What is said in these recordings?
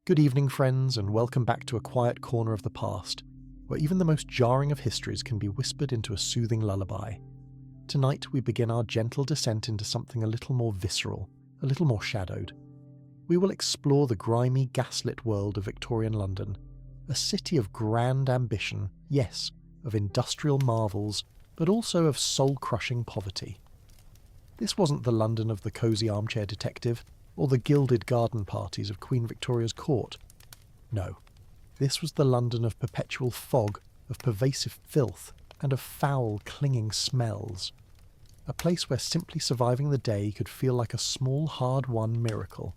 Good evening, friends, and welcome back to a quiet corner of the past, where even the most jarring of histories can be whispered into a soothing lullaby. Tonight we begin our gentle descent into something a little more visceral, a little more shadowed. We will explore the grimy, gaslit world of Victorian London, a city of grand ambition, yes, of industrial marvels, but also of soul-crushing poverty. This wasn't the London of the cosy armchair detective, or the gilded garden parties of Queen Victoria's court. No, this was the London of perpetual fog, of pervasive filth, and of foul, clinging smells. A place where simply surviving the day could feel like a small, hard-won miracle.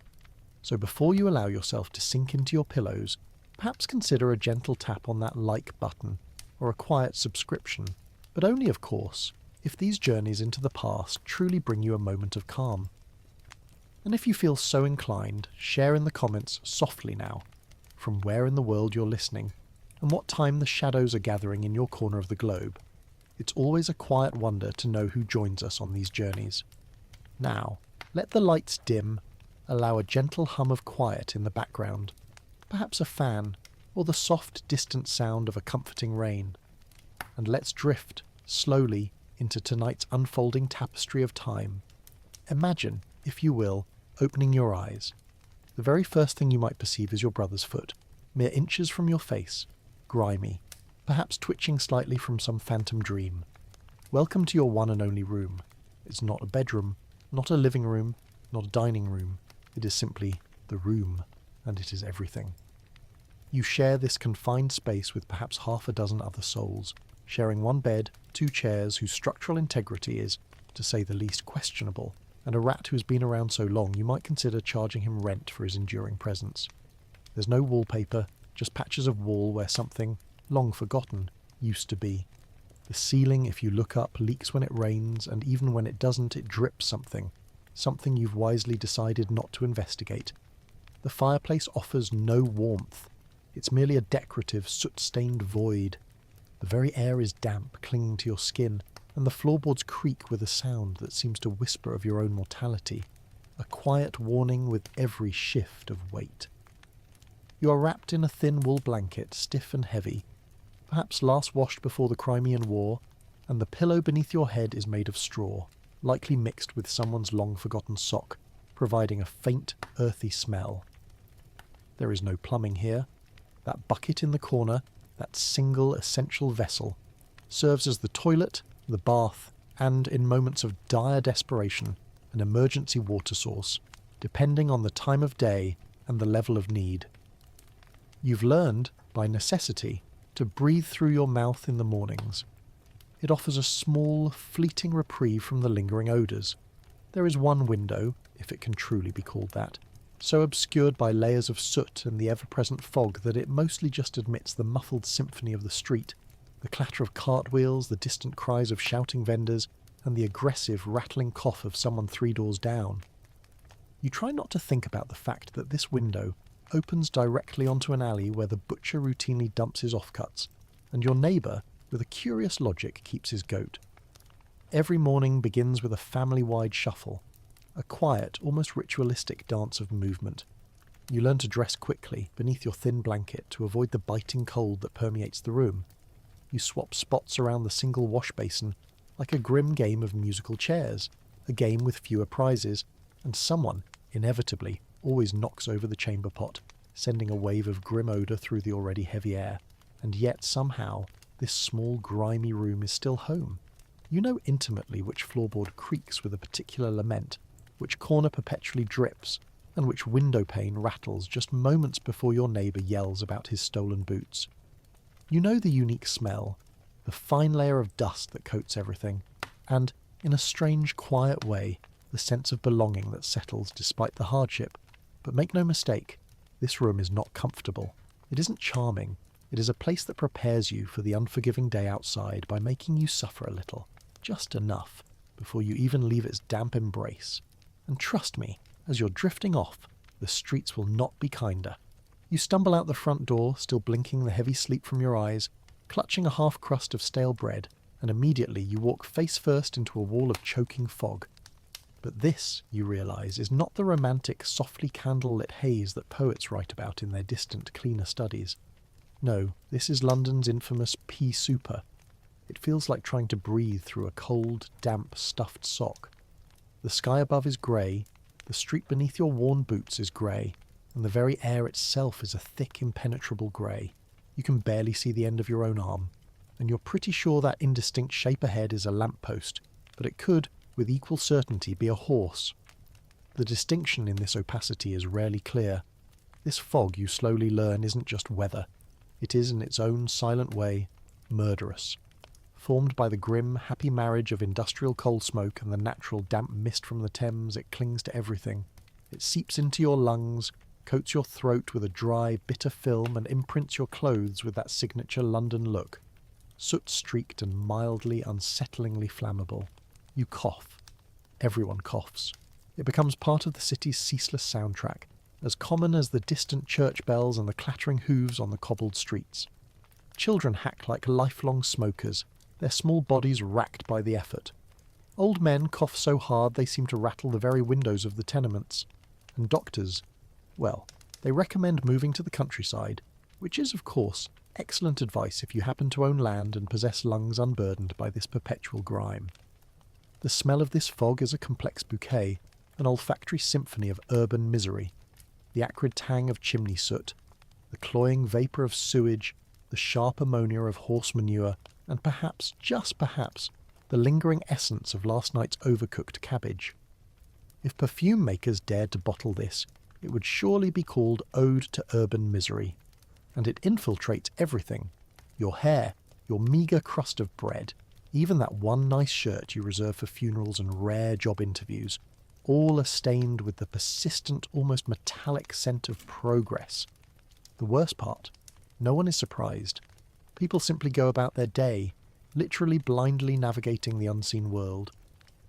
So before you allow yourself to sink into your pillows, perhaps consider a gentle tap on that like button, or a quiet subscription, but only, of course, if these journeys into the past truly bring you a moment of calm. And if you feel so inclined, share in the comments softly now, from where in the world you're listening, and what time the shadows are gathering in your corner of the globe. It's always a quiet wonder to know who joins us on these journeys. Now, let the lights dim, allow a gentle hum of quiet in the background, perhaps a fan, or the soft, distant sound of a comforting rain. And let's drift, slowly, into tonight's unfolding tapestry of time. Imagine, if you will, opening your eyes. The very first thing you might perceive is your brother's foot, mere inches from your face, grimy, perhaps twitching slightly from some phantom dream. Welcome to your one and only room. It's not a bedroom, not a living room, not a dining room. It is simply the room, and it is everything. You share this confined space with perhaps half a dozen other souls, sharing one bed, two chairs whose structural integrity is, to say the least, questionable, and a rat who has been around so long you might consider charging him rent for his enduring presence. There's no wallpaper, just patches of wall where something, long forgotten, used to be. The ceiling, if you look up, leaks when it rains, and even when it doesn't, it drips something you've wisely decided not to investigate. The fireplace offers no warmth. It's merely a decorative, soot-stained void. The very air is damp, clinging to your skin, and the floorboards creak with a sound that seems to whisper of your own mortality, a quiet warning with every shift of weight. You are wrapped in a thin wool blanket, stiff and heavy, perhaps last washed before the Crimean War, and the pillow beneath your head is made of straw, likely mixed with someone's long-forgotten sock, providing a faint, earthy smell. There is no plumbing here. That bucket in the corner, that single essential vessel, serves as the toilet, the bath, and, in moments of dire desperation, an emergency water source, depending on the time of day and the level of need. You've learned, by necessity, to breathe through your mouth in the mornings. It offers a small, fleeting reprieve from the lingering odours. There is one window, if it can truly be called that, so obscured by layers of soot and the ever-present fog that it mostly just admits the muffled symphony of the street, the clatter of cartwheels, the distant cries of shouting vendors, and the aggressive, rattling cough of someone 3 doors down. You try not to think about the fact that this window opens directly onto an alley where the butcher routinely dumps his offcuts, and your neighbour, with a curious logic, keeps his goat. Every morning begins with a family-wide shuffle, a quiet, almost ritualistic dance of movement. You learn to dress quickly, beneath your thin blanket, to avoid the biting cold that permeates the room. You swap spots around the single wash basin, like a grim game of musical chairs, a game with fewer prizes, and someone, inevitably, always knocks over the chamber pot, sending a wave of grim odour through the already heavy air, and yet somehow this small grimy room is still home. You know intimately which floorboard creaks with a particular lament, which corner perpetually drips, and which window pane rattles just moments before your neighbour yells about his stolen boots. You know the unique smell, the fine layer of dust that coats everything, and, in a strange, quiet way, the sense of belonging that settles despite the hardship. But make no mistake, this room is not comfortable. It isn't charming. It is a place that prepares you for the unforgiving day outside by making you suffer a little, just enough, before you even leave its damp embrace. And trust me, as you're drifting off, the streets will not be kinder. You stumble out the front door, still blinking the heavy sleep from your eyes, clutching a half crust of stale bread, and immediately you walk face first into a wall of choking fog. But this, you realise, is not the romantic, softly candlelit haze that poets write about in their distant, cleaner studies. No, this is London's infamous pea super. It feels like trying to breathe through a cold, damp, stuffed sock. The sky above is grey, the street beneath your worn boots is grey, and the very air itself is a thick, impenetrable grey. You can barely see the end of your own arm, and you're pretty sure that indistinct shape ahead is a lamppost, but it could, with equal certainty, be a horse. The distinction in this opacity is rarely clear. This fog, you slowly learn, isn't just weather. It is, in its own silent way, murderous. Formed by the grim, happy marriage of industrial coal smoke and the natural damp mist from the Thames, it clings to everything. It seeps into your lungs, coats your throat with a dry, bitter film, and imprints your clothes with that signature London look. Soot-streaked and mildly, unsettlingly flammable. You cough. Everyone coughs. It becomes part of the city's ceaseless soundtrack, as common as the distant church bells and the clattering hooves on the cobbled streets. Children hack like lifelong smokers, their small bodies racked by the effort. Old men cough so hard they seem to rattle the very windows of the tenements. And doctors, well, they recommend moving to the countryside, which is, of course, excellent advice if you happen to own land and possess lungs unburdened by this perpetual grime. The smell of this fog is a complex bouquet, an olfactory symphony of urban misery. The acrid tang of chimney soot, the cloying vapour of sewage, the sharp ammonia of horse manure, and perhaps, just perhaps, the lingering essence of last night's overcooked cabbage. If perfume makers dared to bottle this, it would surely be called Ode to Urban Misery. And it infiltrates everything. Your hair, your meagre crust of bread, even that one nice shirt you reserve for funerals and rare job interviews, all are stained with the persistent, almost metallic scent of progress. The worst part, no one is surprised. People simply go about their day, literally blindly navigating the unseen world.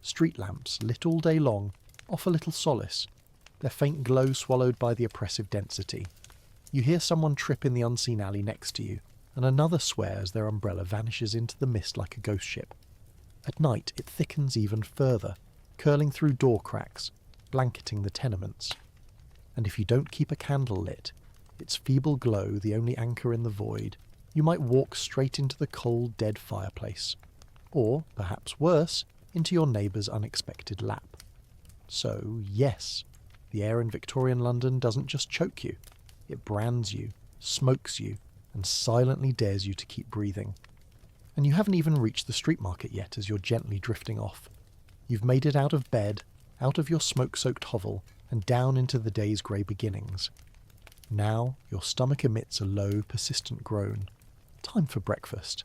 Street lamps, lit all day long, offer little solace, their faint glow swallowed by the oppressive density. You hear someone trip in the unseen alley next to you, and another swears their umbrella vanishes into the mist like a ghost ship. At night it thickens even further, curling through door cracks, blanketing the tenements. And if you don't keep a candle lit, its feeble glow the only anchor in the void, you might walk straight into the cold, dead fireplace. Or, perhaps worse, into your neighbour's unexpected lap. So, yes, the air in Victorian London doesn't just choke you. It brands you, smokes you, and silently dares you to keep breathing. And you haven't even reached the street market yet as you're gently drifting off. You've made it out of bed, out of your smoke-soaked hovel, and down into the day's grey beginnings. Now your stomach emits a low, persistent groan. Time for breakfast.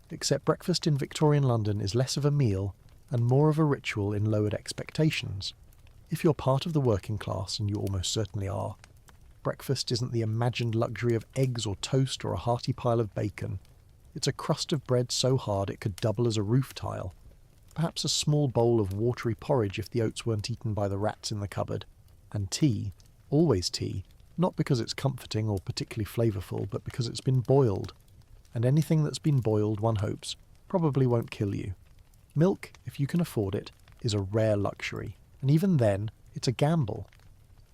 Except breakfast in Victorian London is less of a meal and more of a ritual in lowered expectations. If you're part of the working class, and you almost certainly are, breakfast isn't the imagined luxury of eggs or toast or a hearty pile of bacon. It's a crust of bread so hard it could double as a roof tile. Perhaps a small bowl of watery porridge if the oats weren't eaten by the rats in the cupboard. And tea, always tea, not because it's comforting or particularly flavourful, but because it's been boiled. And anything that's been boiled, one hopes, probably won't kill you. Milk, if you can afford it, is a rare luxury, and even then, it's a gamble.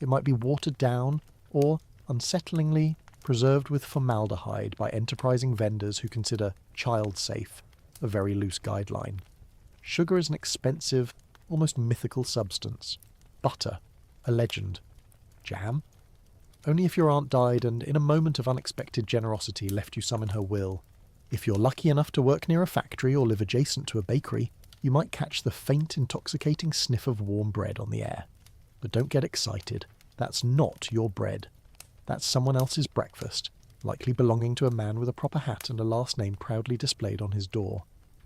It might be watered down, or, unsettlingly, preserved with formaldehyde by enterprising vendors who consider child-safe a very loose guideline. Sugar is an expensive, almost mythical substance. Butter, a legend. Jam? Only if your aunt died and, in a moment of unexpected generosity, left you some in her will. If you're lucky enough to work near a factory or live adjacent to a bakery, you might catch the faint, intoxicating sniff of warm bread on the air. But don't get excited. That's not your bread. That's someone else's breakfast, likely belonging to a man with a proper hat and a last name proudly displayed on his door.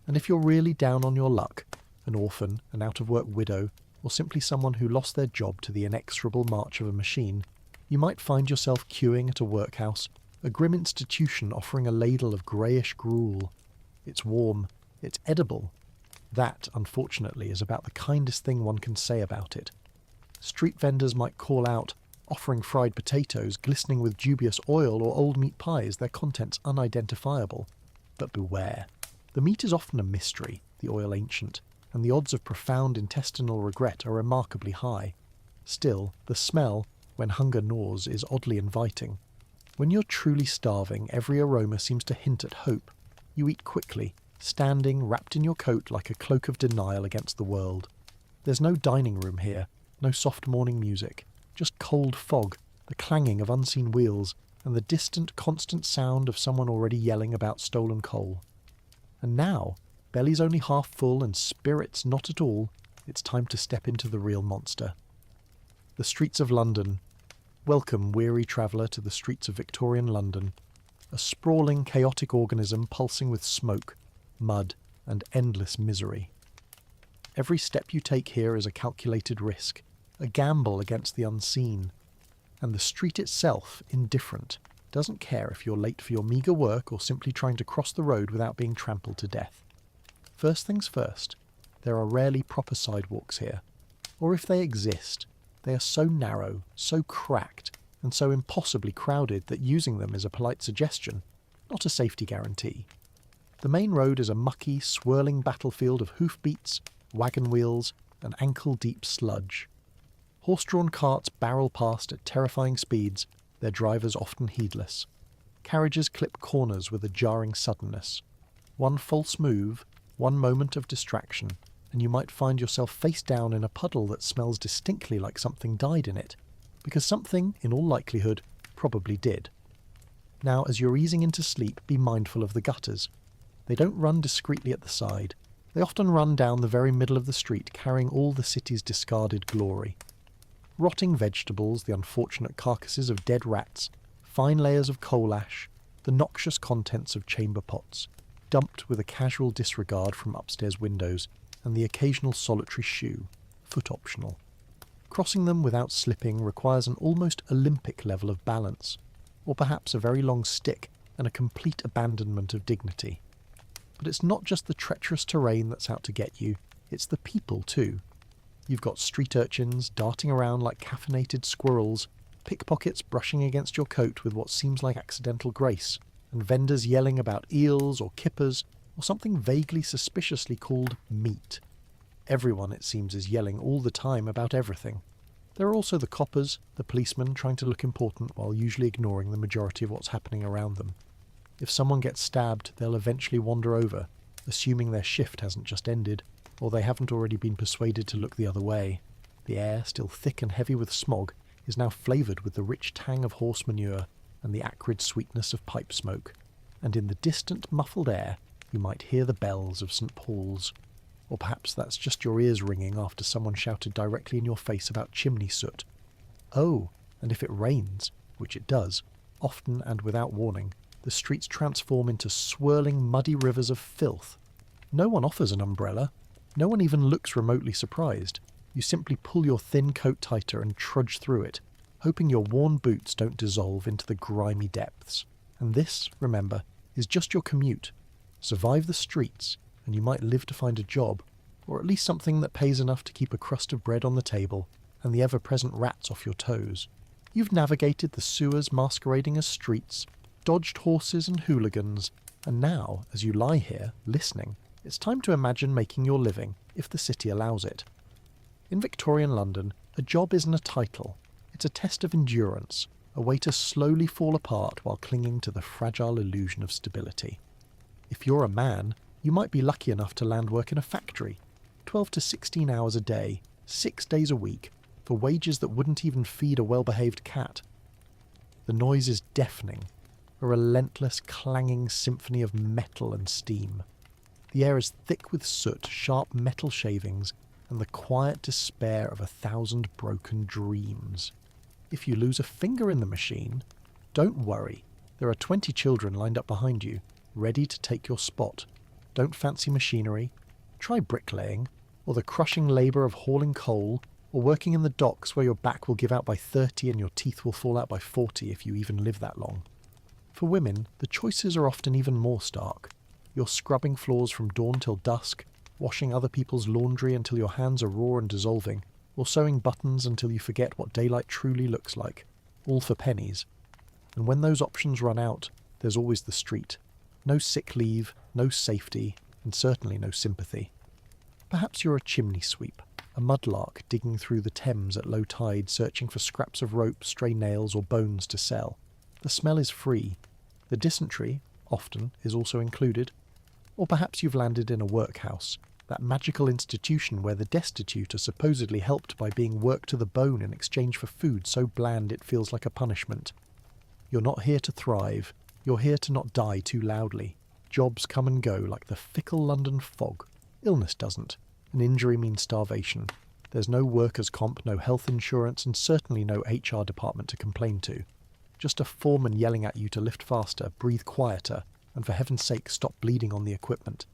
And if you're really down on your luck, an orphan, an out-of-work widow, or simply someone who lost their job to the inexorable march of a machine, you might find yourself queuing at a workhouse, a grim institution offering a ladle of greyish gruel. It's warm. It's edible. That, unfortunately, is about the kindest thing one can say about it. Street vendors might call out, offering fried potatoes glistening with dubious oil or old meat pies, their contents unidentifiable. But beware. The meat is often a mystery, the oil ancient. and the odds of profound intestinal regret are remarkably high. Still, the smell, when hunger gnaws, is oddly inviting. When you're truly starving, every aroma seems to hint at hope. You eat quickly, standing wrapped in your coat like a cloak of denial against the world. There's no dining room here, no soft morning music, just cold fog, the clanging of unseen wheels, and the distant, constant sound of someone already yelling about stolen coal. And now, bellies only half full and spirits not at all, it's time to step into the real monster. The streets of London. Welcome, weary traveller, to the streets of Victorian London. A sprawling, chaotic organism pulsing with smoke, mud, and endless misery. Every step you take here is a calculated risk, a gamble against the unseen. And the street itself, indifferent, doesn't care if you're late for your meagre work or simply trying to cross the road without being trampled to death. First things first, there are rarely proper sidewalks here. Or if they exist, they are so narrow, so cracked, and so impossibly crowded that using them is a polite suggestion, not a safety guarantee. The main road is a mucky, swirling battlefield of hoofbeats, wagon wheels, and ankle-deep sludge. Horse-drawn carts barrel past at terrifying speeds, their drivers often heedless. Carriages clip corners with a jarring suddenness. One false move, one moment of distraction, and you might find yourself face down in a puddle that smells distinctly like something died in it, because something, in all likelihood, probably did. Now, as you're easing into sleep, be mindful of the gutters. They don't run discreetly at the side. They often run down the very middle of the street, carrying all the city's discarded glory. Rotting vegetables, the unfortunate carcasses of dead rats, fine layers of coal ash, the noxious contents of chamber pots, dumped with a casual disregard from upstairs windows, and the occasional solitary shoe, foot optional. Crossing them without slipping requires an almost Olympic level of balance, or perhaps a very long stick and a complete abandonment of dignity. But it's not just the treacherous terrain that's out to get you, it's the people too. You've got street urchins darting around like caffeinated squirrels, pickpockets brushing against your coat with what seems like accidental grace, and vendors yelling about eels or kippers or something vaguely suspiciously called meat. Everyone, it seems, is yelling all the time about everything. There are also the coppers, the policemen trying to look important while usually ignoring the majority of what's happening around them. If someone gets stabbed, they'll eventually wander over, assuming their shift hasn't just ended, or they haven't already been persuaded to look the other way. The air, still thick and heavy with smog, is now flavoured with the rich tang of horse manure and the acrid sweetness of pipe smoke, and in the distant muffled air you might hear the bells of St. Paul's. Or perhaps that's just your ears ringing after someone shouted directly in your face about chimney soot. Oh, and if it rains, which it does, often and without warning, the streets transform into swirling muddy rivers of filth. No one offers an umbrella. No one even looks remotely surprised. You simply pull your thin coat tighter and trudge through it, hoping your worn boots don't dissolve into the grimy depths. And this, remember, is just your commute. Survive the streets, and you might live to find a job, or at least something that pays enough to keep a crust of bread on the table and the ever-present rats off your toes. You've navigated the sewers masquerading as streets, dodged horses and hooligans, and now, as you lie here, listening, it's time to imagine making your living, if the city allows it. In Victorian London, a job isn't a title. It's a test of endurance, a way to slowly fall apart while clinging to the fragile illusion of stability. If you're a man, you might be lucky enough to land work in a factory, 12 to 16 hours a day, 6 days a week, for wages that wouldn't even feed a well-behaved cat. The noise is deafening, a relentless clanging symphony of metal and steam. The air is thick with soot, sharp metal shavings, and the quiet despair of 1,000 broken dreams. If you lose a finger in the machine, don't worry. There are 20 children lined up behind you, ready to take your spot. Don't fancy machinery. Try bricklaying, or the crushing labour of hauling coal, or working in the docks where your back will give out by 30 and your teeth will fall out by 40 if you even live that long. For women, the choices are often even more stark. You're scrubbing floors from dawn till dusk, washing other people's laundry until your hands are raw and dissolving, or sewing buttons until you forget what daylight truly looks like, all for pennies. And when those options run out, there's always the street. No sick leave, no safety, and certainly no sympathy. Perhaps you're a chimney sweep, a mudlark digging through the Thames at low tide searching for scraps of rope, stray nails or bones to sell. The smell is free. The dysentery, often, is also included. Or perhaps you've landed in a workhouse, that magical institution where the destitute are supposedly helped by being worked to the bone in exchange for food so bland it feels like a punishment. You're not here to thrive, you're here to not die too loudly. Jobs come and go like the fickle London fog. Illness doesn't. An injury means starvation. There's no workers' comp, no health insurance, and certainly no HR department to complain to. Just a foreman yelling at you to lift faster, breathe quieter, and for heaven's sake stop bleeding on the equipment.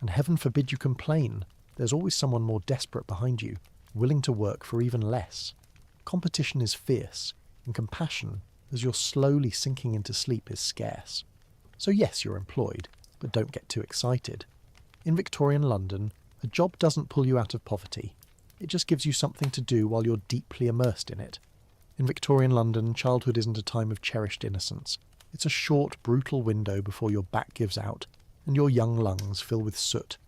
And heaven forbid you complain. There's always someone more desperate behind you, willing to work for even less. Competition is fierce, and compassion, as you're slowly sinking into sleep, is scarce. So yes, you're employed, but don't get too excited. In Victorian London, a job doesn't pull you out of poverty. It just gives you something to do while you're deeply immersed in it. In Victorian London, childhood isn't a time of cherished innocence. It's a short, brutal window before your back gives out and your young lungs fill with soot.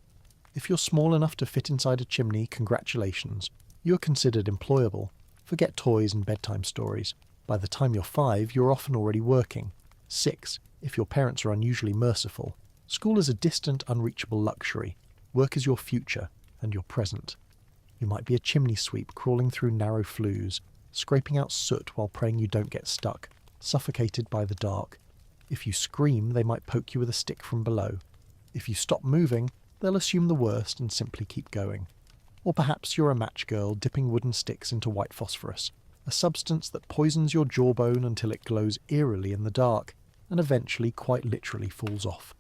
If you're small enough to fit inside a chimney, congratulations. You are considered employable. Forget toys and bedtime stories. By the time you're 5, you're often already working. 6, if your parents are unusually merciful. School is a distant, unreachable luxury. Work is your future and your present. You might be a chimney sweep crawling through narrow flues, scraping out soot while praying you don't get stuck, suffocated by the dark. If you scream, they might poke you with a stick from below. If you stop moving, they'll assume the worst and simply keep going. Or perhaps you're a match girl dipping wooden sticks into white phosphorus, a substance that poisons your jawbone until it glows eerily in the dark, and eventually quite literally falls off.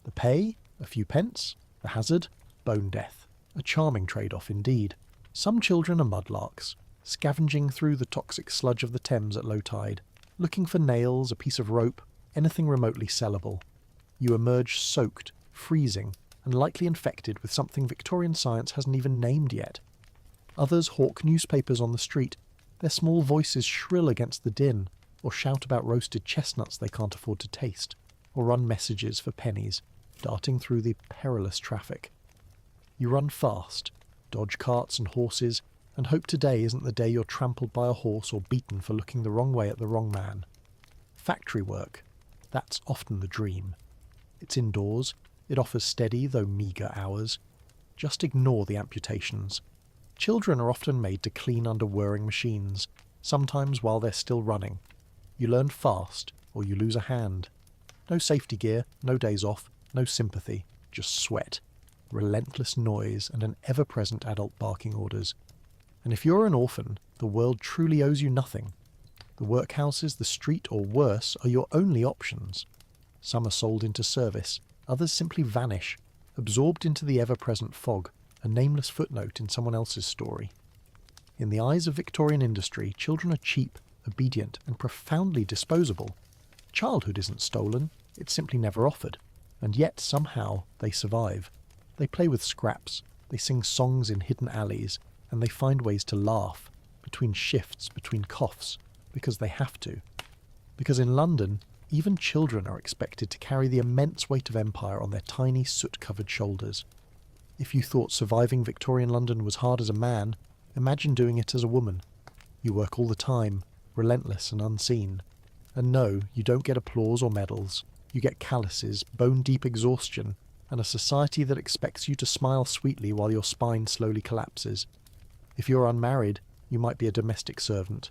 The pay? A few pence. The hazard? Bone death. A charming trade-off indeed. Some children are mudlarks, scavenging through the toxic sludge of the Thames at low tide, looking for nails, a piece of rope, anything remotely sellable. You emerge soaked, freezing, and likely infected with something Victorian science hasn't even named yet. Others hawk newspapers on the street, their small voices shrill against the din, or shout about roasted chestnuts they can't afford to taste, or run messages for pennies, darting through the perilous traffic. You run fast, dodge carts and horses, and hope today isn't the day you're trampled by a horse or beaten for looking the wrong way at the wrong man. Factory work. That's often the dream. It's indoors. It offers steady, though meagre, hours. Just ignore the amputations. Children are often made to clean under whirring machines, sometimes while they're still running. You learn fast, or you lose a hand. No safety gear, no days off, no sympathy, just sweat, relentless noise, and an ever-present adult barking orders. And if you're an orphan, the world truly owes you nothing. The workhouses, the street, or worse, are your only options. Some are sold into service, others simply vanish, absorbed into the ever-present fog, a nameless footnote in someone else's story. In the eyes of Victorian industry, children are cheap, obedient, and profoundly disposable. Childhood isn't stolen, it's simply never offered, and yet somehow they survive. They play with scraps, they sing songs in hidden alleys, and they find ways to laugh, between shifts, between coughs, because they have to. Because in London, even children are expected to carry the immense weight of empire on their tiny, soot-covered shoulders. If you thought surviving Victorian London was hard as a man, imagine doing it as a woman. You work all the time, relentless and unseen. And no, you don't get applause or medals. You get calluses, bone-deep exhaustion, and a society that expects you to smile sweetly while your spine slowly collapses. If you're unmarried, you might be a domestic servant.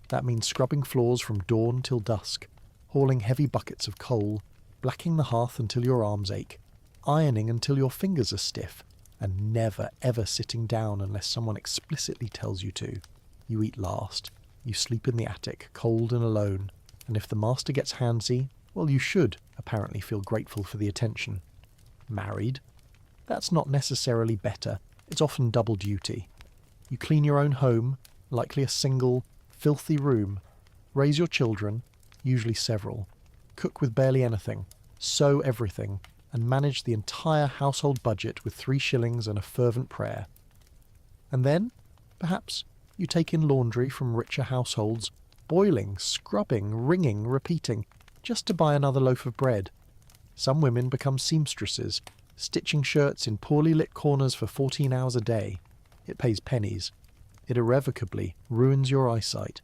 That means scrubbing floors from dawn till dusk, hauling heavy buckets of coal, blacking the hearth until your arms ache, ironing until your fingers are stiff, and never ever sitting down unless someone explicitly tells you to. You eat last. You sleep in the attic, cold and alone, and if the master gets handsy, well, you should apparently feel grateful for the attention. Married? That's not necessarily better. It's often double duty. You clean your own home, likely a single, filthy room, raise your children, usually several, cook with barely anything, sew everything, and manage the entire household budget with 3 shillings and a fervent prayer. And then, perhaps, you take in laundry from richer households, boiling, scrubbing, wringing, repeating, just to buy another loaf of bread. Some women become seamstresses, Stitching shirts in poorly lit corners for 14 hours a day. It pays pennies. It irrevocably ruins your eyesight,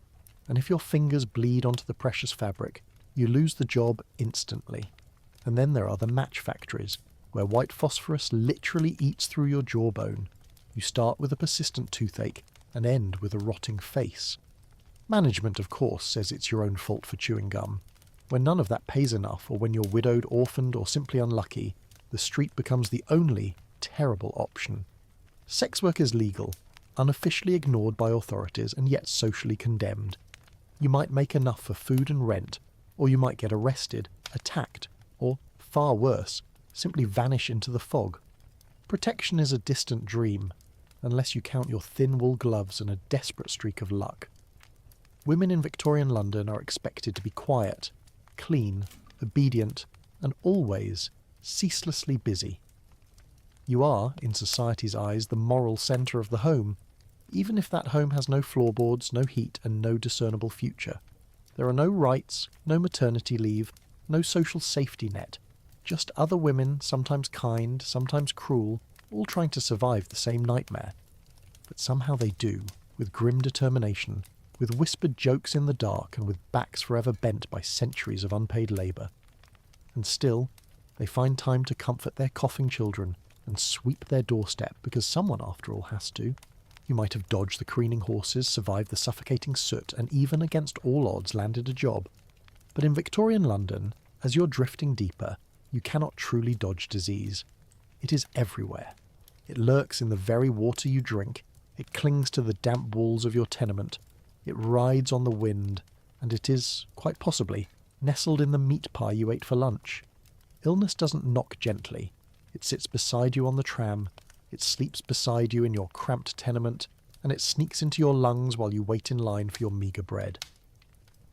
and if your fingers bleed onto the precious fabric, you lose the job instantly. And then there are the match factories, where white phosphorus literally eats through your jawbone. You start with a persistent toothache and end with a rotting face. Management, of course, says it's your own fault for chewing gum. When none of that pays enough, or when you're widowed, orphaned, or simply unlucky, the street becomes the only terrible option. Sex work is legal, unofficially ignored by authorities, and yet socially condemned. You might make enough for food and rent, or you might get arrested, attacked, or, far worse, simply vanish into the fog. Protection is a distant dream, unless you count your thin wool gloves and a desperate streak of luck. Women in Victorian London are expected to be quiet, clean, obedient, and always ceaselessly busy. You are, in society's eyes, the moral centre of the home, even if that home has no floorboards, no heat, and no discernible future. There are no rights, no maternity leave, no social safety net, just other women, sometimes kind, sometimes cruel, all trying to survive the same nightmare. But somehow they do, with grim determination, with whispered jokes in the dark and with backs forever bent by centuries of unpaid labour. And still, they find time to comfort their coughing children and sweep their doorstep, because someone, after all, has to. You might have dodged the careening horses, survived the suffocating soot, and even against all odds landed a job. But in Victorian London, as you're drifting deeper, you cannot truly dodge disease. It is everywhere. It lurks in the very water you drink, it clings to the damp walls of your tenement, it rides on the wind, and it is, quite possibly, nestled in the meat pie you ate for lunch. Illness doesn't knock gently. It sits beside you on the tram, it sleeps beside you in your cramped tenement, and it sneaks into your lungs while you wait in line for your meagre bread.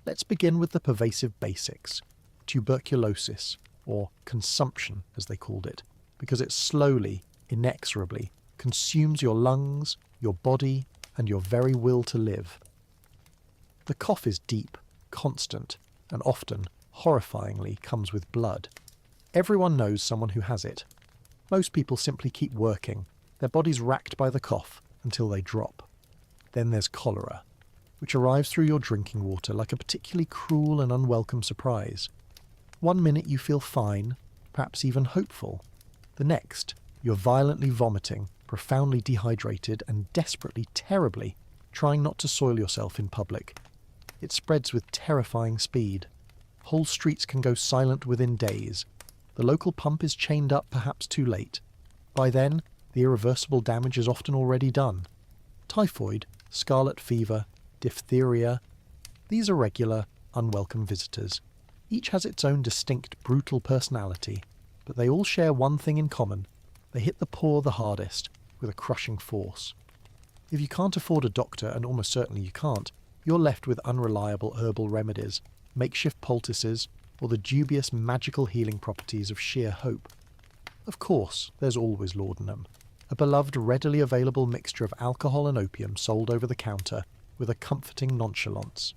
Let's begin with the pervasive basics. Tuberculosis, or consumption as they called it, because it slowly, inexorably, consumes your lungs, your body, and your very will to live. The cough is deep, constant, and often, horrifyingly, comes with blood. Everyone knows someone who has it. Most people simply keep working, their bodies racked by the cough, until they drop. Then there's cholera, which arrives through your drinking water like a particularly cruel and unwelcome surprise. One minute you feel fine, perhaps even hopeful. The next, you're violently vomiting, profoundly dehydrated, and desperately, terribly, trying not to soil yourself in public. It spreads with terrifying speed. Whole streets can go silent within days. The local pump is chained up perhaps too late. By then, the irreversible damage is often already done. Typhoid, scarlet fever, diphtheria. These are regular, unwelcome visitors. Each has its own distinct, brutal personality, but they all share one thing in common. They hit the poor the hardest, with a crushing force. If you can't afford a doctor, and almost certainly you can't, you're left with unreliable herbal remedies, makeshift poultices, or the dubious magical healing properties of sheer hope. Of course, there's always laudanum, a beloved readily available mixture of alcohol and opium sold over the counter with a comforting nonchalance.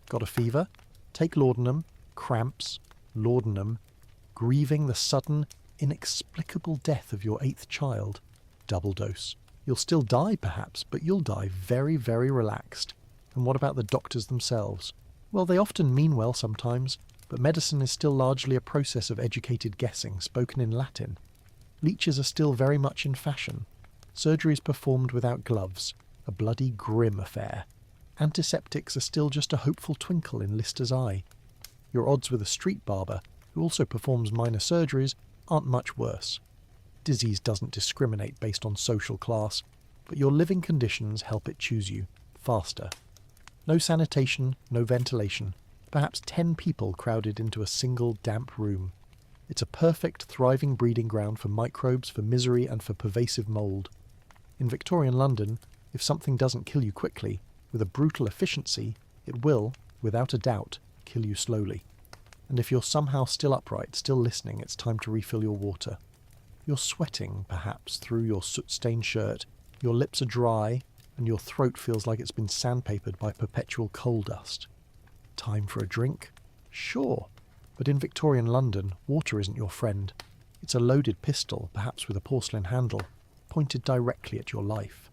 Got a fever? Take laudanum, cramps, laudanum, grieving the sudden, inexplicable death of your 8th child. Double dose. You'll still die, perhaps, but you'll die very, very relaxed. And what about the doctors themselves? Well, they often mean well sometimes, but medicine is still largely a process of educated guessing, spoken in Latin. Leeches are still very much in fashion. Surgeries performed without gloves, a bloody grim affair. Antiseptics are still just a hopeful twinkle in Lister's eye. Your odds with a street barber, who also performs minor surgeries, aren't much worse. Disease doesn't discriminate based on social class, but your living conditions help it choose you, faster. No sanitation, no ventilation, perhaps 10 people crowded into a single damp room. It's a perfect, thriving breeding ground for microbes, for misery, and for pervasive mould. In Victorian London, if something doesn't kill you quickly, with a brutal efficiency, it will, without a doubt, kill you slowly. And if you're somehow still upright, still listening, it's time to refill your water. You're sweating, perhaps, through your soot-stained shirt, your lips are dry, and your throat feels like it's been sandpapered by perpetual coal dust. Time for a drink? Sure. But in Victorian London, water isn't your friend. It's a loaded pistol, perhaps with a porcelain handle, pointed directly at your life.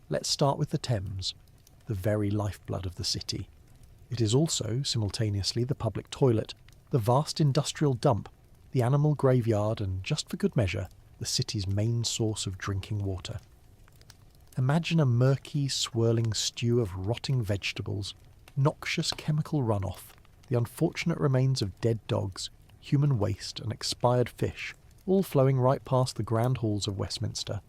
Let's start with the Thames, the very lifeblood of the city. It is also, simultaneously, the public toilet, the vast industrial dump, the animal graveyard, and, just for good measure, the city's main source of drinking water. Imagine a murky, swirling stew of rotting vegetables, noxious chemical runoff, the unfortunate remains of dead dogs, human waste and expired fish, all flowing right past the grand halls of Westminster.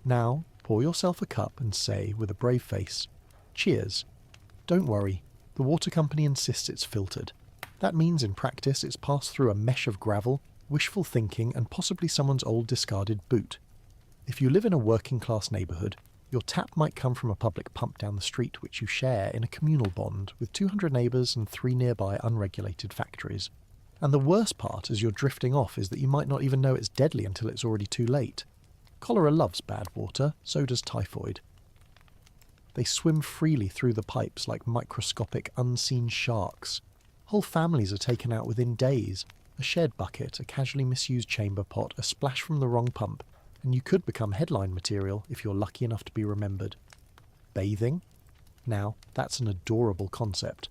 Now, pour yourself a cup and say, with a brave face, "Cheers." Don't worry, the water company insists it's filtered. That means in practice it's passed through a mesh of gravel, wishful thinking and possibly someone's old discarded boot. If you live in a working-class neighbourhood, your tap might come from a public pump down the street which you share in a communal bond with 200 neighbours and 3 nearby unregulated factories. And the worst part as you're drifting off is that you might not even know it's deadly until it's already too late. Cholera loves bad water, so does typhoid. They swim freely through the pipes like microscopic unseen sharks. Whole families are taken out within days. A shared bucket, a casually misused chamber pot, a splash from the wrong pump, and you could become headline material if you're lucky enough to be remembered. Bathing? Now, that's an adorable concept.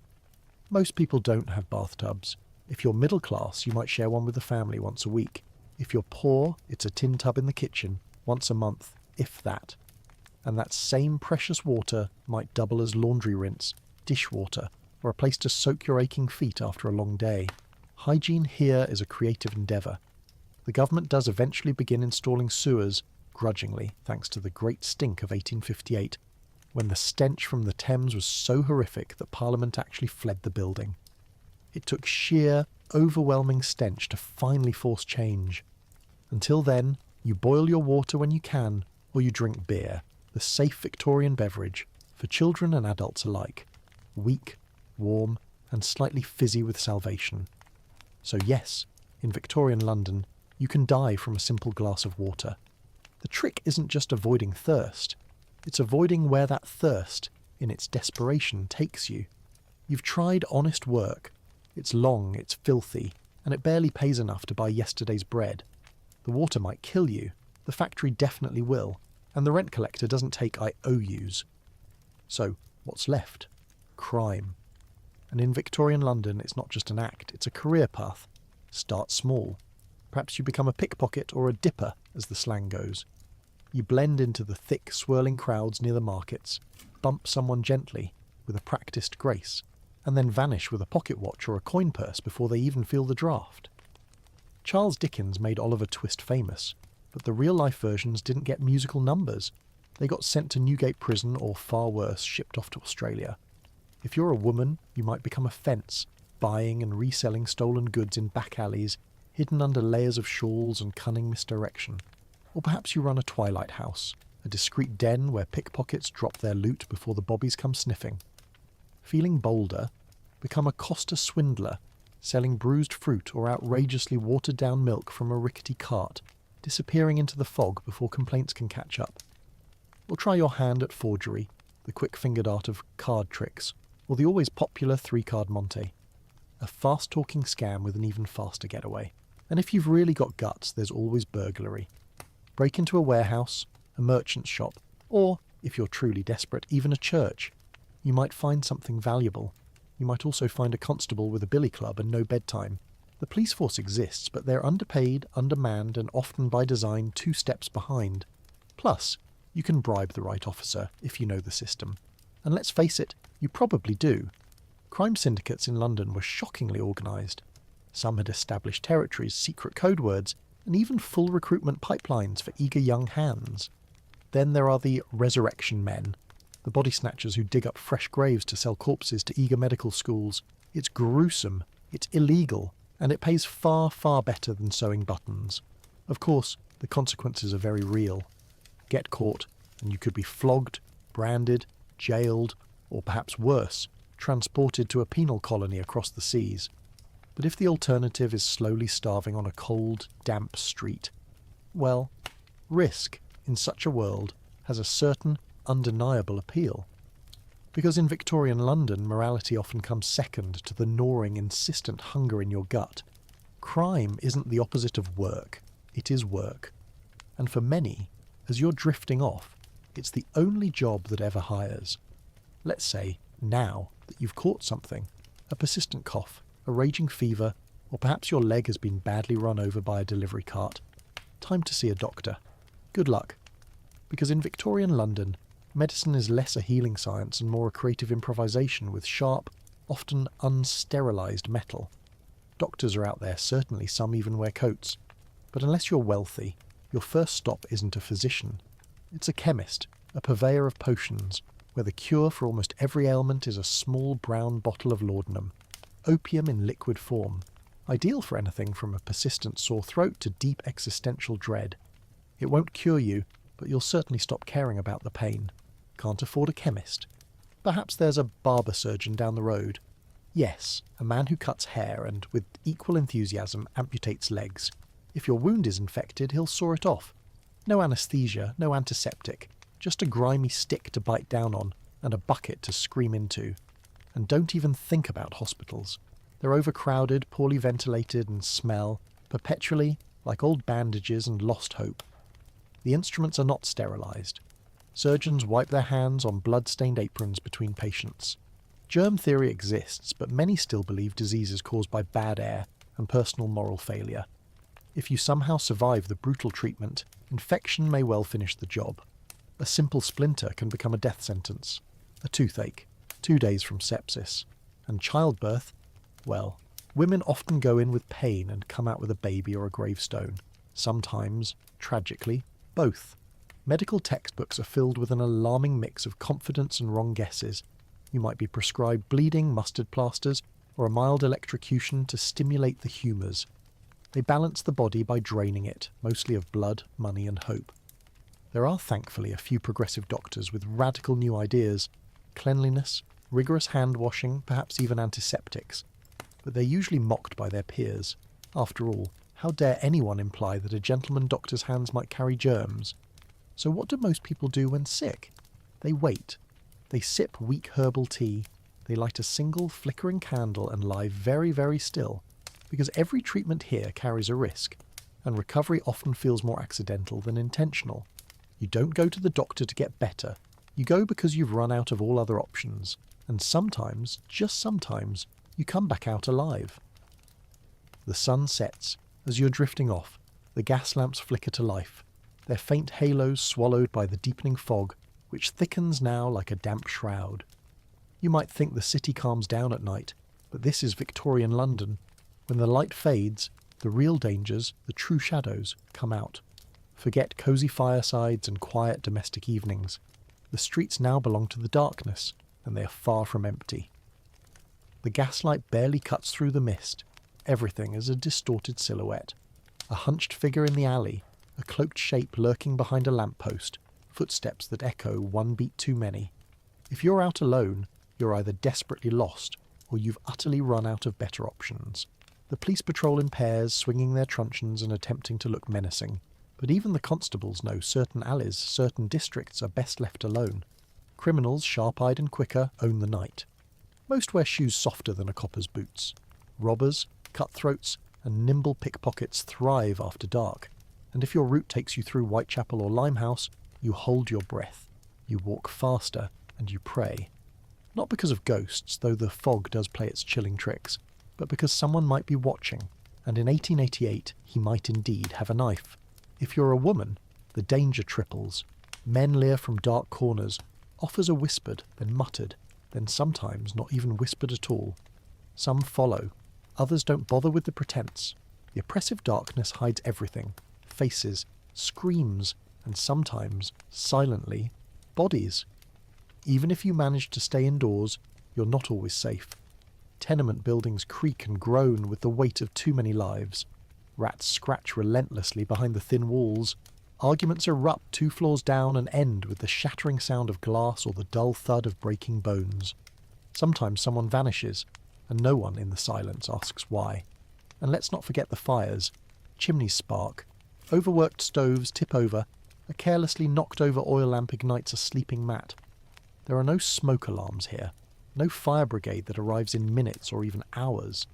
Most people don't have bathtubs. If you're middle class, you might share one with the family once a week. If you're poor, it's a tin tub in the kitchen, once a month, if that. And that same precious water might double as laundry rinse, dishwater, or a place to soak your aching feet after a long day. Hygiene here is a creative endeavour. The government does eventually begin installing sewers, grudgingly, thanks to the Great Stink of 1858, when the stench from the Thames was so horrific that Parliament actually fled the building. It took sheer, overwhelming stench to finally force change. Until then, you boil your water when you can, or you drink beer, the safe Victorian beverage, for children and adults alike. Weak, warm, and slightly fizzy with salvation. So yes, in Victorian London, you can die from a simple glass of water. The trick isn't just avoiding thirst. It's avoiding where that thirst, in its desperation, takes you. You've tried honest work. It's long, it's filthy, and it barely pays enough to buy yesterday's bread. The water might kill you. The factory definitely will. And the rent collector doesn't take IOUs. So, what's left? Crime. And in Victorian London, it's not just an act, it's a career path. Start small. Perhaps you become a pickpocket or a dipper, as the slang goes. You blend into the thick, swirling crowds near the markets, bump someone gently, with a practised grace, and then vanish with a pocket watch or a coin purse before they even feel the draft. Charles Dickens made Oliver Twist famous, but the real-life versions didn't get musical numbers. They got sent to Newgate Prison or, far worse, shipped off to Australia. If you're a woman, you might become a fence, buying and reselling stolen goods in back alleys, hidden under layers of shawls and cunning misdirection. Or perhaps you run a twilight house, a discreet den where pickpockets drop their loot before the bobbies come sniffing. Feeling bolder, become a Costa swindler, selling bruised fruit or outrageously watered-down milk from a rickety cart, disappearing into the fog before complaints can catch up. Or try your hand at forgery, the quick-fingered art of card tricks, or the always popular 3-card Monte. A fast-talking scam with an even faster getaway. And if you've really got guts, there's always burglary. Break into a warehouse, a merchant's shop, or, if you're truly desperate, even a church. You might find something valuable. You might also find a constable with a billy club and no bedtime. The police force exists, but they're underpaid, undermanned, and often by design 2 steps behind. Plus, you can bribe the right officer if you know the system. And let's face it, you probably do. Crime syndicates in London were shockingly organised. Some had established territories, secret code words, and even full recruitment pipelines for eager young hands. Then there are the resurrection men, the body snatchers who dig up fresh graves to sell corpses to eager medical schools. It's gruesome, it's illegal, and it pays far, far better than sewing buttons. Of course, the consequences are very real. Get caught, and you could be flogged, branded, jailed, or perhaps worse, transported to a penal colony across the seas. But if the alternative is slowly starving on a cold, damp street, well, risk, in such a world, has a certain, undeniable appeal. Because in Victorian London, morality often comes second to the gnawing, insistent hunger in your gut. Crime isn't the opposite of work, it is work. And for many, as you're drifting off, it's the only job that ever hires. Let's say, now, that you've caught something, a persistent cough, a raging fever, or perhaps your leg has been badly run over by a delivery cart. Time to see a doctor. Good luck. Because in Victorian London, medicine is less a healing science and more a creative improvisation with sharp, often unsterilised metal. Doctors are out there, certainly some even wear coats. But unless you're wealthy, your first stop isn't a physician. It's a chemist, a purveyor of potions, where the cure for almost every ailment is a small brown bottle of laudanum, opium in liquid form, ideal for anything from a persistent sore throat to deep existential dread. It won't cure you, but you'll certainly stop caring about the pain. Can't afford a chemist. Perhaps there's a barber surgeon down the road. Yes, a man who cuts hair and, with equal enthusiasm, amputates legs. If your wound is infected, he'll saw it off. No anaesthesia, no antiseptic, just a grimy stick to bite down on and a bucket to scream into. And don't even think about hospitals. They're overcrowded, poorly ventilated, and smell, perpetually, like old bandages and lost hope. The instruments are not sterilised. Surgeons wipe their hands on blood-stained aprons between patients. Germ theory exists, but many still believe disease is caused by bad air and personal moral failure. If you somehow survive the brutal treatment, infection may well finish the job. A simple splinter can become a death sentence. A toothache, 2 days from sepsis. And childbirth, well, women often go in with pain and come out with a baby or a gravestone. Sometimes, tragically, both. Medical textbooks are filled with an alarming mix of confidence and wrong guesses. You might be prescribed bleeding, mustard plasters, or a mild electrocution to stimulate the humours. They balance the body by draining it, mostly of blood, money and hope. There are thankfully a few progressive doctors with radical new ideas, cleanliness, rigorous hand washing, perhaps even antiseptics. But they're usually mocked by their peers. After all, how dare anyone imply that a gentleman doctor's hands might carry germs? So what do most people do when sick? They wait. They sip weak herbal tea. They light a single flickering candle and lie very, very still. Because every treatment here carries a risk, and recovery often feels more accidental than intentional. You don't go to the doctor to get better. You go because you've run out of all other options. And sometimes, just sometimes, you come back out alive. The sun sets. As you're drifting off, the gas lamps flicker to life, their faint halos swallowed by the deepening fog, which thickens now like a damp shroud. You might think the city calms down at night, but this is Victorian London. When the light fades, the real dangers, the true shadows, come out. Forget cosy firesides and quiet domestic evenings. The streets now belong to the darkness, and they are far from empty. The gaslight barely cuts through the mist. Everything is a distorted silhouette. A hunched figure in the alley, a cloaked shape lurking behind a lamppost, footsteps that echo one beat too many. If you're out alone, you're either desperately lost, or you've utterly run out of better options. The police patrol in pairs, swinging their truncheons and attempting to look menacing. But even the constables know certain alleys, certain districts are best left alone. Criminals, sharp-eyed and quicker, own the night. Most wear shoes softer than a copper's boots. Robbers, cutthroats, and nimble pickpockets thrive after dark. And if your route takes you through Whitechapel or Limehouse, you hold your breath. You walk faster, and you pray. Not because of ghosts, though the fog does play its chilling tricks, but because someone might be watching, and in 1888 he might indeed have a knife. If you're a woman, the danger triples. Men leer from dark corners. Offers are whispered, then muttered, then sometimes not even whispered at all. Some follow. Others don't bother with the pretense. The oppressive darkness hides everything. Faces, screams, and sometimes, silently, bodies. Even if you manage to stay indoors, you're not always safe. Tenement buildings creak and groan with the weight of too many lives. Rats scratch relentlessly behind the thin walls. Arguments erupt 2 floors down and end with the shattering sound of glass or the dull thud of breaking bones. Sometimes someone vanishes, and no one in the silence asks why. And let's not forget the fires. Chimneys spark. Overworked stoves tip over. A carelessly knocked over oil lamp ignites a sleeping mat. There are no smoke alarms here. No fire brigade that arrives in minutes or even hours.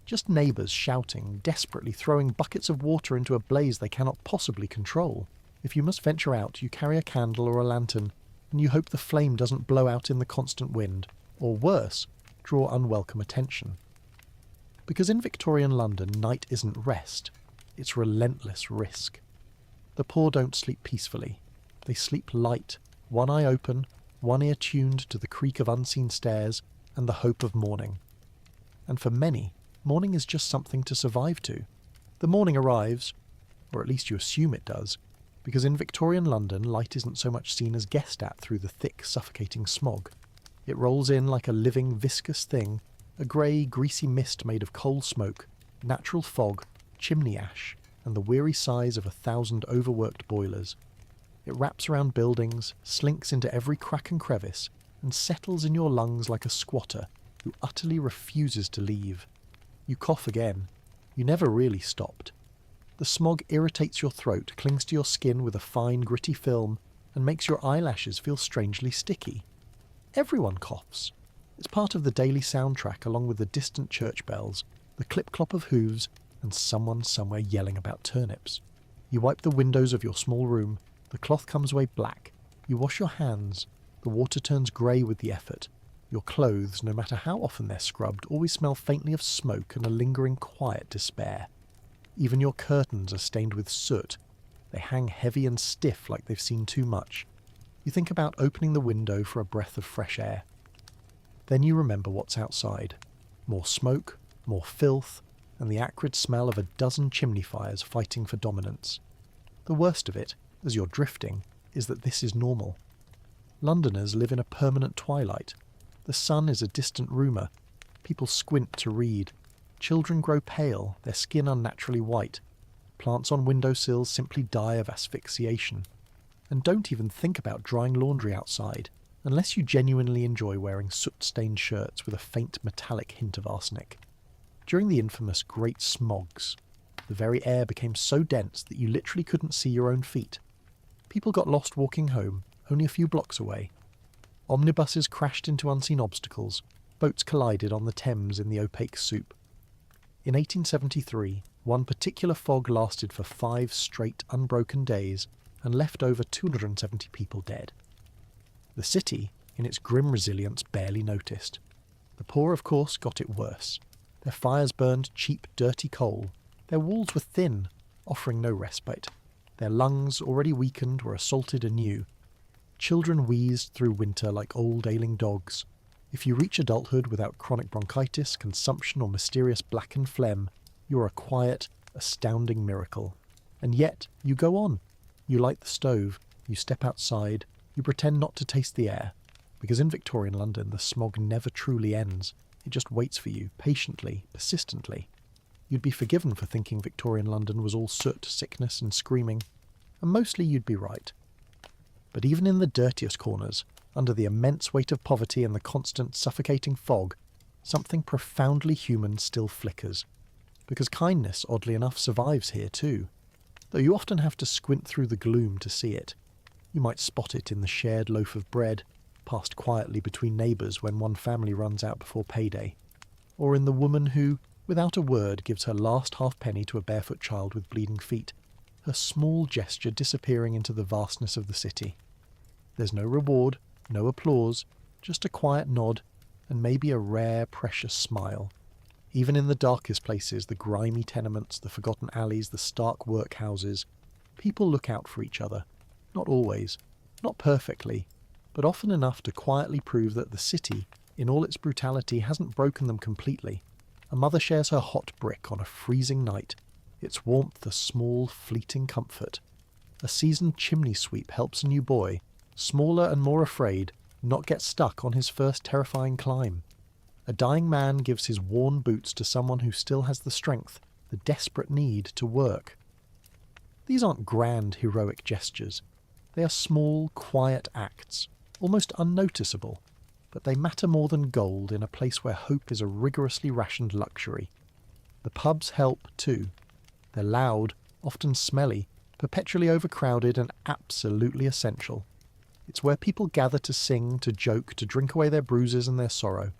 Just neighbours shouting, desperately throwing buckets of water into a blaze they cannot possibly control. If you must venture out, you carry a candle or a lantern, and you hope the flame doesn't blow out in the constant wind, or worse, draw unwelcome attention. Because in Victorian London, night isn't rest, it's relentless risk. The poor don't sleep peacefully. They sleep light, one eye open, one ear tuned to the creak of unseen stairs and the hope of morning. And for many, morning is just something to survive to. The morning arrives, or at least you assume it does, because in Victorian London light isn't so much seen as guessed at through the thick, suffocating smog. It rolls in like a living, viscous thing, a grey, greasy mist made of coal smoke, natural fog, chimney ash, and the weary sighs of 1,000 overworked boilers. It wraps around buildings, slinks into every crack and crevice, and settles in your lungs like a squatter who utterly refuses to leave. You cough again. You never really stopped. The smog irritates your throat, clings to your skin with a fine, gritty film, and makes your eyelashes feel strangely sticky. Everyone coughs. It's part of the daily soundtrack, along with the distant church bells, the clip-clop of hooves, and someone somewhere yelling about turnips. You wipe the windows of your small room. The cloth comes away black. You wash your hands. The water turns grey with the effort. Your clothes, no matter how often they're scrubbed, always smell faintly of smoke and a lingering quiet despair. Even your curtains are stained with soot. They hang heavy and stiff like they've seen too much. You think about opening the window for a breath of fresh air. Then you remember what's outside. More smoke, more filth, and the acrid smell of a dozen chimney fires fighting for dominance. The worst of it, as you're drifting, is that this is normal. Londoners live in a permanent twilight. The sun is a distant rumour. People squint to read. Children grow pale, their skin unnaturally white. Plants on windowsills simply die of asphyxiation. And don't even think about drying laundry outside, unless you genuinely enjoy wearing soot-stained shirts with a faint metallic hint of arsenic. During the infamous Great Smogs, the very air became so dense that you literally couldn't see your own feet. People got lost walking home, only a few blocks away. Omnibuses crashed into unseen obstacles, boats collided on the Thames in the opaque soup. In 1873, one particular fog lasted for 5 straight unbroken days and left over 270 people dead. The city, in its grim resilience, barely noticed. The poor, of course, got it worse. Their fires burned cheap, dirty coal. Their walls were thin, offering no respite. Their lungs, already weakened, were assaulted anew. Children wheezed through winter like old ailing dogs. If you reach adulthood without chronic bronchitis, consumption, or mysterious blackened phlegm, you're a quiet, astounding miracle. And yet, you go on. You light the stove, you step outside, you pretend not to taste the air, because in Victorian London the smog never truly ends. It just waits for you, patiently, persistently. You'd be forgiven for thinking Victorian London was all soot, sickness and screaming, and mostly you'd be right. But even in the dirtiest corners, under the immense weight of poverty and the constant suffocating fog, something profoundly human still flickers. Because kindness, oddly enough, survives here too, though you often have to squint through the gloom to see it. You might spot it in the shared loaf of bread, passed quietly between neighbours when one family runs out before payday, or in the woman who, without a word, gives her last halfpenny to a barefoot child with bleeding feet, her small gesture disappearing into the vastness of the city. There's no reward, no applause, just a quiet nod, and maybe a rare, precious smile. Even in the darkest places, the grimy tenements, the forgotten alleys, the stark workhouses, people look out for each other. Not always, not perfectly, but often enough to quietly prove that the city, in all its brutality, hasn't broken them completely. A mother shares her hot brick on a freezing night, its warmth a small, fleeting comfort. A seasoned chimney sweep helps a new boy, smaller and more afraid, not get stuck on his first terrifying climb. A dying man gives his worn boots to someone who still has the strength, the desperate need to work. These aren't grand, heroic gestures. They are small, quiet acts, almost unnoticeable, but they matter more than gold in a place where hope is a rigorously rationed luxury. The pubs help too. They're loud, often smelly, perpetually overcrowded and absolutely essential. It's where people gather to sing, to joke, to drink away their bruises and their sorrow.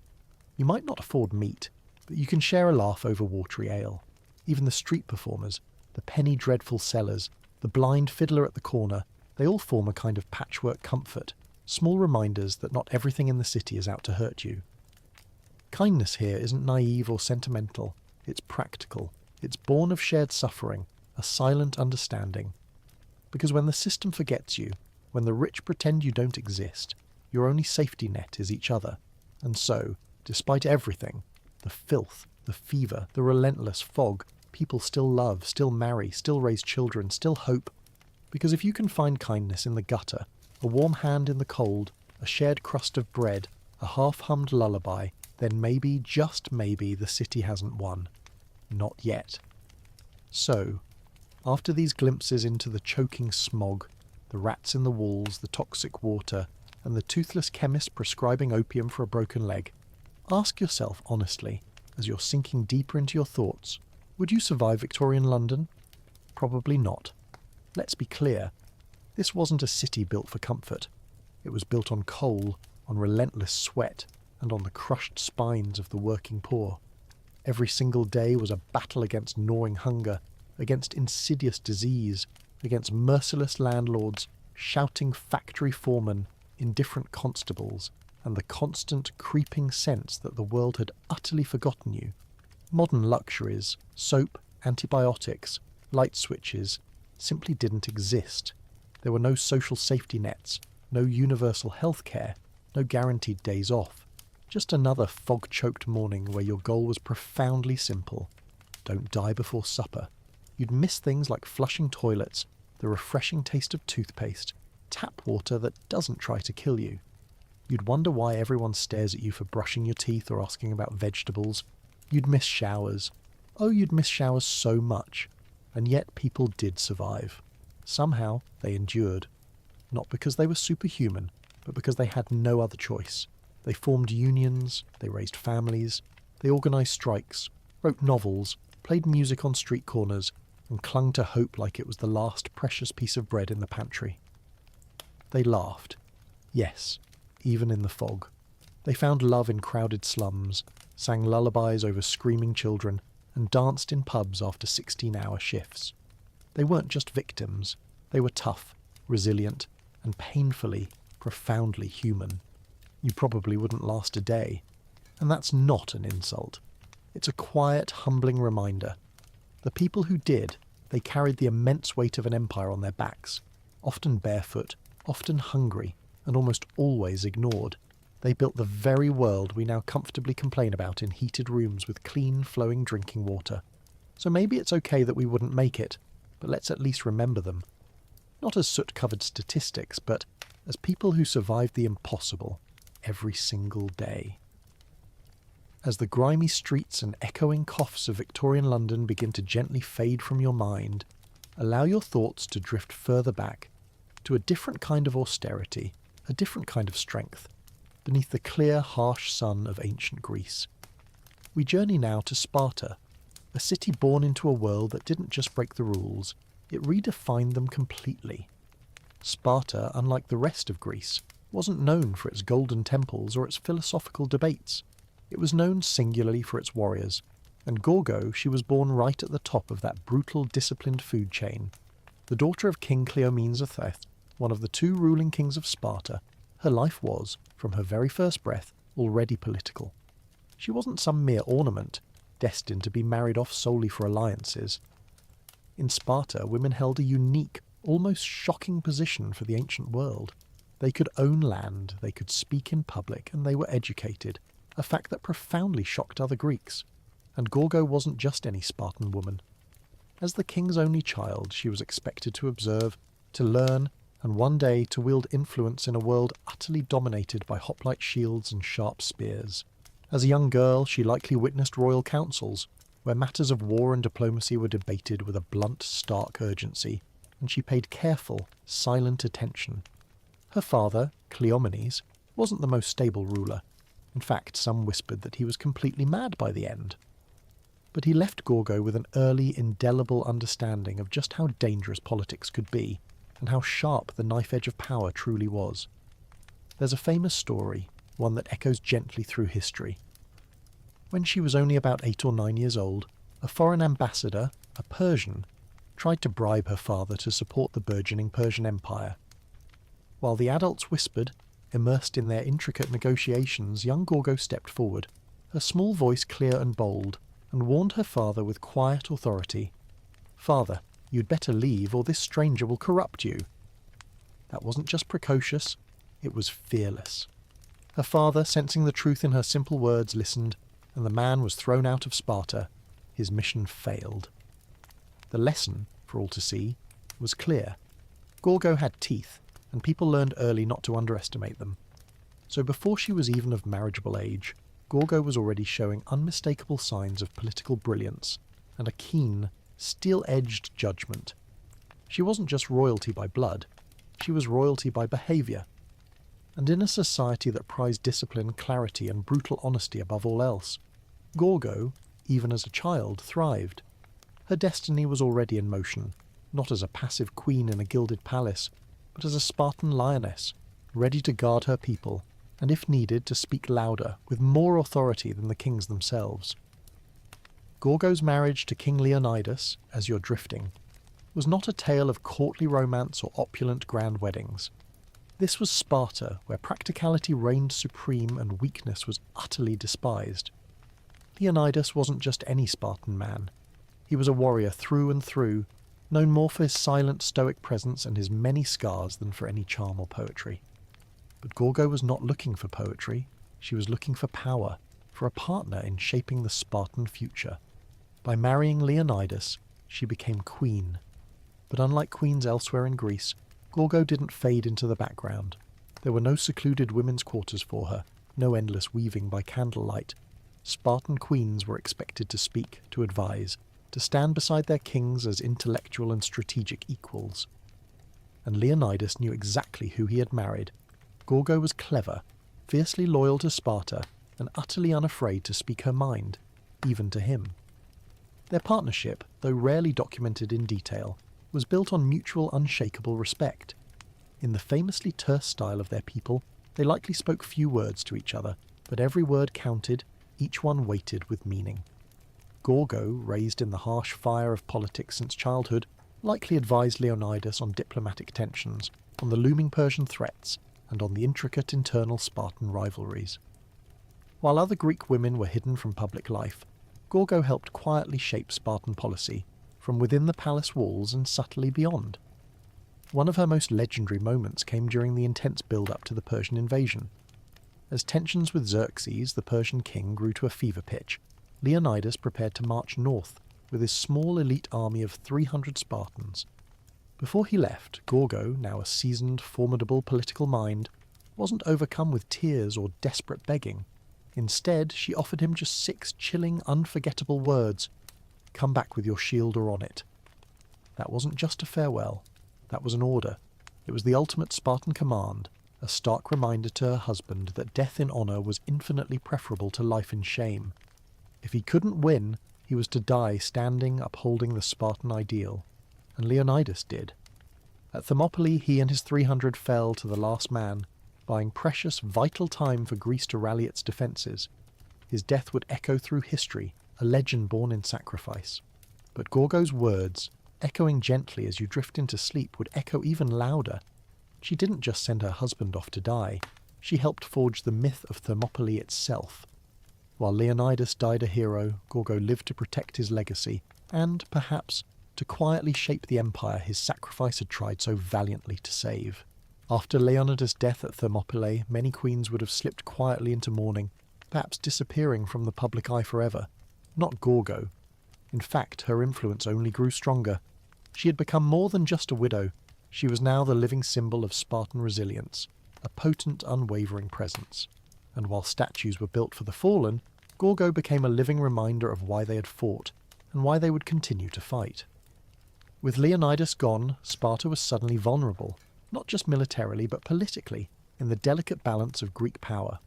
You might not afford meat, But you can share a laugh over watery ale. Even the street performers, the penny dreadful sellers, the blind fiddler at the corner, they all form a kind of patchwork comfort, small reminders that not everything in the city is out to hurt you. Kindness here isn't naive or sentimental, it's practical. It's born of shared suffering, a silent understanding. Because when the system forgets you, when the rich pretend you don't exist, your only safety net is each other. And so, despite everything, the filth, the fever, the relentless fog, people still love, still marry, still raise children, still hope. Because if you can find kindness in the gutter, a warm hand in the cold, a shared crust of bread, a half-hummed lullaby, then maybe, just maybe, the city hasn't won. Not yet. So, after these glimpses into the choking smog, the rats in the walls, the toxic water, and the toothless chemist prescribing opium for a broken leg, ask yourself honestly, as you're sinking deeper into your thoughts, would you survive Victorian London? Probably not. Let's be clear, this wasn't a city built for comfort. It was built on coal, on relentless sweat, and on the crushed spines of the working poor. Every single day was a battle against gnawing hunger, against insidious disease, against merciless landlords, shouting factory foremen, indifferent constables, and the constant creeping sense that the world had utterly forgotten you. Modern luxuries, soap, antibiotics, light switches, simply didn't exist. There were no social safety nets, no universal health care, no guaranteed days off. Just another fog-choked morning where your goal was profoundly simple. Don't die before supper. You'd miss things like flushing toilets, the refreshing taste of toothpaste, tap water that doesn't try to kill you. You'd wonder why everyone stares at you for brushing your teeth or asking about vegetables. You'd miss showers. Oh, you'd miss showers so much. And yet people did survive. Somehow they endured. Not because they were superhuman, but because they had no other choice. They formed unions, they raised families, they organised strikes, wrote novels, played music on street corners, and clung to hope like it was the last precious piece of bread in the pantry. They laughed. Yes, even in the fog. They found love in crowded slums, sang lullabies over screaming children, and danced in pubs after 16-hour shifts. They weren't just victims. They were tough, resilient, and painfully, profoundly human. You probably wouldn't last a day. And that's not an insult. It's a quiet, humbling reminder. The people who did, they carried the immense weight of an empire on their backs, often barefoot, often hungry, and almost always ignored. They built the very world we now comfortably complain about in heated rooms with clean, flowing drinking water. So maybe it's okay that we wouldn't make it, but let's at least remember them. Not as soot-covered statistics, but as people who survived the impossible every single day. As the grimy streets and echoing coughs of Victorian London begin to gently fade from your mind, allow your thoughts to drift further back, to a different kind of austerity, a different kind of strength, beneath the clear, harsh sun of ancient Greece. We journey now to Sparta, a city born into a world that didn't just break the rules, it redefined them completely. Sparta, unlike the rest of Greece, wasn't known for its golden temples or its philosophical debates. It was known singularly for its warriors, and Gorgo, she was born right at the top of that brutal, disciplined food chain. The daughter of King Cleomenes III, one of the two ruling kings of Sparta, her life was, from her very first breath, already political. She wasn't some mere ornament, destined to be married off solely for alliances. In Sparta, women held a unique, almost shocking position for the ancient world. They could own land, they could speak in public, and they were educated, a fact that profoundly shocked other Greeks. And Gorgo wasn't just any Spartan woman. As the king's only child, she was expected to observe, to learn, and one day to wield influence in a world utterly dominated by hoplite shields and sharp spears. As a young girl, she likely witnessed royal councils, where matters of war and diplomacy were debated with a blunt, stark urgency, and she paid careful, silent attention. Her father, Cleomenes, wasn't the most stable ruler. In fact, some whispered that he was completely mad by the end. But he left Gorgo with an early, indelible understanding of just how dangerous politics could be, and how sharp the knife edge of power truly was. There's a famous story, one that echoes gently through history. When she was only about 8 or 9 years old, a foreign ambassador, a Persian, tried to bribe her father to support the burgeoning Persian Empire. While the adults whispered, immersed in their intricate negotiations, young Gorgo stepped forward, her small voice clear and bold, and warned her father with quiet authority. "Father, you'd better leave or this stranger will corrupt you." That wasn't just precocious, it was fearless. Her father, sensing the truth in her simple words, listened, and the man was thrown out of Sparta. His mission failed. The lesson, for all to see, was clear. Gorgo had teeth, and people learned early not to underestimate them. So before she was even of marriageable age, Gorgo was already showing unmistakable signs of political brilliance and a keen, steel-edged judgment. She wasn't just royalty by blood, she was royalty by behaviour. And in a society that prized discipline, clarity and brutal honesty above all else, Gorgo, even as a child, thrived. Her destiny was already in motion, not as a passive queen in a gilded palace, but as a Spartan lioness, ready to guard her people, and if needed to speak louder, with more authority than the kings themselves. Gorgo's marriage to King Leonidas, as you're drifting, was not a tale of courtly romance or opulent grand weddings. This was Sparta, where practicality reigned supreme and weakness was utterly despised. Leonidas wasn't just any Spartan man. He was a warrior through and through, known more for his silent, stoic presence and his many scars than for any charm or poetry. But Gorgo was not looking for poetry. She was looking for power, for a partner in shaping the Spartan future. By marrying Leonidas, she became queen. But unlike queens elsewhere in Greece, Gorgo didn't fade into the background. There were no secluded women's quarters for her, no endless weaving by candlelight. Spartan queens were expected to speak, to advise, to stand beside their kings as intellectual and strategic equals. And Leonidas knew exactly who he had married. Gorgo was clever, fiercely loyal to Sparta, and utterly unafraid to speak her mind, even to him. Their partnership, though rarely documented in detail, was built on mutual unshakable respect. In the famously terse style of their people, they likely spoke few words to each other, but every word counted, each one weighted with meaning. Gorgo, raised in the harsh fire of politics since childhood, likely advised Leonidas on diplomatic tensions, on the looming Persian threats, and on the intricate internal Spartan rivalries. While other Greek women were hidden from public life, Gorgo helped quietly shape Spartan policy, from within the palace walls and subtly beyond. One of her most legendary moments came during the intense build-up to the Persian invasion. As tensions with Xerxes, the Persian king, grew to a fever pitch, Leonidas prepared to march north with his small elite army of 300 Spartans. Before he left, Gorgo, now a seasoned, formidable political mind, wasn't overcome with tears or desperate begging. Instead, she offered him just 6 chilling, unforgettable words: "Come back with your shield or on it." That wasn't just a farewell. That was an order. It was the ultimate Spartan command, a stark reminder to her husband that death in honour was infinitely preferable to life in shame. If he couldn't win, he was to die standing, upholding the Spartan ideal. And Leonidas did. At Thermopylae, he and his 300 fell to the last man, buying precious, vital time for Greece to rally its defences. His death would echo through history, a legend born in sacrifice. But Gorgo's words, echoing gently as you drift into sleep, would echo even louder. She didn't just send her husband off to die, she helped forge the myth of Thermopylae itself. While Leonidas died a hero, Gorgo lived to protect his legacy, and, perhaps, to quietly shape the empire his sacrifice had tried so valiantly to save. After Leonidas' death at Thermopylae, many queens would have slipped quietly into mourning, perhaps disappearing from the public eye forever. Not Gorgo. In fact, her influence only grew stronger. She had become more than just a widow. She was now the living symbol of Spartan resilience, a potent, unwavering presence. And while statues were built for the fallen, Gorgo became a living reminder of why they had fought, and why they would continue to fight. With Leonidas gone, Sparta was suddenly vulnerable, not just militarily but politically, in the delicate balance of Greek power.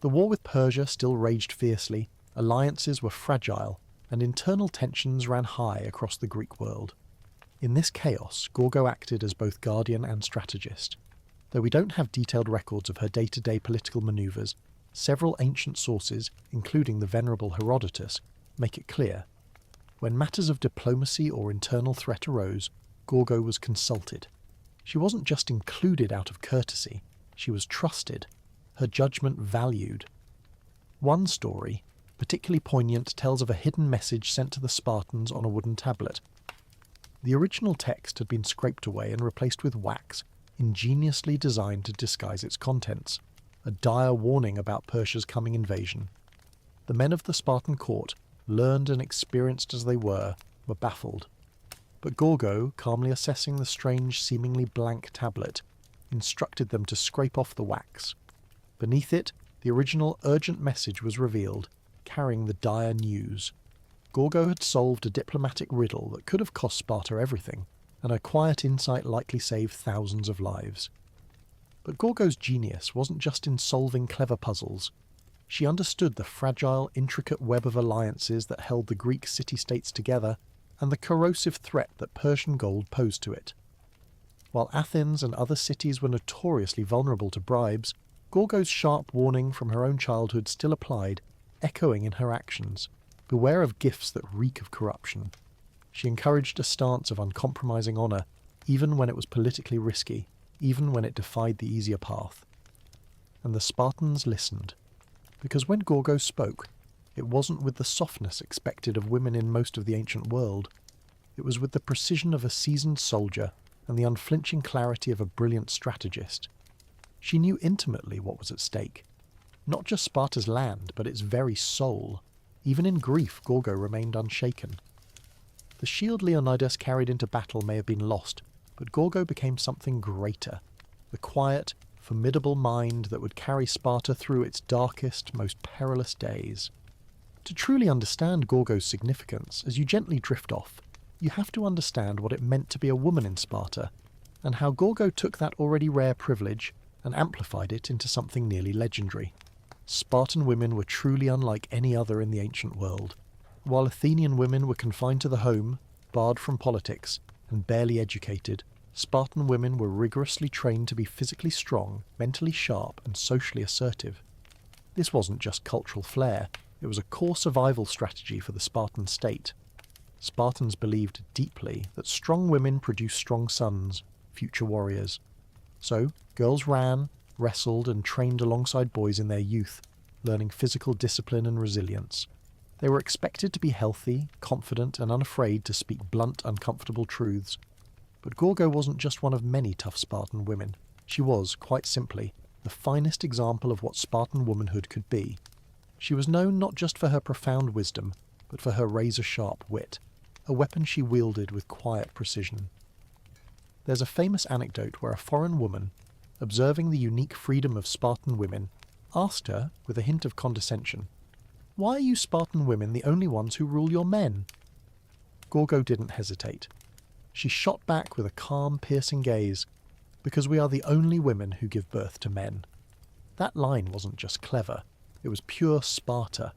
The war with Persia still raged fiercely, alliances were fragile, and internal tensions ran high across the Greek world. In this chaos, Gorgo acted as both guardian and strategist. Though we don't have detailed records of her day-to-day political manoeuvres, Several ancient sources, including the venerable Herodotus, make it clear. When matters of diplomacy or internal threat arose, Gorgo was consulted. She wasn't just included out of courtesy, she was trusted, her judgment valued. One story, particularly poignant, tells of a hidden message sent to the Spartans on a wooden tablet. The original text had been scraped away and replaced with wax, ingeniously designed to disguise its contents, a dire warning about Persia's coming invasion. The men of the Spartan court, learned and experienced as they were baffled. But Gorgo, calmly assessing the strange, seemingly blank tablet, instructed them to scrape off the wax. Beneath it, the original urgent message was revealed, carrying the dire news. Gorgo had solved a diplomatic riddle that could have cost Sparta everything, and her quiet insight likely saved thousands of lives. But Gorgo's genius wasn't just in solving clever puzzles. She understood the fragile, intricate web of alliances that held the Greek city-states together, and the corrosive threat that Persian gold posed to it. While Athens and other cities were notoriously vulnerable to bribes, Gorgo's sharp warning from her own childhood still applied, echoing in her actions. Beware of gifts that reek of corruption. She encouraged a stance of uncompromising honour, even when it was politically risky, even when it defied the easier path. And the Spartans listened, because when Gorgo spoke, it wasn't with the softness expected of women in most of the ancient world. It was with the precision of a seasoned soldier and the unflinching clarity of a brilliant strategist. She knew intimately what was at stake. Not just Sparta's land, but its very soul. Even in grief, Gorgo remained unshaken. The shield Leonidas carried into battle may have been lost, but Gorgo became something greater. The quiet, formidable mind that would carry Sparta through its darkest, most perilous days. To truly understand Gorgo's significance, as you gently drift off, you have to understand what it meant to be a woman in Sparta, and how Gorgo took that already rare privilege and amplified it into something nearly legendary. Spartan women were truly unlike any other in the ancient world. While Athenian women were confined to the home, barred from politics, and barely educated, Spartan women were rigorously trained to be physically strong, mentally sharp, and socially assertive. This wasn't just cultural flair, it was a core survival strategy for the Spartan state. Spartans believed deeply that strong women produce strong sons, future warriors. So, girls ran, wrestled, and trained alongside boys in their youth, learning physical discipline and resilience. They were expected to be healthy, confident, and unafraid to speak blunt, uncomfortable truths. But Gorgo wasn't just one of many tough Spartan women. She was, quite simply, the finest example of what Spartan womanhood could be. She was known not just for her profound wisdom, but for her razor-sharp wit, a weapon she wielded with quiet precision. There's a famous anecdote where a foreign woman, observing the unique freedom of Spartan women, asked her, with a hint of condescension, "Why are you Spartan women the only ones who rule your men?" Gorgo didn't hesitate. She shot back with a calm, piercing gaze, "Because we are the only women who give birth to men." That line wasn't just clever, it was pure Sparta.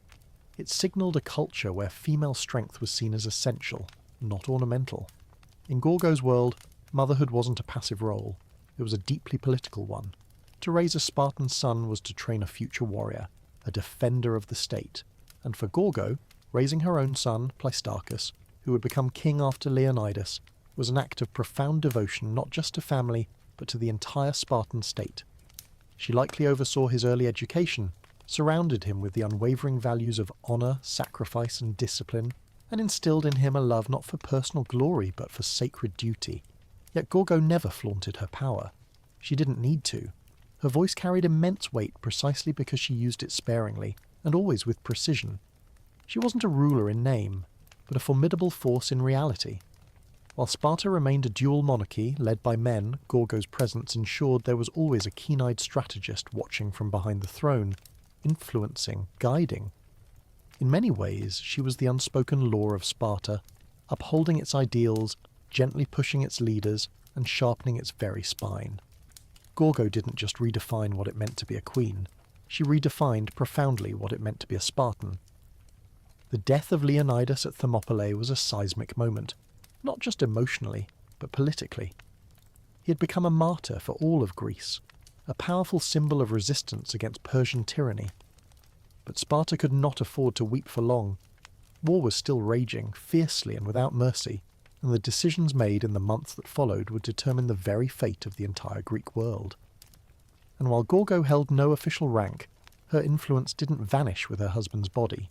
It signalled a culture where female strength was seen as essential, not ornamental. In Gorgo's world, motherhood wasn't a passive role, it was a deeply political one. To raise a Spartan son was to train a future warrior, a defender of the state. And for Gorgo, raising her own son, Pleistarchus, who would become king after Leonidas, was an act of profound devotion not just to family, but to the entire Spartan state. She likely oversaw his early education, surrounded him with the unwavering values of honour, sacrifice, and discipline, and instilled in him a love not for personal glory but for sacred duty. Yet Gorgo never flaunted her power. She didn't need to. Her voice carried immense weight precisely because she used it sparingly, and always with precision. She wasn't a ruler in name, but a formidable force in reality. While Sparta remained a dual monarchy led by men, Gorgo's presence ensured there was always a keen-eyed strategist watching from behind the throne, influencing, guiding. In many ways, she was the unspoken law of Sparta, upholding its ideals, gently pushing its leaders, and sharpening its very spine. Gorgo didn't just redefine what it meant to be a queen, she redefined profoundly what it meant to be a Spartan. The death of Leonidas at Thermopylae was a seismic moment, not just emotionally, but politically. He had become a martyr for all of Greece, a powerful symbol of resistance against Persian tyranny, But Sparta could not afford to weep for long. War was still raging, fiercely and without mercy, and the decisions made in the months that followed would determine the very fate of the entire Greek world. And while Gorgo held no official rank, her influence didn't vanish with her husband's body.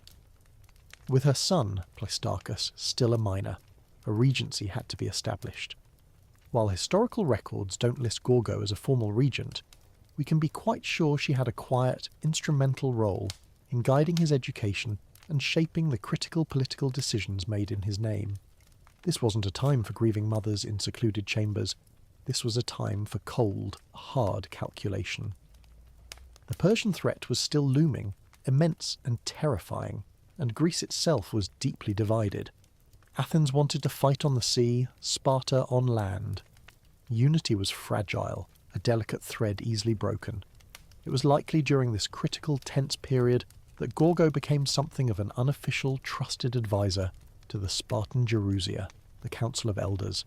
With her son, Pleistarchus, still a minor, a regency had to be established. While historical records don't list Gorgo as a formal regent, we can be quite sure she had a quiet, instrumental role in guiding his education and shaping the critical political decisions made in his name. This wasn't a time for grieving mothers in secluded chambers. This was a time for cold, hard calculation. The Persian threat was still looming, immense and terrifying, and Greece itself was deeply divided. Athens wanted to fight on the sea, Sparta on land. Unity was fragile, a delicate thread easily broken. It was likely during this critical, tense period that Gorgo became something of an unofficial, trusted advisor to the Spartan Gerousia, the Council of Elders.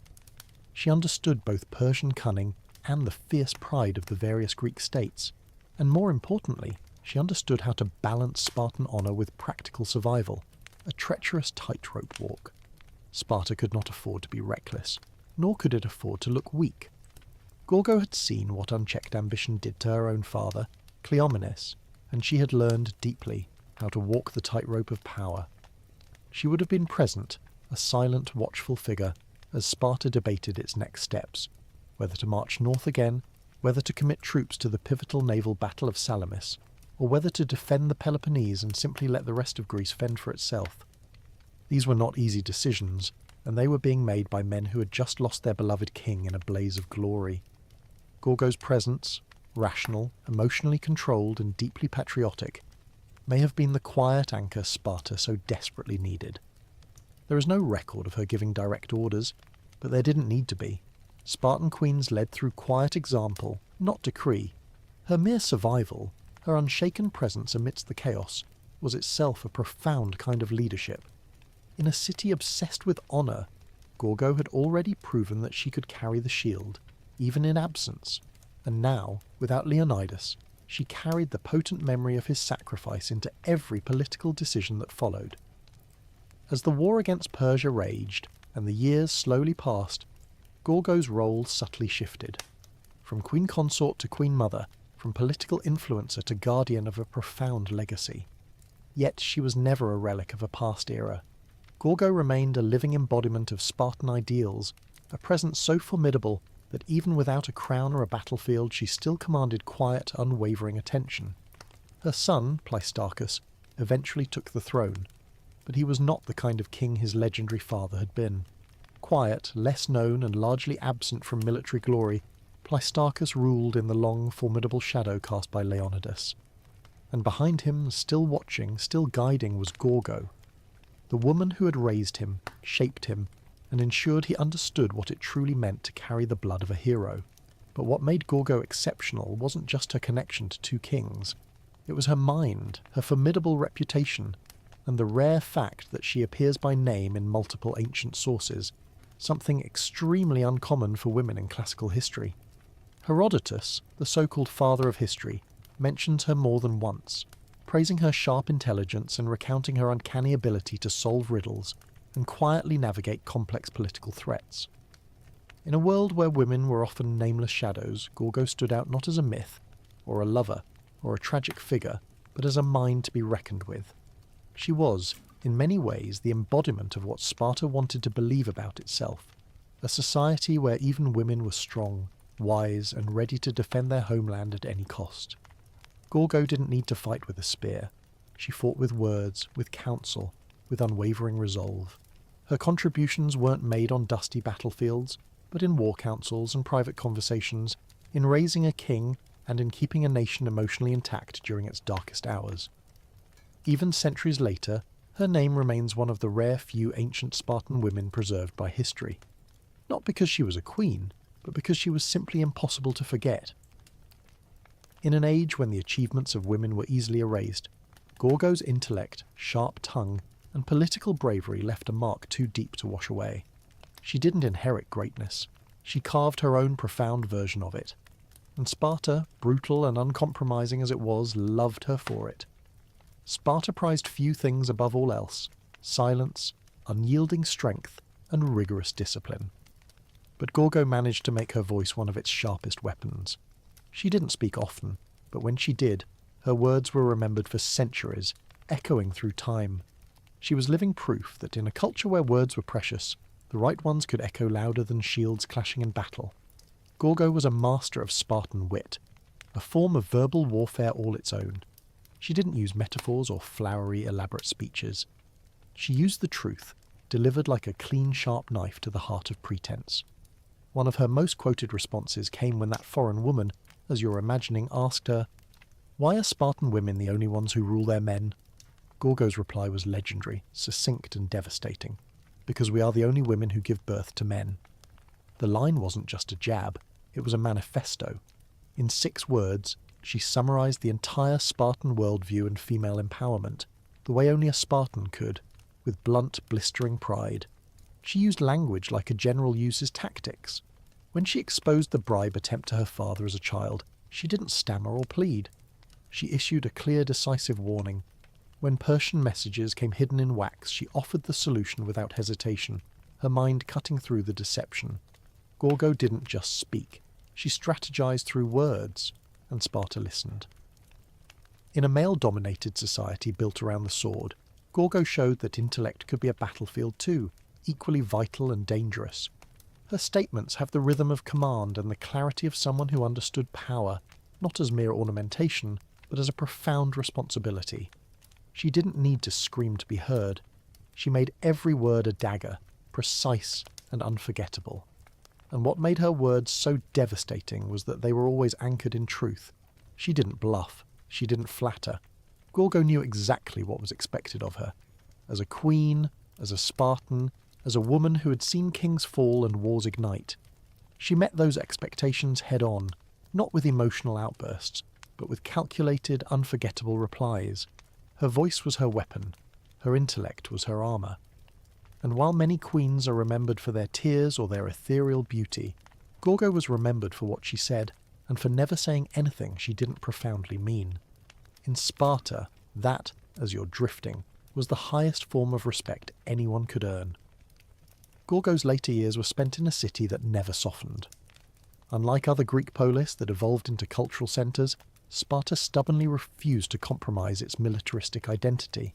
She understood both Persian cunning and the fierce pride of the various Greek states, and more importantly, she understood how to balance Spartan honour with practical survival, a treacherous tightrope walk. Sparta could not afford to be reckless, nor could it afford to look weak. Gorgo had seen what unchecked ambition did to her own father, Cleomenes, and she had learned deeply how to walk the tightrope of power. She would have been present, a silent, watchful figure, as Sparta debated its next steps, whether to march north again, whether to commit troops to the pivotal naval battle of Salamis, or whether to defend the Peloponnese and simply let the rest of Greece fend for itself. These were not easy decisions, and they were being made by men who had just lost their beloved king in a blaze of glory. Gorgo's presence, rational, emotionally controlled and deeply patriotic, may have been the quiet anchor Sparta so desperately needed. There is no record of her giving direct orders, but there didn't need to be. Spartan queens led through quiet example, not decree. Her mere survival, her unshaken presence amidst the chaos, was itself a profound kind of leadership. In a city obsessed with honour, Gorgo had already proven that she could carry the shield, even in absence, and now, without Leonidas, she carried the potent memory of his sacrifice into every political decision that followed. As the war against Persia raged, and the years slowly passed, Gorgo's role subtly shifted. From queen consort to queen mother, from political influencer to guardian of a profound legacy. Yet she was never a relic of a past era. Gorgo remained a living embodiment of Spartan ideals, a presence so formidable that even without a crown or a battlefield she still commanded quiet, unwavering attention. Her son, Pleistarchus, eventually took the throne, but he was not the kind of king his legendary father had been. Quiet, less known and largely absent from military glory, Pleistarchus ruled in the long, formidable shadow cast by Leonidas. And behind him, still watching, still guiding, was Gorgo, the woman who had raised him, shaped him, and ensured he understood what it truly meant to carry the blood of a hero. But what made Gorgo exceptional wasn't just her connection to two kings. It was her mind, her formidable reputation, and the rare fact that she appears by name in multiple ancient sources, something extremely uncommon for women in classical history. Herodotus, the so-called father of history, mentions her more than once, praising her sharp intelligence and recounting her uncanny ability to solve riddles and quietly navigate complex political threats. In a world where women were often nameless shadows, Gorgo stood out not as a myth, or a lover, or a tragic figure, but as a mind to be reckoned with. She was, in many ways, the embodiment of what Sparta wanted to believe about itself, a society where even women were strong, wise, and ready to defend their homeland at any cost. Gorgo didn't need to fight with a spear. She fought with words, with counsel, with unwavering resolve. Her contributions weren't made on dusty battlefields, but in war councils and private conversations, in raising a king and in keeping a nation emotionally intact during its darkest hours. Even centuries later, her name remains one of the rare few ancient Spartan women preserved by history. Not because she was a queen, but because she was simply impossible to forget. In an age when the achievements of women were easily erased, Gorgo's intellect, sharp tongue, and political bravery left a mark too deep to wash away. She didn't inherit greatness. She carved her own profound version of it. And Sparta, brutal and uncompromising as it was, loved her for it. Sparta prized few things above all else: silence, unyielding strength, and rigorous discipline. But Gorgo managed to make her voice one of its sharpest weapons. She didn't speak often, but when she did, her words were remembered for centuries, echoing through time. She was living proof that in a culture where words were precious, the right ones could echo louder than shields clashing in battle. Gorgo was a master of Spartan wit, a form of verbal warfare all its own. She didn't use metaphors or flowery, elaborate speeches. She used the truth, delivered like a clean, sharp knife to the heart of pretense. One of her most quoted responses came when that foreign woman, as you're imagining, asked her, "Why are Spartan women the only ones who rule their men?" Gorgo's reply was legendary, succinct and devastating. "Because we are the only women who give birth to men." The line wasn't just a jab, it was a manifesto. In 6 words, she summarized the entire Spartan worldview and female empowerment, the way only a Spartan could, with blunt, blistering pride. She used language like a general uses tactics. When she exposed the bribe attempt to her father as a child, she didn't stammer or plead. She issued a clear, decisive warning. When Persian messages came hidden in wax, she offered the solution without hesitation, her mind cutting through the deception. Gorgo didn't just speak. She strategized through words, and Sparta listened. In a male-dominated society built around the sword, Gorgo showed that intellect could be a battlefield too, equally vital and dangerous. Her statements have the rhythm of command and the clarity of someone who understood power, not as mere ornamentation, but as a profound responsibility. She didn't need to scream to be heard. She made every word a dagger, precise and unforgettable. And what made her words so devastating was that they were always anchored in truth. She didn't bluff. She didn't flatter. Gorgo knew exactly what was expected of her. As a queen, as a Spartan, as a woman who had seen kings fall and wars ignite. She met those expectations head-on, not with emotional outbursts, but with calculated, unforgettable replies. Her voice was her weapon. Her intellect was her armour. And while many queens are remembered for their tears or their ethereal beauty, Gorgo was remembered for what she said, and for never saying anything she didn't profoundly mean. In Sparta, that, as you're drifting, was the highest form of respect anyone could earn. Gorgo's later years were spent in a city that never softened. Unlike other Greek polis that evolved into cultural centres, Sparta stubbornly refused to compromise its militaristic identity.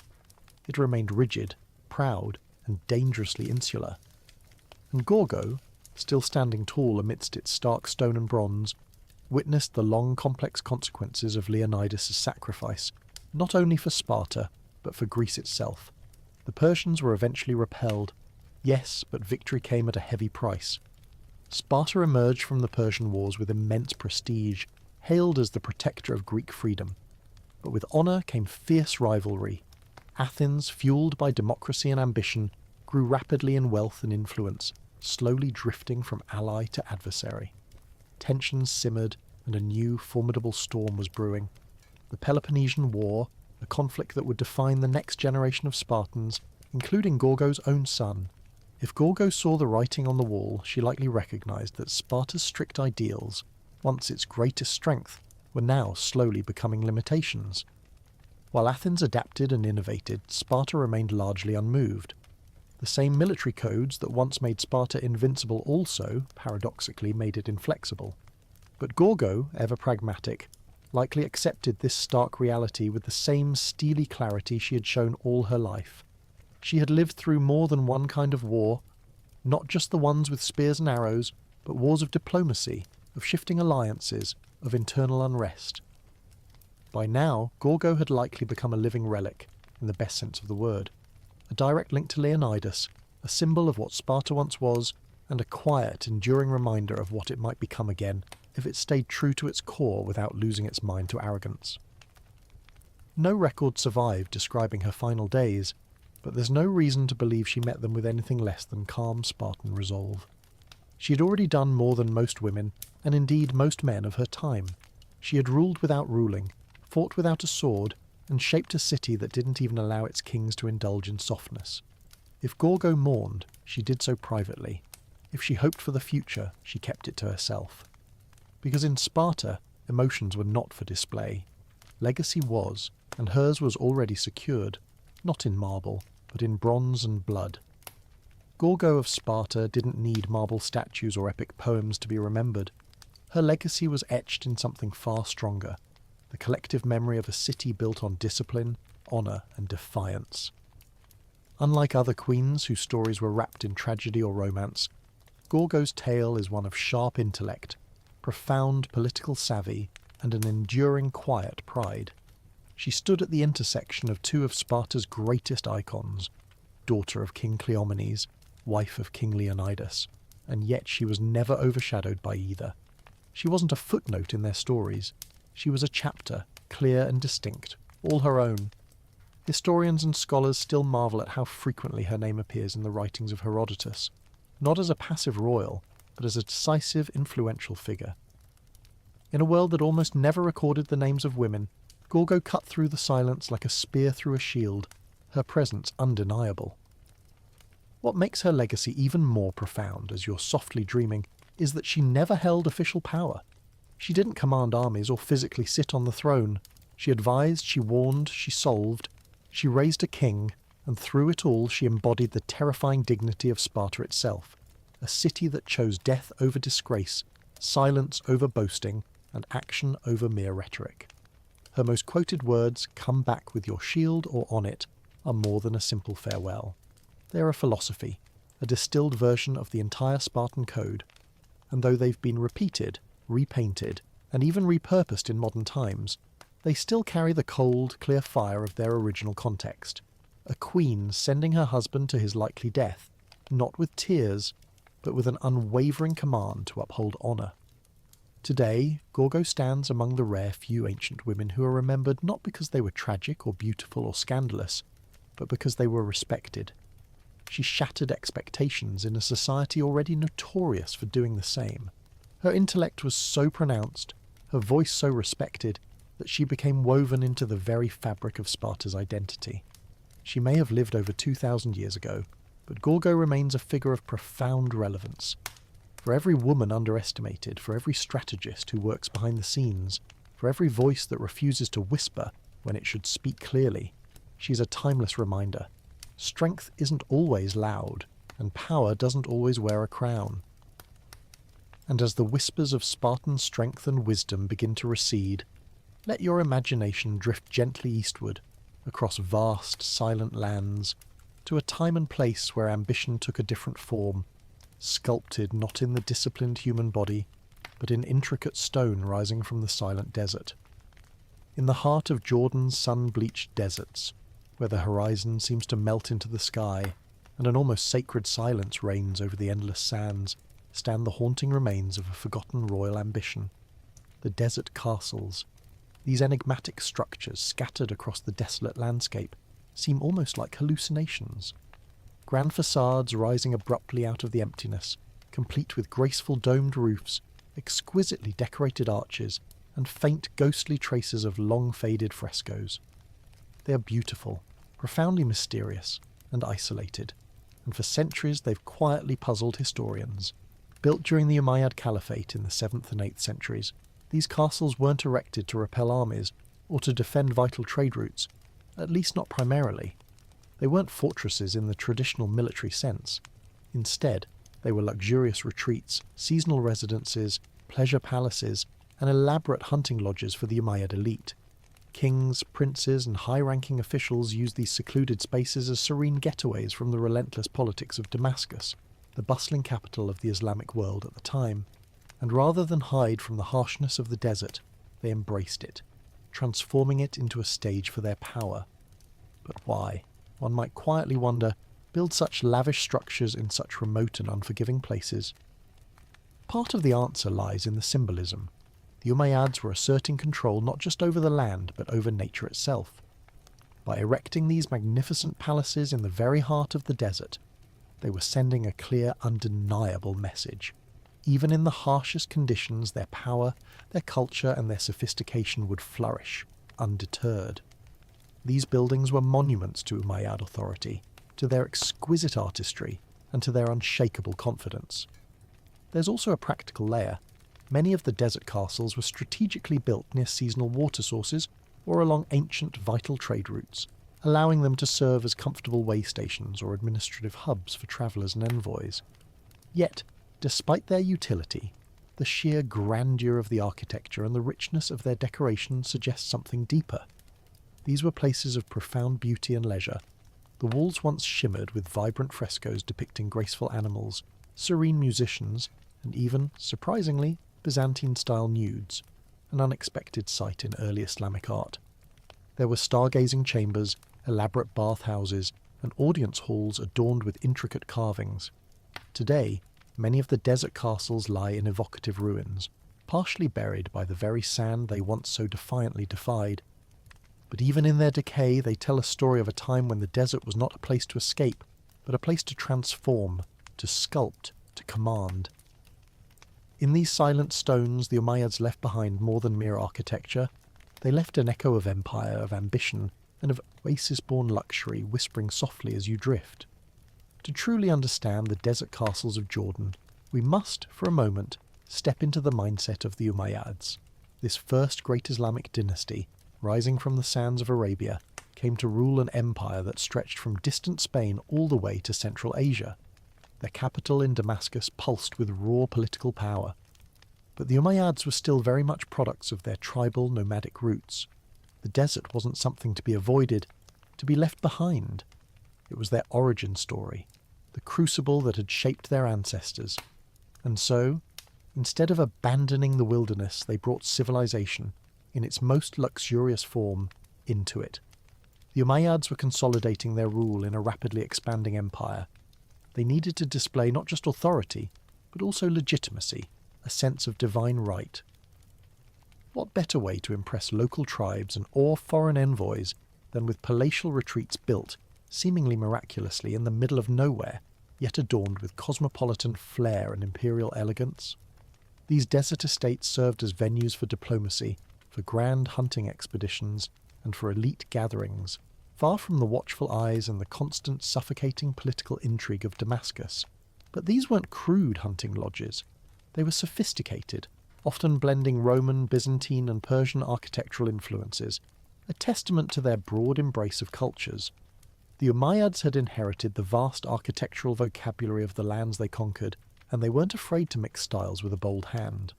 It remained rigid, proud, and dangerously insular. And Gorgo, still standing tall amidst its stark stone and bronze, witnessed the long, complex consequences of Leonidas' sacrifice, not only for Sparta, but for Greece itself. The Persians were eventually repelled. Yes, but victory came at a heavy price. Sparta emerged from the Persian Wars with immense prestige, hailed as the protector of Greek freedom. But with honour came fierce rivalry. Athens, fueled by democracy and ambition, grew rapidly in wealth and influence, slowly drifting from ally to adversary. Tensions simmered, and a new, formidable storm was brewing. The Peloponnesian War, a conflict that would define the next generation of Spartans, including Gorgo's own son. If Gorgo saw the writing on the wall, she likely recognised that Sparta's strict ideals, once its greatest strength, were now slowly becoming limitations. While Athens adapted and innovated, Sparta remained largely unmoved. The same military codes that once made Sparta invincible also, paradoxically, made it inflexible. But Gorgo, ever pragmatic, likely accepted this stark reality with the same steely clarity she had shown all her life. She had lived through more than one kind of war, not just the ones with spears and arrows, but wars of diplomacy, of shifting alliances, of internal unrest. By now, Gorgo had likely become a living relic, in the best sense of the word. A direct link to Leonidas, a symbol of what Sparta once was, and a quiet, enduring reminder of what it might become again if it stayed true to its core without losing its mind to arrogance. No record survived describing her final days, but there's no reason to believe she met them with anything less than calm Spartan resolve. She had already done more than most women, and indeed most men of her time. She had ruled without ruling, fought without a sword, and shaped a city that didn't even allow its kings to indulge in softness. If Gorgo mourned, she did so privately. If she hoped for the future, she kept it to herself. Because in Sparta, emotions were not for display. Legacy was. and hers was already secured, not in marble, but in bronze and blood. Gorgo of Sparta didn't need marble statues or epic poems to be remembered. Her legacy was etched in something far stronger, the collective memory of a city built on discipline, honour and defiance. Unlike other queens whose stories were wrapped in tragedy or romance, Gorgo's tale is one of sharp intellect, profound political savvy, and an enduring quiet pride. She stood at the intersection of two of Sparta's greatest icons, daughter of King Cleomenes, wife of King Leonidas, and yet she was never overshadowed by either. She wasn't a footnote in their stories. She was a chapter, clear and distinct, all her own. Historians and scholars still marvel at how frequently her name appears in the writings of Herodotus, not as a passive royal, but as a decisive, influential figure. In a world that almost never recorded the names of women, Gorgo cut through the silence like a spear through a shield, her presence undeniable. What makes her legacy even more profound, as you're softly dreaming, is that she never held official power. She didn't command armies or physically sit on the throne. She advised, she warned, she solved. She raised a king, and through it all she embodied the terrifying dignity of Sparta itself, a city that chose death over disgrace, silence over boasting, and action over mere rhetoric. Her most quoted words, "Come back with your shield or on it," are more than a simple farewell. They are a philosophy, a distilled version of the entire Spartan code, and though they've been repeated, repainted, and even repurposed in modern times, they still carry the cold, clear fire of their original context. A queen sending her husband to his likely death, not with tears, but with an unwavering command to uphold honour. Today, Gorgo stands among the rare few ancient women who are remembered not because they were tragic or beautiful or scandalous, but because they were respected. She shattered expectations in a society already notorious for doing the same. Her intellect was so pronounced, her voice so respected, that she became woven into the very fabric of Sparta's identity. She may have lived over 2,000 years ago, but Gorgo remains a figure of profound relevance. For every woman underestimated, for every strategist who works behind the scenes, for every voice that refuses to whisper when it should speak clearly, she's a timeless reminder. Strength isn't always loud, and power doesn't always wear a crown. And as the whispers of Spartan strength and wisdom begin to recede, let your imagination drift gently eastward, across vast, silent lands, to a time and place where ambition took a different form, sculpted not in the disciplined human body, but in intricate stone rising from the silent desert. In the heart of Jordan's sun-bleached deserts, where the horizon seems to melt into the sky, and an almost sacred silence reigns over the endless sands, stand the haunting remains of a forgotten royal ambition. The desert castles. These enigmatic structures scattered across the desolate landscape seem almost like hallucinations. Grand facades rising abruptly out of the emptiness, complete with graceful domed roofs, exquisitely decorated arches, and faint ghostly traces of long-faded frescoes. They are beautiful, profoundly mysterious, and isolated, and for centuries they've quietly puzzled historians. Built during the Umayyad Caliphate in the 7th and 8th centuries, these castles weren't erected to repel armies or to defend vital trade routes, at least not primarily. They weren't fortresses in the traditional military sense. Instead, they were luxurious retreats, seasonal residences, pleasure palaces, and elaborate hunting lodges for the Umayyad elite. Kings, princes, and high-ranking officials used these secluded spaces as serene getaways from the relentless politics of Damascus, the bustling capital of the Islamic world at the time. And rather than hide from the harshness of the desert, they embraced it, transforming it into a stage for their power. But why, one might quietly wonder, build such lavish structures in such remote and unforgiving places? Part of the answer lies in the symbolism. The Umayyads were asserting control not just over the land, but over nature itself. By erecting these magnificent palaces in the very heart of the desert, they were sending a clear, undeniable message. Even in the harshest conditions, their power, their culture, and their sophistication would flourish, undeterred. These buildings were monuments to Umayyad authority, to their exquisite artistry, and to their unshakable confidence. There's also a practical layer. Many of the desert castles were strategically built near seasonal water sources or along ancient vital trade routes, allowing them to serve as comfortable way stations or administrative hubs for travellers and envoys. Yet, despite their utility, the sheer grandeur of the architecture and the richness of their decoration suggest something deeper. These were places of profound beauty and leisure. The walls once shimmered with vibrant frescoes depicting graceful animals, serene musicians, and even, surprisingly, Byzantine-style nudes, an unexpected sight in early Islamic art. There were stargazing chambers, elaborate bathhouses, and audience halls adorned with intricate carvings. Today, many of the desert castles lie in evocative ruins, partially buried by the very sand they once so defiantly defied. But even in their decay, they tell a story of a time when the desert was not a place to escape, but a place to transform, to sculpt, to command. In these silent stones, the Umayyads left behind more than mere architecture. They left an echo of empire, of ambition, and of oasis-born luxury whispering softly as you drift. To truly understand the desert castles of Jordan, we must, for a moment, step into the mindset of the Umayyads. This first great Islamic dynasty, rising from the sands of Arabia, came to rule an empire that stretched from distant Spain all the way to Central Asia. Their capital in Damascus pulsed with raw political power. But the Umayyads were still very much products of their tribal, nomadic roots. The desert wasn't something to be avoided, to be left behind. It was their origin story, the crucible that had shaped their ancestors. And so, instead of abandoning the wilderness, they brought civilization, in its most luxurious form, into it. The Umayyads were consolidating their rule in a rapidly expanding empire. They needed to display not just authority, but also legitimacy, a sense of divine right. What better way to impress local tribes and awe foreign envoys than with palatial retreats built, seemingly miraculously, in the middle of nowhere, yet adorned with cosmopolitan flair and imperial elegance? These desert estates served as venues for diplomacy, for grand hunting expeditions, and for elite gatherings, far from the watchful eyes and the constant suffocating political intrigue of Damascus. But these weren't crude hunting lodges. They were sophisticated, often blending Roman, Byzantine and Persian architectural influences, a testament to their broad embrace of cultures. The Umayyads had inherited the vast architectural vocabulary of the lands they conquered, and they weren't afraid to mix styles with a bold hand.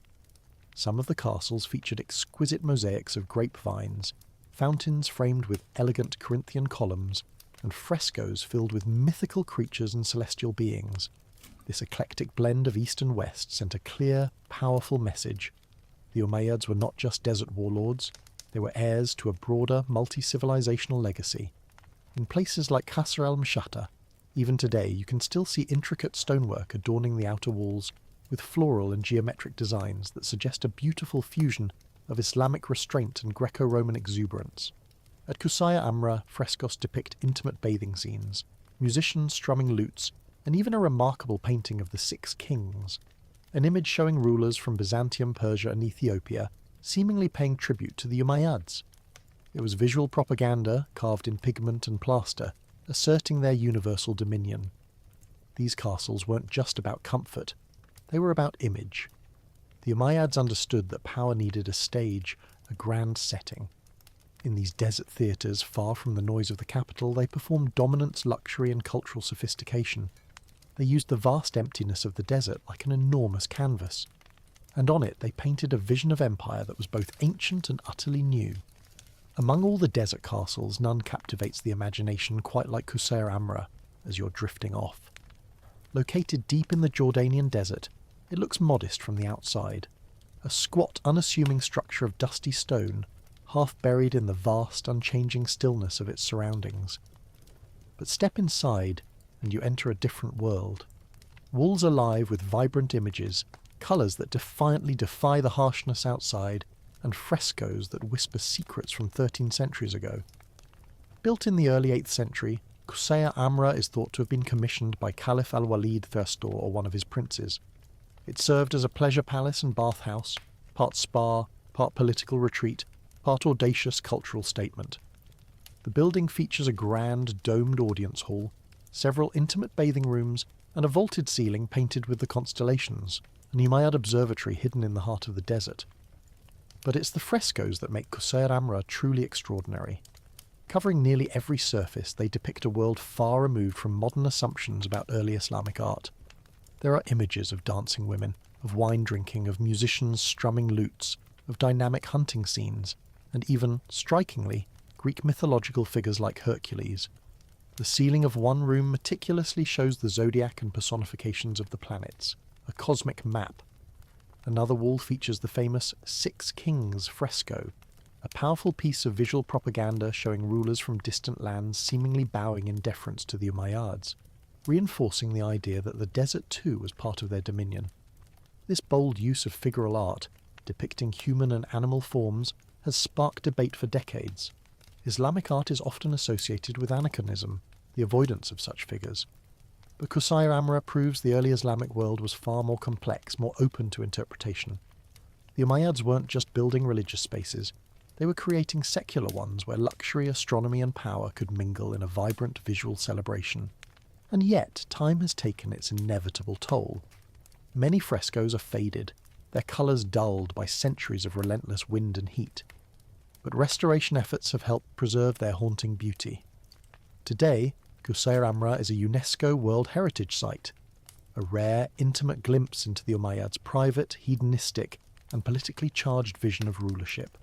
Some of the castles featured exquisite mosaics of grapevines, fountains framed with elegant Corinthian columns, and frescoes filled with mythical creatures and celestial beings. This eclectic blend of east and west sent a clear, powerful message. The Umayyads were not just desert warlords, they were heirs to a broader, multi-civilizational legacy. In places like Qasr al-Mashata, even today you can still see intricate stonework adorning the outer walls, with floral and geometric designs that suggest a beautiful fusion of Islamic restraint and Greco-Roman exuberance. At Qusayr Amra, frescoes depict intimate bathing scenes, musicians strumming lutes, and even a remarkable painting of the Six Kings, an image showing rulers from Byzantium, Persia and Ethiopia seemingly paying tribute to the Umayyads. It was visual propaganda, carved in pigment and plaster, asserting their universal dominion. These castles weren't just about comfort, they were about image. The Umayyads understood that power needed a stage, a grand setting. In these desert theatres, far from the noise of the capital, they performed dominance, luxury and cultural sophistication. They used the vast emptiness of the desert like an enormous canvas, and on it they painted a vision of empire that was both ancient and utterly new. Among all the desert castles, none captivates the imagination quite like Qusayr Amra, as you're drifting off. Located deep in the Jordanian desert, it looks modest from the outside, a squat, unassuming structure of dusty stone, half buried in the vast, unchanging stillness of its surroundings. But step inside, and you enter a different world. Walls alive with vibrant images, colours that defiantly defy the harshness outside, and frescoes that whisper secrets from 13 centuries ago. Built in the early 8th century, Qusayr Amra is thought to have been commissioned by Caliph al-Walid I or one of his princes. It served as a pleasure palace and bathhouse, part spa, part political retreat, part audacious cultural statement. The building features a grand, domed audience hall, several intimate bathing rooms, and a vaulted ceiling painted with the constellations, an Umayyad observatory hidden in the heart of the desert. But it's the frescoes that make Qusayr Amra truly extraordinary. Covering nearly every surface, they depict a world far removed from modern assumptions about early Islamic art. There are images of dancing women, of wine drinking, of musicians strumming lutes, of dynamic hunting scenes, and even, strikingly, Greek mythological figures like Hercules. The ceiling of one room meticulously shows the zodiac and personifications of the planets, a cosmic map. Another wall features the famous Six Kings fresco, a powerful piece of visual propaganda showing rulers from distant lands seemingly bowing in deference to the Umayyads, reinforcing the idea that the desert too was part of their dominion. This bold use of figural art, depicting human and animal forms, has sparked debate for decades. Islamic art is often associated with anachronism, the avoidance of such figures. But Qusayr Amra proves the early Islamic world was far more complex, more open to interpretation. The Umayyads weren't just building religious spaces, they were creating secular ones where luxury, astronomy and power could mingle in a vibrant visual celebration. And yet, time has taken its inevitable toll. Many frescoes are faded, their colours dulled by centuries of relentless wind and heat. But restoration efforts have helped preserve their haunting beauty. Today, Qusayr Amra is a UNESCO World Heritage Site, a rare, intimate glimpse into the Umayyads' private, hedonistic, and politically charged vision of rulership.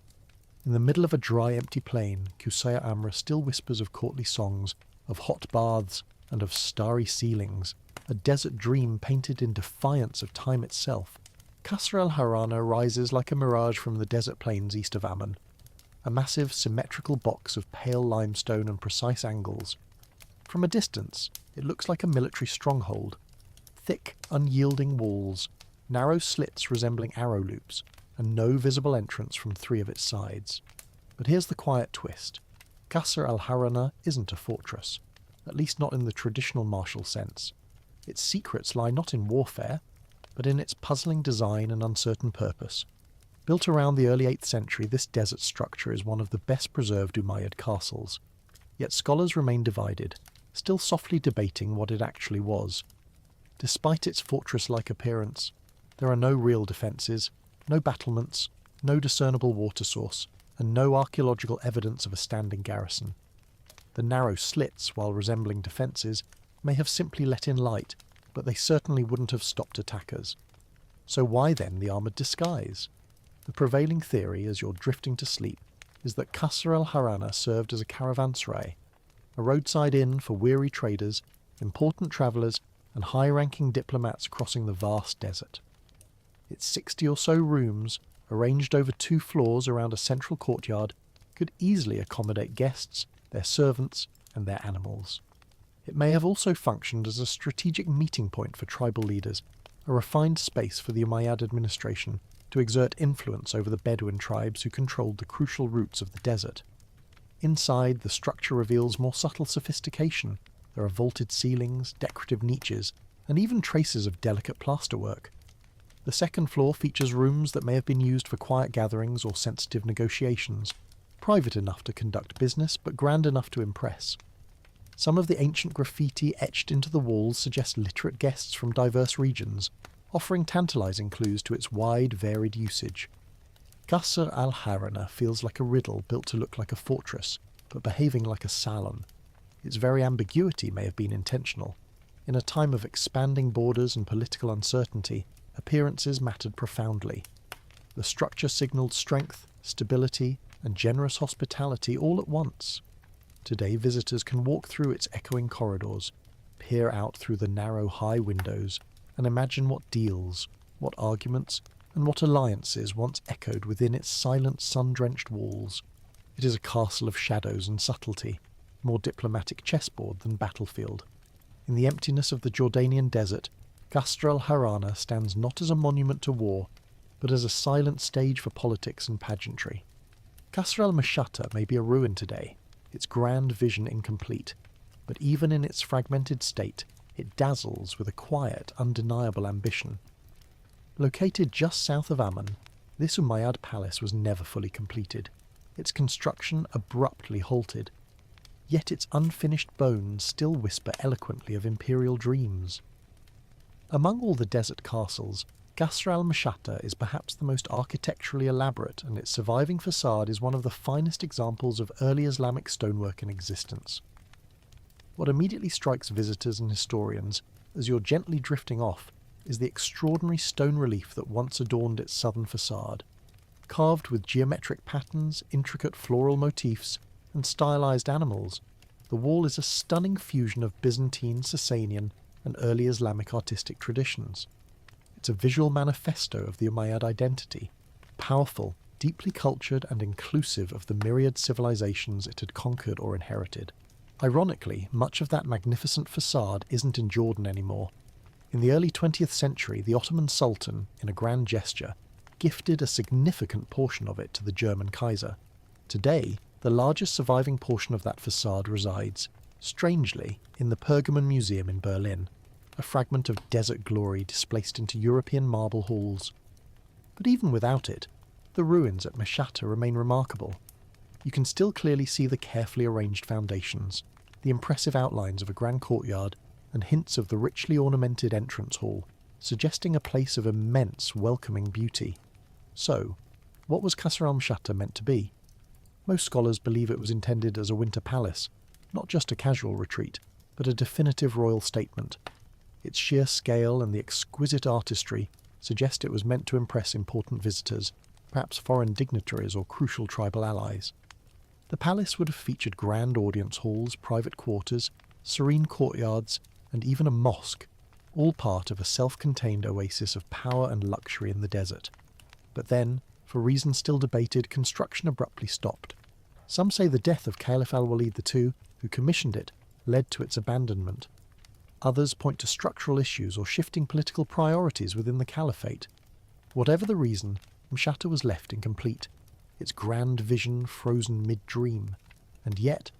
In the middle of a dry, empty plain, Qusayr Amra still whispers of courtly songs, of hot baths, and of starry ceilings, a desert dream painted in defiance of time itself. Qasr al-Harana rises like a mirage from the desert plains east of Amman, a massive, symmetrical box of pale limestone and precise angles. From a distance, it looks like a military stronghold. Thick, unyielding walls, narrow slits resembling arrow loops, and no visible entrance from three of its sides. But here's the quiet twist. Qasr al-Harana isn't a fortress, at least not in the traditional martial sense. Its secrets lie not in warfare, but in its puzzling design and uncertain purpose. Built around the early 8th century, this desert structure is one of the best preserved Umayyad castles. Yet scholars remain divided, still softly debating what it actually was. Despite its fortress-like appearance, there are no real defences, no battlements, no discernible water source, and no archaeological evidence of a standing garrison. The narrow slits, while resembling defences, may have simply let in light, but they certainly wouldn't have stopped attackers. So why then the armoured disguise? The prevailing theory, as you're drifting to sleep, is that Qasr al-Harana served as a caravanserai, a roadside inn for weary traders, important travellers, and high-ranking diplomats crossing the vast desert. Its 60 or so rooms, arranged over 2 floors around a central courtyard, could easily accommodate guests, their servants, and their animals. It may have also functioned as a strategic meeting point for tribal leaders, a refined space for the Umayyad administration to exert influence over the Bedouin tribes who controlled the crucial routes of the desert. Inside, the structure reveals more subtle sophistication. There are vaulted ceilings, decorative niches, and even traces of delicate plasterwork. The second floor features rooms that may have been used for quiet gatherings or sensitive negotiations, private enough to conduct business but grand enough to impress. Some of the ancient graffiti etched into the walls suggest literate guests from diverse regions, offering tantalizing clues to its wide, varied usage. Qasr al-Harana feels like a riddle built to look like a fortress, but behaving like a salon. Its very ambiguity may have been intentional. In a time of expanding borders and political uncertainty, appearances mattered profoundly. The structure signalled strength, stability, and generous hospitality all at once. Today, visitors can walk through its echoing corridors, peer out through the narrow, high windows, and imagine what deals, what arguments, and what alliances once echoed within its silent, sun-drenched walls. It is a castle of shadows and subtlety, more diplomatic chessboard than battlefield. In the emptiness of the Jordanian desert, Qasr al-Harana stands not as a monument to war, but as a silent stage for politics and pageantry. Qasr al-Mashata may be a ruin today, its grand vision incomplete, but even in its fragmented state, it dazzles with a quiet, undeniable ambition. Located just south of Amman, this Umayyad palace was never fully completed, its construction abruptly halted. Yet its unfinished bones still whisper eloquently of imperial dreams. Among all the desert castles, Qasr al-Mashata is perhaps the most architecturally elaborate, and its surviving facade is one of the finest examples of early Islamic stonework in existence. What immediately strikes visitors and historians as you're gently drifting off is the extraordinary stone relief that once adorned its southern facade. Carved with geometric patterns, intricate floral motifs, and stylized animals, the wall is a stunning fusion of Byzantine, Sasanian, and early Islamic artistic traditions. It's a visual manifesto of the Umayyad identity, powerful, deeply cultured, and inclusive of the myriad civilizations it had conquered or inherited. Ironically, much of that magnificent facade isn't in Jordan anymore. In the early 20th century, the Ottoman Sultan, in a grand gesture, gifted a significant portion of it to the German Kaiser. Today, the largest surviving portion of that facade resides, strangely, in the Pergamon Museum in Berlin, a fragment of desert glory displaced into European marble halls. But even without it, the ruins at Mashata remain remarkable. You can still clearly see the carefully arranged foundations, the impressive outlines of a grand courtyard, and hints of the richly ornamented entrance hall, suggesting a place of immense welcoming beauty. So, what was Qasr al-Mashata meant to be? Most scholars believe it was intended as a winter palace, not just a casual retreat, but a definitive royal statement. Its sheer scale and the exquisite artistry suggest it was meant to impress important visitors, perhaps foreign dignitaries or crucial tribal allies. The palace would have featured grand audience halls, private quarters, serene courtyards, and even a mosque, all part of a self-contained oasis of power and luxury in the desert. But then, for reasons still debated, construction abruptly stopped. Some say the death of Caliph al-Walid II, who commissioned it, led to its abandonment. Others point to structural issues or shifting political priorities within the caliphate. Whatever the reason, Mashata was left incomplete, its grand vision frozen mid-dream, and yet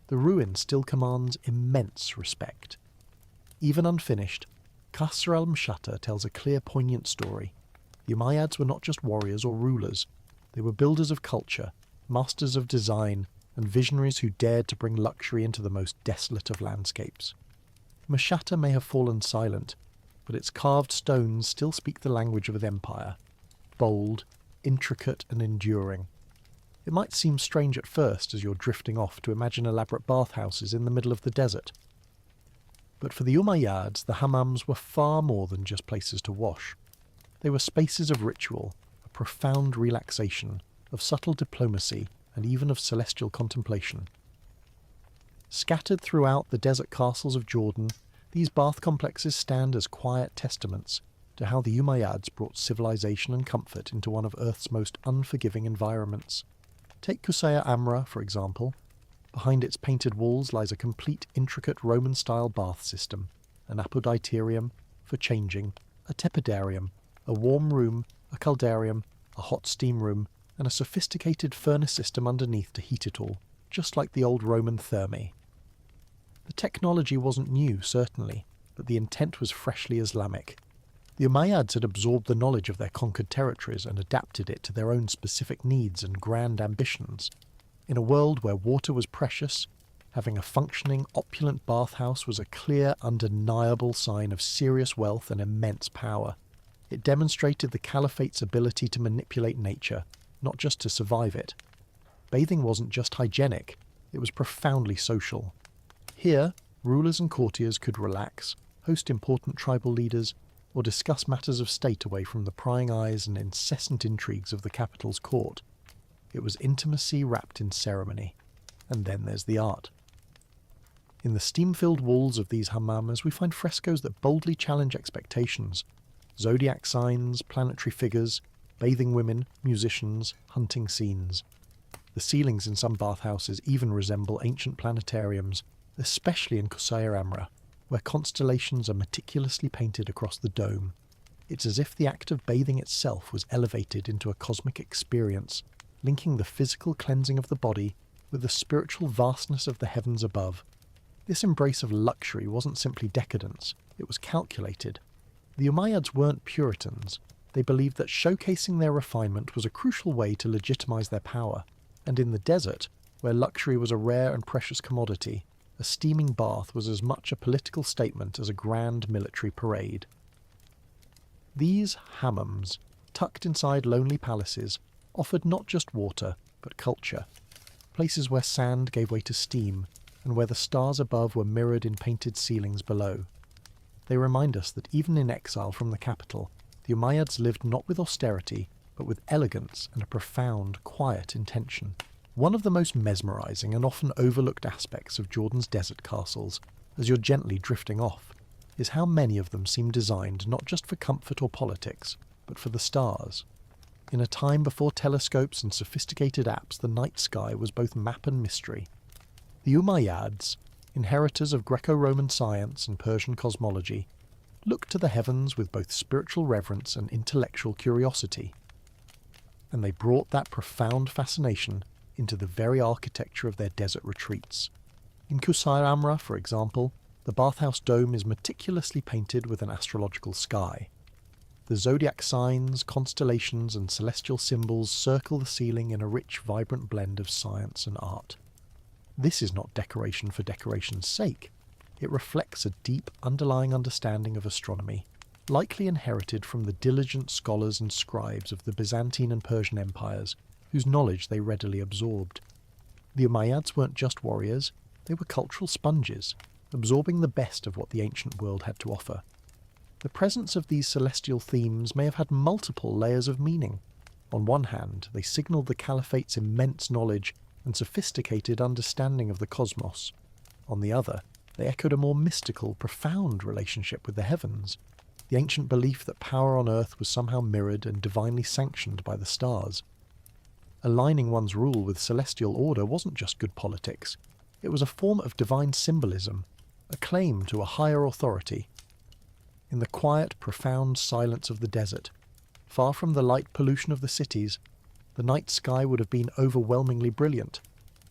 the ruin still commands immense respect. Even unfinished, Qasr al-Mashata tells a clear, poignant story. The Umayyads were not just warriors or rulers, they were builders of culture, masters of design, and visionaries who dared to bring luxury into the most desolate of landscapes. Mashata may have fallen silent, but its carved stones still speak the language of the empire, bold, intricate, and enduring. It might seem strange at first as you're drifting off to imagine elaborate bathhouses in the middle of the desert. But for the Umayyads, the hammams were far more than just places to wash. They were spaces of ritual, a profound relaxation, of subtle diplomacy, and even of celestial contemplation. Scattered throughout the desert castles of Jordan, these bath complexes stand as quiet testaments to how the Umayyads brought civilization and comfort into one of Earth's most unforgiving environments. Take Qusayr Amra, for example. Behind its painted walls lies a complete, intricate Roman-style bath system, an apoditarium for changing, a tepidarium, a warm room, a caldarium, a hot steam room, and a sophisticated furnace system underneath to heat it all, just like the old Roman thermae. The technology wasn't new, certainly, but the intent was freshly Islamic. The Umayyads had absorbed the knowledge of their conquered territories and adapted it to their own specific needs and grand ambitions. In a world where water was precious, having a functioning, opulent bathhouse was a clear, undeniable sign of serious wealth and immense power. It demonstrated the caliphate's ability to manipulate nature, not just to survive it. Bathing wasn't just hygienic, it was profoundly social. Here, rulers and courtiers could relax, host important tribal leaders, or discuss matters of state away from the prying eyes and incessant intrigues of the capital's court. It was intimacy wrapped in ceremony. And then there's the art. In the steam-filled walls of these hammams we find frescoes that boldly challenge expectations. Zodiac signs, planetary figures, bathing women, musicians, hunting scenes. The ceilings in some bathhouses even resemble ancient planetariums, especially in Qusayr Amra, where constellations are meticulously painted across the dome. It's as if the act of bathing itself was elevated into a cosmic experience, linking the physical cleansing of the body with the spiritual vastness of the heavens above. This embrace of luxury wasn't simply decadence, it was calculated. The Umayyads weren't Puritans. They believed that showcasing their refinement was a crucial way to legitimize their power, and in the desert, where luxury was a rare and precious commodity, a steaming bath was as much a political statement as a grand military parade. These hammams, tucked inside lonely palaces, offered not just water, but culture. Places where sand gave way to steam, and where the stars above were mirrored in painted ceilings below. They remind us that even in exile from the capital, the Umayyads lived not with austerity, but with elegance and a profound, quiet intention. One of the most mesmerising and often overlooked aspects of Jordan's desert castles, as you're gently drifting off, is how many of them seem designed not just for comfort or politics, but for the stars. In a time before telescopes and sophisticated apps, the night sky was both map and mystery. The Umayyads, inheritors of Greco-Roman science and Persian cosmology, looked to the heavens with both spiritual reverence and intellectual curiosity. And they brought that profound fascination into the very architecture of their desert retreats. In Qusayr Amra, for example, the bathhouse dome is meticulously painted with an astrological sky. The zodiac signs, constellations, and celestial symbols circle the ceiling in a rich, vibrant blend of science and art. This is not decoration for decoration's sake. It reflects a deep, underlying understanding of astronomy, likely inherited from the diligent scholars and scribes of the Byzantine and Persian empires, whose knowledge they readily absorbed. The Umayyads weren't just warriors, they were cultural sponges, absorbing the best of what the ancient world had to offer. The presence of these celestial themes may have had multiple layers of meaning. On one hand, they signalled the caliphate's immense knowledge and sophisticated understanding of the cosmos. On the other, they echoed a more mystical, profound relationship with the heavens, the ancient belief that power on earth was somehow mirrored and divinely sanctioned by the stars. Aligning one's rule with celestial order wasn't just good politics, it was a form of divine symbolism, a claim to a higher authority. In the quiet, profound silence of the desert, far from the light pollution of the cities, the night sky would have been overwhelmingly brilliant,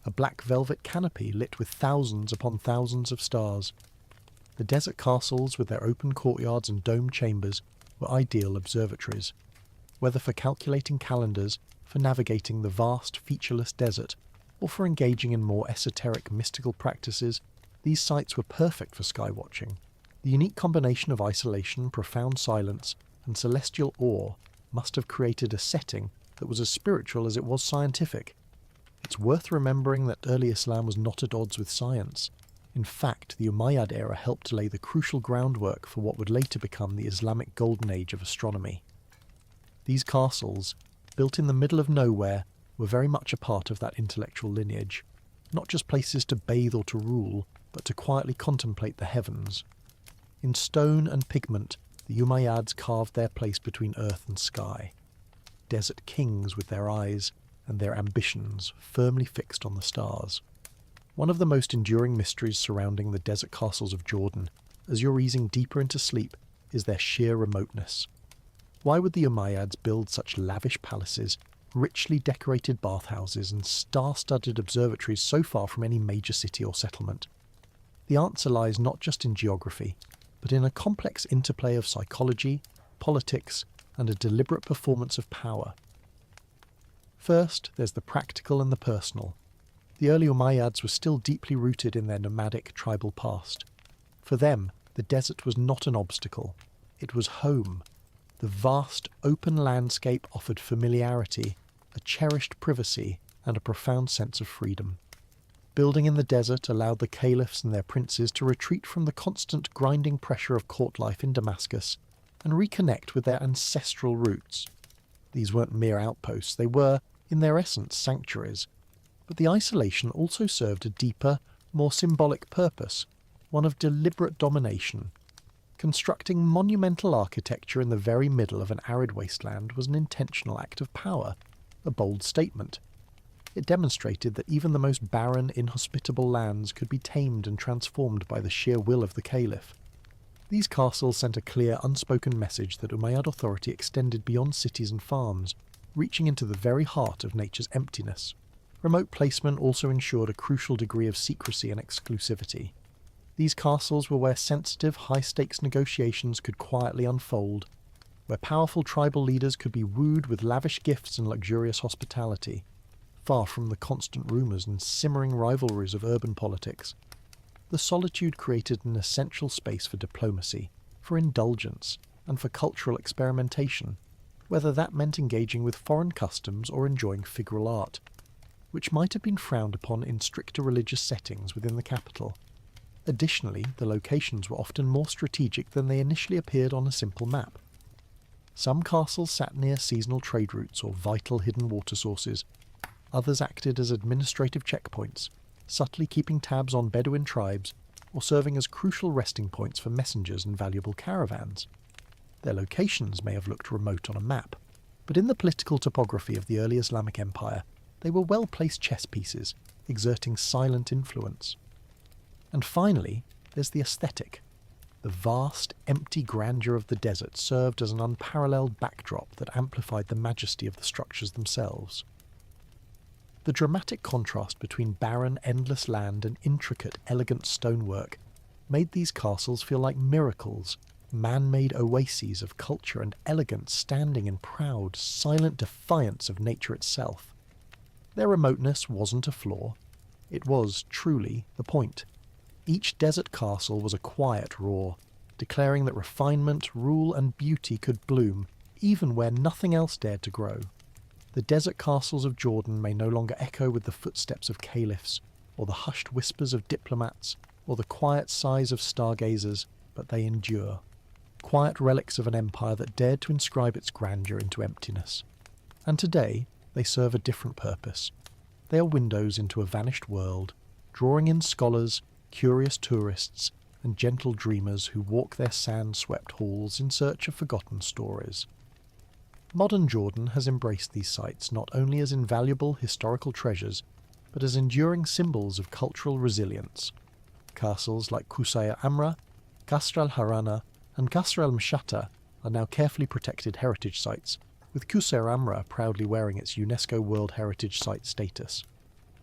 a black velvet canopy lit with thousands upon thousands of stars. The desert castles, with their open courtyards and domed chambers, were ideal observatories, whether for calculating calendars, for navigating the vast, featureless desert, or for engaging in more esoteric, mystical practices. These sites were perfect for skywatching. The unique combination of isolation, profound silence, and celestial awe must have created a setting that was as spiritual as it was scientific. It's worth remembering that early Islam was not at odds with science. In fact, the Umayyad era helped lay the crucial groundwork for what would later become the Islamic golden age of astronomy. These castles, built in the middle of nowhere, were very much a part of that intellectual lineage, not just places to bathe or to rule, but to quietly contemplate the heavens. In stone and pigment, the Umayyads carved their place between earth and sky. Desert kings with their eyes and their ambitions firmly fixed on the stars. One of the most enduring mysteries surrounding the desert castles of Jordan, as you're easing deeper into sleep, is their sheer remoteness. Why would the Umayyads build such lavish palaces, richly decorated bathhouses, and star-studded observatories so far from any major city or settlement? The answer lies not just in geography, but in a complex interplay of psychology, politics, and a deliberate performance of power. First, there's the practical and the personal. The early Umayyads were still deeply rooted in their nomadic tribal past. For them, the desert was not an obstacle. It was home. The vast, open landscape offered familiarity, a cherished privacy, and a profound sense of freedom. Building in the desert allowed the caliphs and their princes to retreat from the constant grinding pressure of court life in Damascus and reconnect with their ancestral roots. These weren't mere outposts, they were, in their essence, sanctuaries. But the isolation also served a deeper, more symbolic purpose, one of deliberate domination. Constructing monumental architecture in the very middle of an arid wasteland was an intentional act of power, a bold statement. It demonstrated that even the most barren, inhospitable lands could be tamed and transformed by the sheer will of the caliph. These castles sent a clear, unspoken message that Umayyad authority extended beyond cities and farms, reaching into the very heart of nature's emptiness. Remote placement also ensured a crucial degree of secrecy and exclusivity. These castles were where sensitive, high-stakes negotiations could quietly unfold, where powerful tribal leaders could be wooed with lavish gifts and luxurious hospitality, far from the constant rumours and simmering rivalries of urban politics. The solitude created an essential space for diplomacy, for indulgence, and for cultural experimentation, whether that meant engaging with foreign customs or enjoying figural art, which might have been frowned upon in stricter religious settings within the capital. Additionally, the locations were often more strategic than they initially appeared on a simple map. Some castles sat near seasonal trade routes or vital hidden water sources. Others acted as administrative checkpoints, subtly keeping tabs on Bedouin tribes or serving as crucial resting points for messengers and valuable caravans. Their locations may have looked remote on a map, but in the political topography of the early Islamic Empire, they were well-placed chess pieces, exerting silent influence. And finally, there's the aesthetic. The vast, empty grandeur of the desert served as an unparalleled backdrop that amplified the majesty of the structures themselves. The dramatic contrast between barren, endless land and intricate, elegant stonework made these castles feel like miracles, man-made oases of culture and elegance standing in proud, silent defiance of nature itself. Their remoteness wasn't a flaw. It was, truly, the point. Each desert castle was a quiet roar, declaring that refinement, rule and beauty could bloom, even where nothing else dared to grow. The desert castles of Jordan may no longer echo with the footsteps of caliphs, or the hushed whispers of diplomats, or the quiet sighs of stargazers, but they endure. Quiet relics of an empire that dared to inscribe its grandeur into emptiness. And today, they serve a different purpose. They are windows into a vanished world, drawing in scholars, curious tourists, and gentle dreamers who walk their sand-swept halls in search of forgotten stories. Modern Jordan has embraced these sites not only as invaluable historical treasures, but as enduring symbols of cultural resilience. Castles like Qusayr Amra, Qasr al-Harana, and Qasr al-Mshata are now carefully protected heritage sites, with Qusayr Amra proudly wearing its UNESCO World Heritage Site status.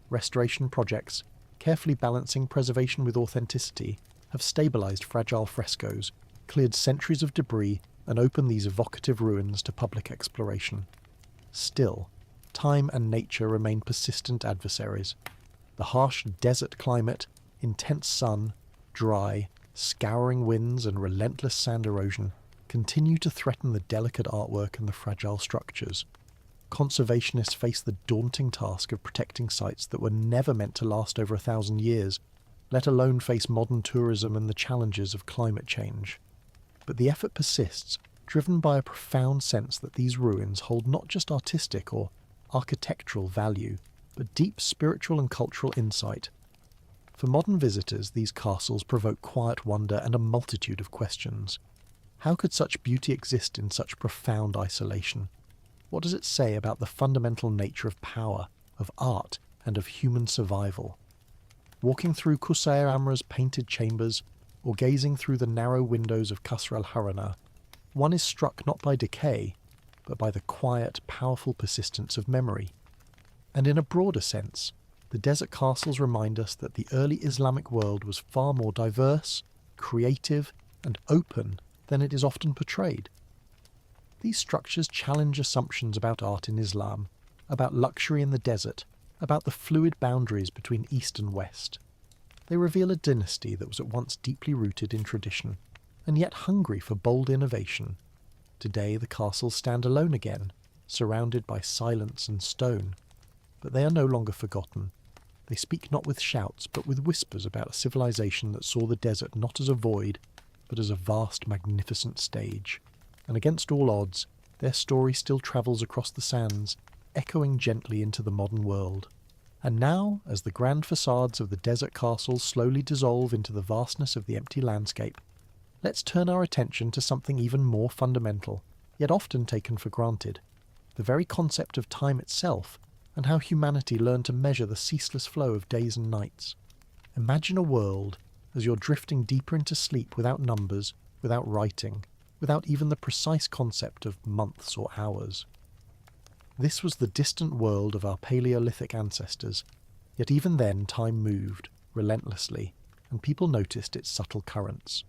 Restoration projects, carefully balancing preservation with authenticity, have stabilised fragile frescoes, cleared centuries of debris, and opened these evocative ruins to public exploration. Still, time and nature remain persistent adversaries. The harsh desert climate, intense sun, dry, scouring winds and relentless sand erosion continue to threaten the delicate artwork and the fragile structures. Conservationists face the daunting task of protecting sites that were never meant to last over 1,000 years, let alone face modern tourism and the challenges of climate change. But the effort persists, driven by a profound sense that these ruins hold not just artistic or architectural value, but deep spiritual and cultural insight. For modern visitors, these castles provoke quiet wonder and a multitude of questions. How could such beauty exist in such profound isolation? What does it say about the fundamental nature of power, of art, and of human survival? Walking through Qusayr Amra's painted chambers, or gazing through the narrow windows of Qasr al-Harana, one is struck not by decay, but by the quiet, powerful persistence of memory. And in a broader sense, the desert castles remind us that the early Islamic world was far more diverse, creative, and open than it is often portrayed. These structures challenge assumptions about art in Islam, about luxury in the desert, about the fluid boundaries between East and West. They reveal a dynasty that was at once deeply rooted in tradition, and yet hungry for bold innovation. Today the castles stand alone again, surrounded by silence and stone. But they are no longer forgotten. They speak not with shouts, but with whispers about a civilization that saw the desert not as a void, but as a vast, magnificent stage. And against all odds, their story still travels across the sands, echoing gently into the modern world. And now, as the grand facades of the desert castles slowly dissolve into the vastness of the empty landscape, let's turn our attention to something even more fundamental, yet often taken for granted: the very concept of time itself, and how humanity learned to measure the ceaseless flow of days and nights. Imagine a world, as you're drifting deeper into sleep without numbers, without writing, without even the precise concept of months or hours. This was the distant world of our Paleolithic ancestors, yet even then time moved, relentlessly, and people noticed its subtle currents.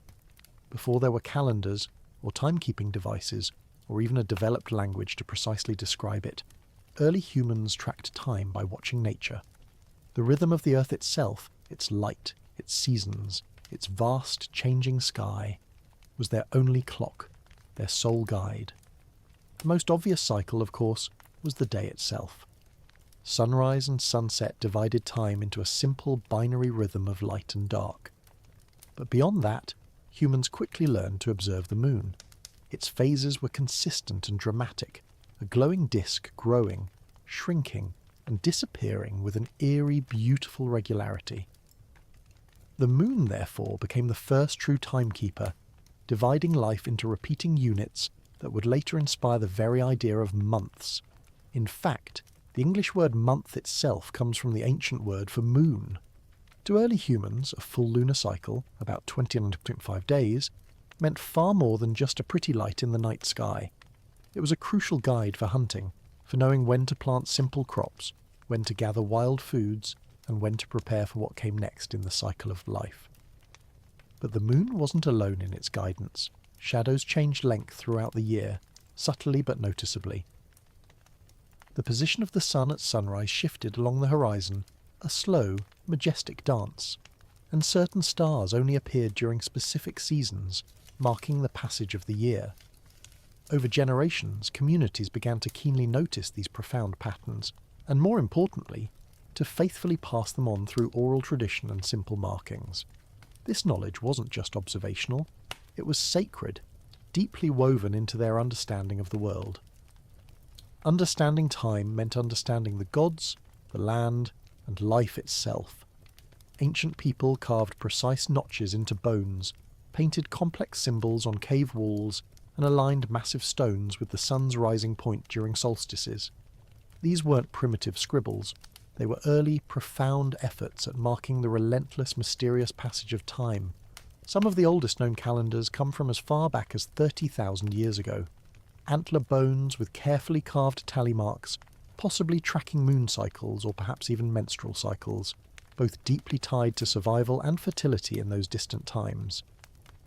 Before there were calendars, or timekeeping devices, or even a developed language to precisely describe it, early humans tracked time by watching nature. The rhythm of the earth itself, its light, its seasons, its vast changing sky, was their only clock. their sole guide. The most obvious cycle, of course, was the day itself. Sunrise and sunset divided time into a simple binary rhythm of light and dark. But beyond that, humans quickly learned to observe the moon. Its phases were consistent and dramatic, a glowing disk growing, shrinking, and disappearing with an eerie, beautiful regularity. The moon, therefore, became the first true timekeeper, dividing life into repeating units that would later inspire the very idea of months. In fact, the English word month itself comes from the ancient word for moon. To early humans, a full lunar cycle, about 29.5 days, meant far more than just a pretty light in the night sky. It was a crucial guide for hunting, for knowing when to plant simple crops, when to gather wild foods, and when to prepare for what came next in the cycle of life. But the moon wasn't alone in its guidance. Shadows changed length throughout the year, subtly but noticeably. The position of the sun at sunrise shifted along the horizon, a slow, majestic dance, and certain stars only appeared during specific seasons, marking the passage of the year. Over generations, communities began to keenly notice these profound patterns, and more importantly, to faithfully pass them on through oral tradition and simple markings. This knowledge wasn't just observational, it was sacred, deeply woven into their understanding of the world. Understanding time meant understanding the gods, the land, and life itself. Ancient people carved precise notches into bones, painted complex symbols on cave walls, and aligned massive stones with the sun's rising point during solstices. These weren't primitive scribbles. They were early, profound efforts at marking the relentless, mysterious passage of time. Some of the oldest known calendars come from as far back as 30,000 years ago. Antler bones with carefully carved tally marks, possibly tracking moon cycles or perhaps even menstrual cycles, both deeply tied to survival and fertility in those distant times.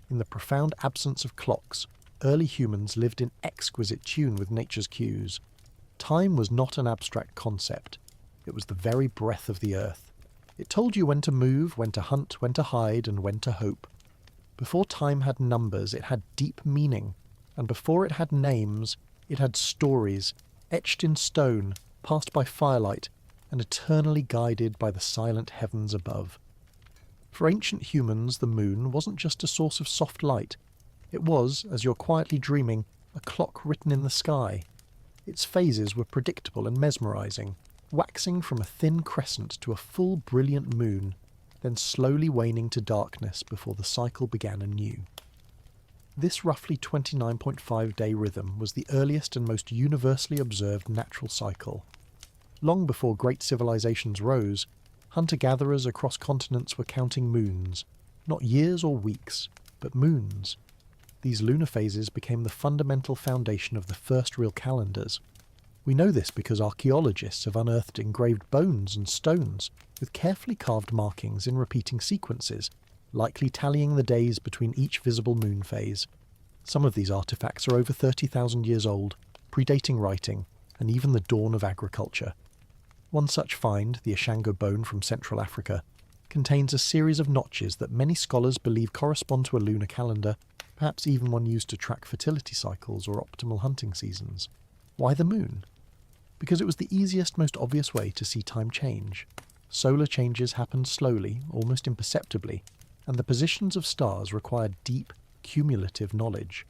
In the profound absence of clocks, early humans lived in exquisite tune with nature's cues. Time was not an abstract concept. It was the very breath of the earth. It told you when to move, when to hunt, when to hide, and when to hope. Before time had numbers, it had deep meaning, and before it had names, it had stories, etched in stone, passed by firelight, and eternally guided by the silent heavens above. For ancient humans, the moon wasn't just a source of soft light. It was, as you're quietly dreaming, a clock written in the sky. Its phases were predictable and mesmerizing, waxing from a thin crescent to a full brilliant moon, then slowly waning to darkness before the cycle began anew. This roughly 29.5-day rhythm was the earliest and most universally observed natural cycle. Long before great civilizations rose, hunter-gatherers across continents were counting moons, not years or weeks, but moons. These lunar phases became the fundamental foundation of the first real calendars. We know this because archaeologists have unearthed engraved bones and stones with carefully carved markings in repeating sequences, likely tallying the days between each visible moon phase. Some of these artifacts are over 30,000 years old, predating writing, and even the dawn of agriculture. One such find, the Ashango bone from Central Africa, contains a series of notches that many scholars believe correspond to a lunar calendar, perhaps even one used to track fertility cycles or optimal hunting seasons. Why the moon? Because it was the easiest, most obvious way to see time change. Solar changes happened slowly, almost imperceptibly, and the positions of stars required deep, cumulative knowledge.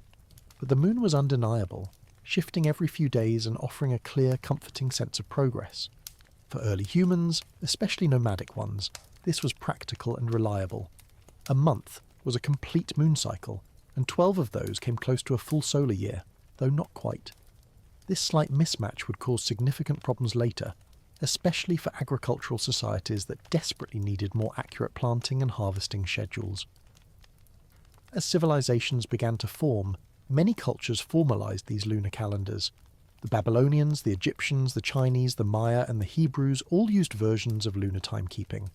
But the moon was undeniable, shifting every few days and offering a clear, comforting sense of progress. For early humans, especially nomadic ones, this was practical and reliable. A month was a complete moon cycle, and 12 of those came close to a full solar year, though not quite. This slight mismatch would cause significant problems later, especially for agricultural societies that desperately needed more accurate planting and harvesting schedules. As civilizations began to form, many cultures formalized these lunar calendars. The Babylonians, the Egyptians, the Chinese, the Maya, and the Hebrews all used versions of lunar timekeeping.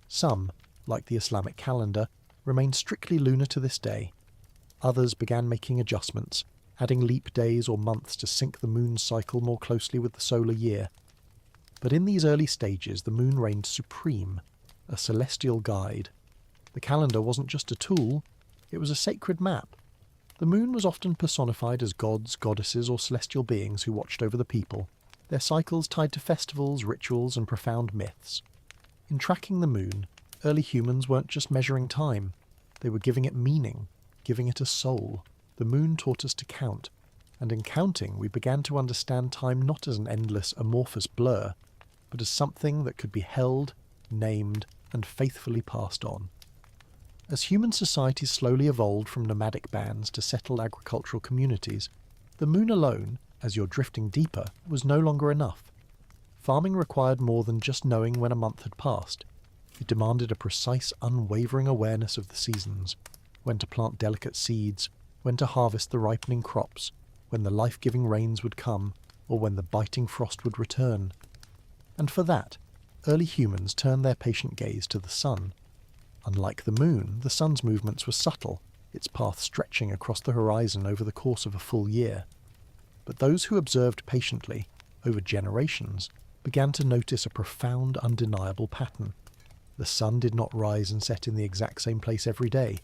Some, like the Islamic calendar, remain strictly lunar to this day. Others began making adjustments, adding leap days or months to sync the moon's cycle more closely with the solar year. But in these early stages, the moon reigned supreme, a celestial guide. The calendar wasn't just a tool, it was a sacred map. The moon was often personified as gods, goddesses, or celestial beings who watched over the people, their cycles tied to festivals, rituals, and profound myths. In tracking the moon, early humans weren't just measuring time, they were giving it meaning, giving it a soul. The moon taught us to count, and in counting we began to understand time not as an endless, amorphous blur, but as something that could be held, named, and faithfully passed on. As human societies slowly evolved from nomadic bands to settled agricultural communities, the moon alone, as you're drifting deeper, was no longer enough. Farming required more than just knowing when a month had passed. It demanded a precise, unwavering awareness of the seasons, when to plant delicate seeds, when to harvest the ripening crops, when the life-giving rains would come, or when the biting frost would return. And for that, early humans turned their patient gaze to the sun. Unlike the moon, the sun's movements were subtle, its path stretching across the horizon over the course of a full year. But those who observed patiently, over generations, began to notice a profound, undeniable pattern. The sun did not rise and set in the exact same place every day.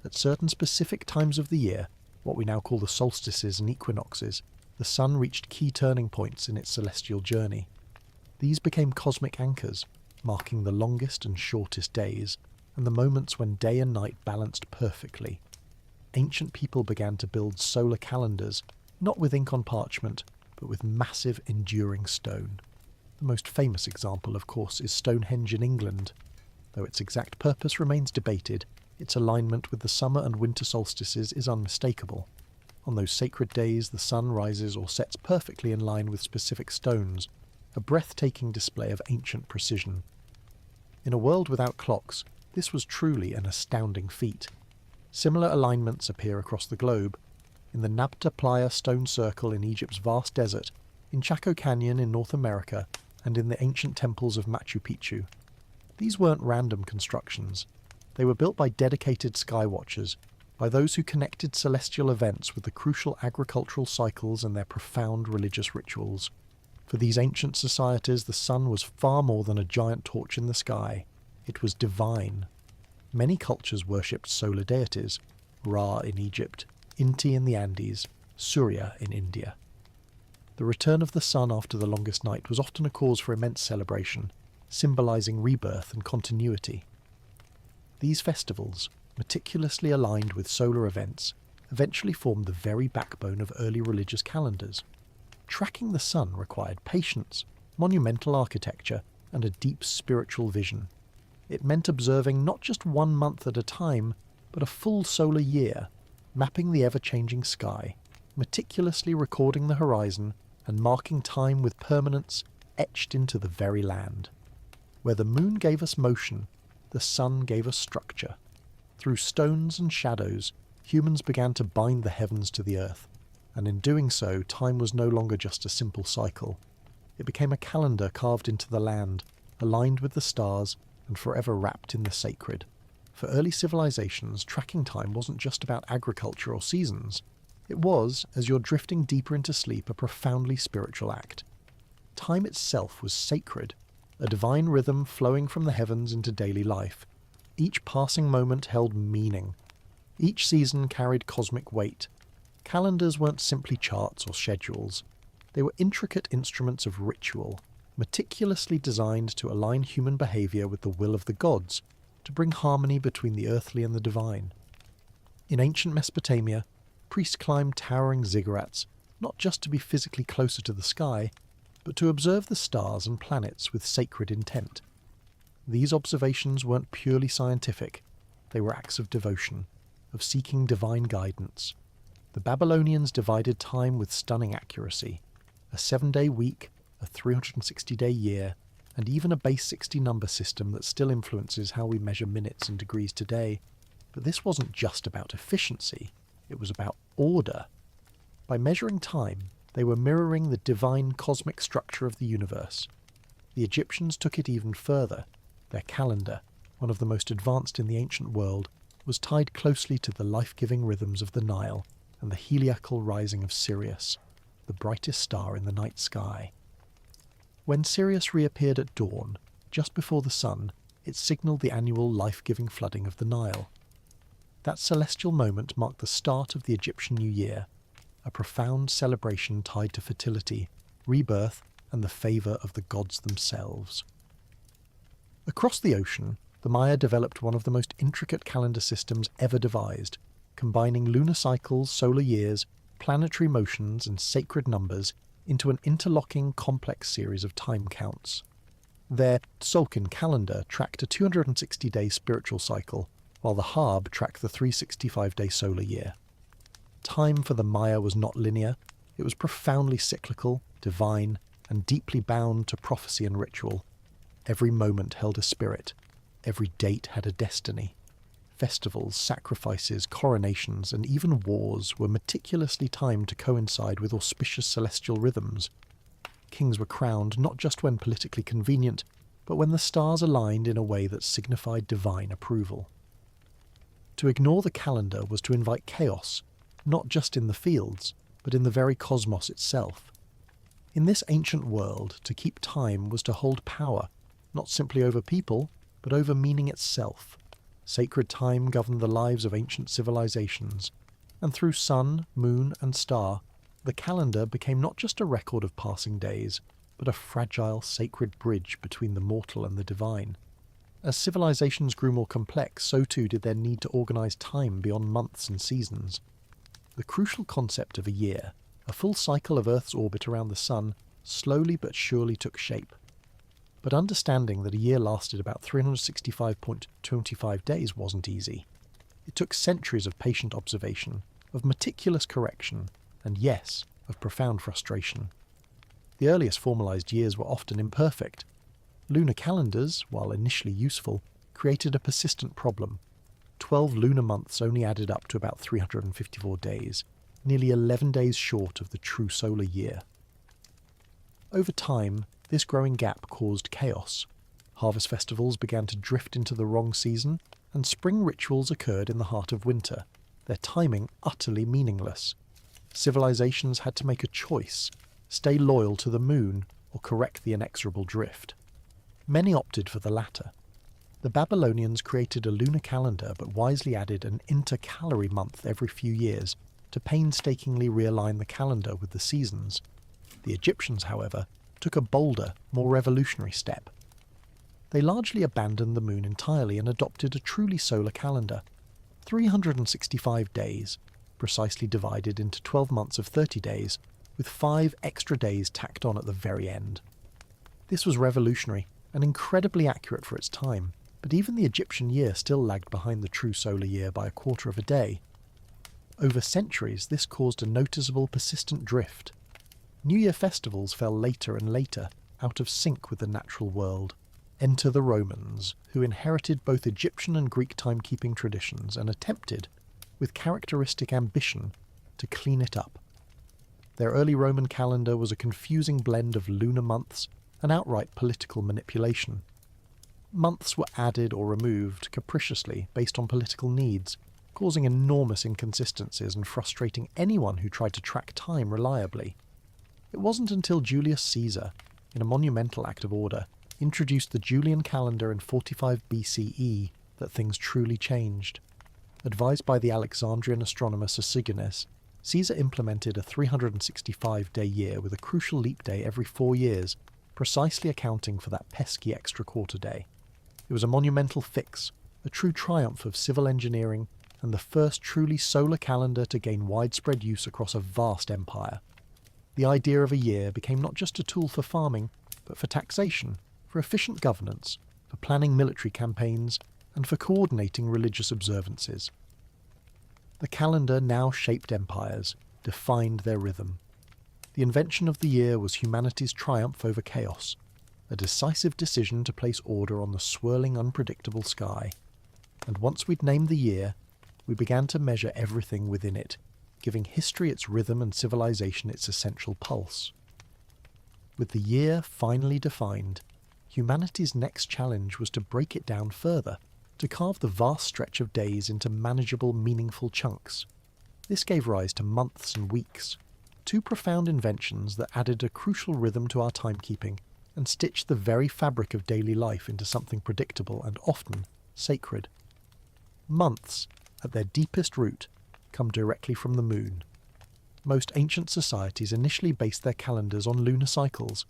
At certain specific times of the year, what we now call the solstices and equinoxes, the sun reached key turning points in its celestial journey. These became cosmic anchors, marking the longest and shortest days, and the moments when day and night balanced perfectly. Ancient people began to build solar calendars, not with ink on parchment, but with massive, enduring stone. The most famous example, of course, is Stonehenge in England. Though its exact purpose remains debated, its alignment with the summer and winter solstices is unmistakable. On those sacred days, the sun rises or sets perfectly in line with specific stones, a breathtaking display of ancient precision. In a world without clocks, this was truly an astounding feat. Similar alignments appear across the globe. In the Nabta Playa stone circle in Egypt's vast desert, in Chaco Canyon in North America, and in the ancient temples of Machu Picchu. These weren't random constructions. They were built by dedicated sky watchers, by those who connected celestial events with the crucial agricultural cycles and their profound religious rituals. For these ancient societies, the sun was far more than a giant torch in the sky. It was divine. Many cultures worshipped solar deities, Ra in Egypt, Inti in the Andes, Surya in India. The return of the sun after the longest night was often a cause for immense celebration, symbolizing rebirth and continuity. These festivals, meticulously aligned with solar events, eventually formed the very backbone of early religious calendars. Tracking the sun required patience, monumental architecture, and a deep spiritual vision. It meant observing not just 1 month at a time, but a full solar year, mapping the ever-changing sky, meticulously recording the horizon, and marking time with permanence etched into the very land. Where the moon gave us motion, the sun gave us structure. Through stones and shadows, humans began to bind the heavens to the earth, and in doing so, time was no longer just a simple cycle. It became a calendar carved into the land, aligned with the stars, and forever wrapped in the sacred. For early civilizations, tracking time wasn't just about agriculture or seasons. It was, as you're drifting deeper into sleep, a profoundly spiritual act. Time itself was sacred, a divine rhythm flowing from the heavens into daily life. Each passing moment held meaning. Each season carried cosmic weight. Calendars weren't simply charts or schedules. They were intricate instruments of ritual, meticulously designed to align human behavior with the will of the gods, to bring harmony between the earthly and the divine. In ancient Mesopotamia, priests climbed towering ziggurats, not just to be physically closer to the sky, but to observe the stars and planets with sacred intent. These observations weren't purely scientific, they were acts of devotion, of seeking divine guidance. The Babylonians divided time with stunning accuracy. A 7-day week, a 360-day year, and even a base 60 number system that still influences how we measure minutes and degrees today. But this wasn't just about efficiency, it was about order. By measuring time, they were mirroring the divine cosmic structure of the universe. The Egyptians took it even further. Their calendar, one of the most advanced in the ancient world, was tied closely to the life-giving rhythms of the Nile and the heliacal rising of Sirius, the brightest star in the night sky. When Sirius reappeared at dawn, just before the sun, it signalled the annual life-giving flooding of the Nile. That celestial moment marked the start of the Egyptian New Year, a profound celebration tied to fertility, rebirth, and the favour of the gods themselves. Across the ocean, the Maya developed one of the most intricate calendar systems ever devised, combining lunar cycles, solar years, planetary motions, and sacred numbers into an interlocking, complex series of time counts. Their Tzolk'in calendar tracked a 260-day spiritual cycle, while the Harb tracked the 365-day solar year. Time for the Maya was not linear, it was profoundly cyclical, divine, and deeply bound to prophecy and ritual. Every moment held a spirit, every date had a destiny. Festivals, sacrifices, coronations, and even wars were meticulously timed to coincide with auspicious celestial rhythms. Kings were crowned not just when politically convenient, but when the stars aligned in a way that signified divine approval. To ignore the calendar was to invite chaos, not just in the fields, but in the very cosmos itself. In this ancient world, to keep time was to hold power, not simply over people, but over meaning itself. Sacred time governed the lives of ancient civilizations, and through sun, moon, and star, the calendar became not just a record of passing days, but a fragile, sacred bridge between the mortal and the divine. As civilizations grew more complex, so too did their need to organize time beyond months and seasons. The crucial concept of a year, a full cycle of Earth's orbit around the Sun, slowly but surely took shape. But understanding that a year lasted about 365.25 days wasn't easy. It took centuries of patient observation, of meticulous correction, and yes, of profound frustration. The earliest formalized years were often imperfect. Lunar calendars, while initially useful, created a persistent problem. 12 lunar months only added up to about 354 days, nearly 11 days short of the true solar year. Over time, this growing gap caused chaos. Harvest festivals began to drift into the wrong season, and spring rituals occurred in the heart of winter, their timing utterly meaningless. Civilizations had to make a choice, stay loyal to the moon or correct the inexorable drift. Many opted for the latter. The Babylonians created a lunar calendar but wisely added an intercalary month every few years to painstakingly realign the calendar with the seasons. The Egyptians, however, took a bolder, more revolutionary step. They largely abandoned the moon entirely and adopted a truly solar calendar. 365 days, precisely divided into 12 months of 30 days, with 5 extra days tacked on at the very end. This was revolutionary and incredibly accurate for its time, but even the Egyptian year still lagged behind the true solar year by a quarter of a day. Over centuries, this caused a noticeable, persistent drift. New Year festivals fell later and later, out of sync with the natural world. Enter the Romans, who inherited both Egyptian and Greek timekeeping traditions and attempted, with characteristic ambition, to clean it up. Their early Roman calendar was a confusing blend of lunar months and outright political manipulation. Months were added or removed capriciously based on political needs, causing enormous inconsistencies and frustrating anyone who tried to track time reliably. It wasn't until Julius Caesar, in a monumental act of order, introduced the Julian calendar in 45 BCE that things truly changed. Advised by the Alexandrian astronomer Sosigenes, Caesar implemented a 365-day year with a crucial leap day every 4 years, precisely accounting for that pesky extra quarter day. It was a monumental fix, a true triumph of civil engineering, and the first truly solar calendar to gain widespread use across a vast empire. The idea of a year became not just a tool for farming, but for taxation, for efficient governance, for planning military campaigns, and for coordinating religious observances. The calendar now shaped empires, defined their rhythm. The invention of the year was humanity's triumph over chaos, a decisive decision to place order on the swirling, unpredictable sky. And once we'd named the year, we began to measure everything within it, giving history its rhythm and civilization its essential pulse. With the year finally defined, humanity's next challenge was to break it down further, to carve the vast stretch of days into manageable, meaningful chunks. This gave rise to months and weeks, two profound inventions that added a crucial rhythm to our timekeeping and stitched the very fabric of daily life into something predictable and often sacred. Months, at their deepest root, come directly from the moon. Most ancient societies initially based their calendars on lunar cycles,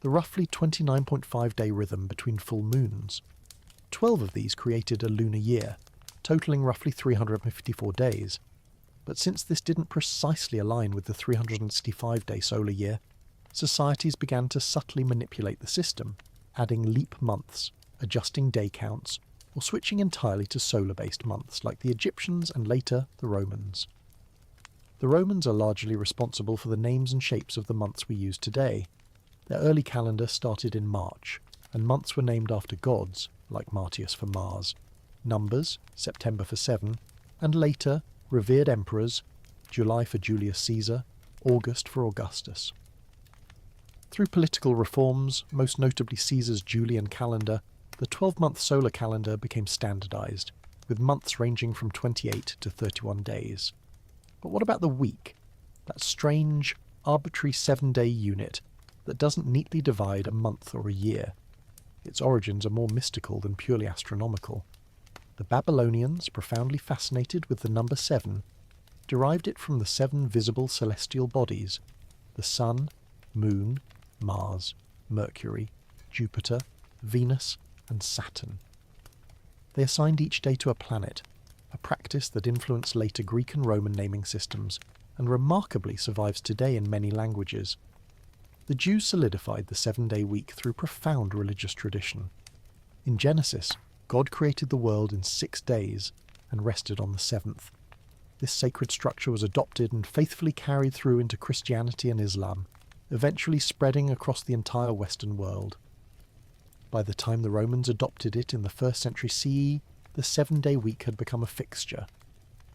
the roughly 29.5-day rhythm between full moons. 12 of these created a lunar year, totaling roughly 354 days. But since this didn't precisely align with the 365-day solar year, societies began to subtly manipulate the system, adding leap months, adjusting day counts, or switching entirely to solar-based months like the Egyptians and later the Romans. The Romans are largely responsible for the names and shapes of the months we use today. Their early calendar started in March, and months were named after gods, like Martius for Mars, numbers, September for 7, and later, revered emperors, July for Julius Caesar, August for Augustus. Through political reforms, most notably Caesar's Julian calendar, the 12-month solar calendar became standardized, with months ranging from 28 to 31 days. But what about the week? That strange, arbitrary 7-day unit that doesn't neatly divide a month or a year. Its origins are more mystical than purely astronomical. The Babylonians, profoundly fascinated with the number 7, derived it from the 7 visible celestial bodies: the Sun, Moon, Mars, Mercury, Jupiter, Venus, and Saturn. They assigned each day to a planet, a practice that influenced later Greek and Roman naming systems, and remarkably survives today in many languages. The Jews solidified the 7-day week through profound religious tradition. In Genesis, God created the world in 6 days and rested on the 7th. This sacred structure was adopted and faithfully carried through into Christianity and Islam, eventually spreading across the entire Western world. By the time the Romans adopted it in the 1st century CE, the 7-day week had become a fixture,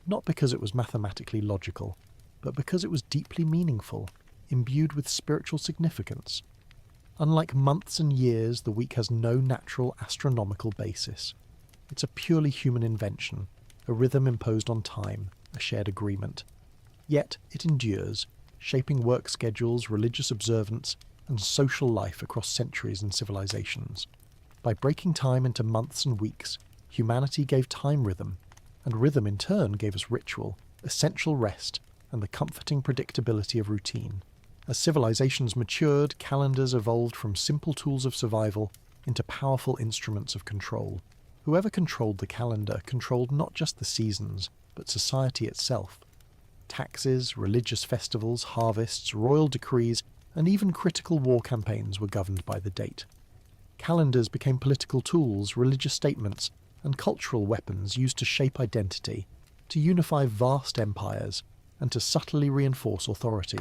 not because it was mathematically logical, but because it was deeply meaningful, imbued with spiritual significance. Unlike months and years, the week has no natural astronomical basis. It's a purely human invention, a rhythm imposed on time, a shared agreement. Yet it endures, shaping work schedules, religious observance, and social life across centuries and civilizations. By breaking time into months and weeks, humanity gave time rhythm, and rhythm in turn gave us ritual, essential rest, and the comforting predictability of routine. As civilizations matured, calendars evolved from simple tools of survival into powerful instruments of control. Whoever controlled the calendar controlled not just the seasons, but society itself. Taxes, religious festivals, harvests, royal decrees, and even critical war campaigns were governed by the date. Calendars became political tools, religious statements, and cultural weapons used to shape identity, to unify vast empires, and to subtly reinforce authority.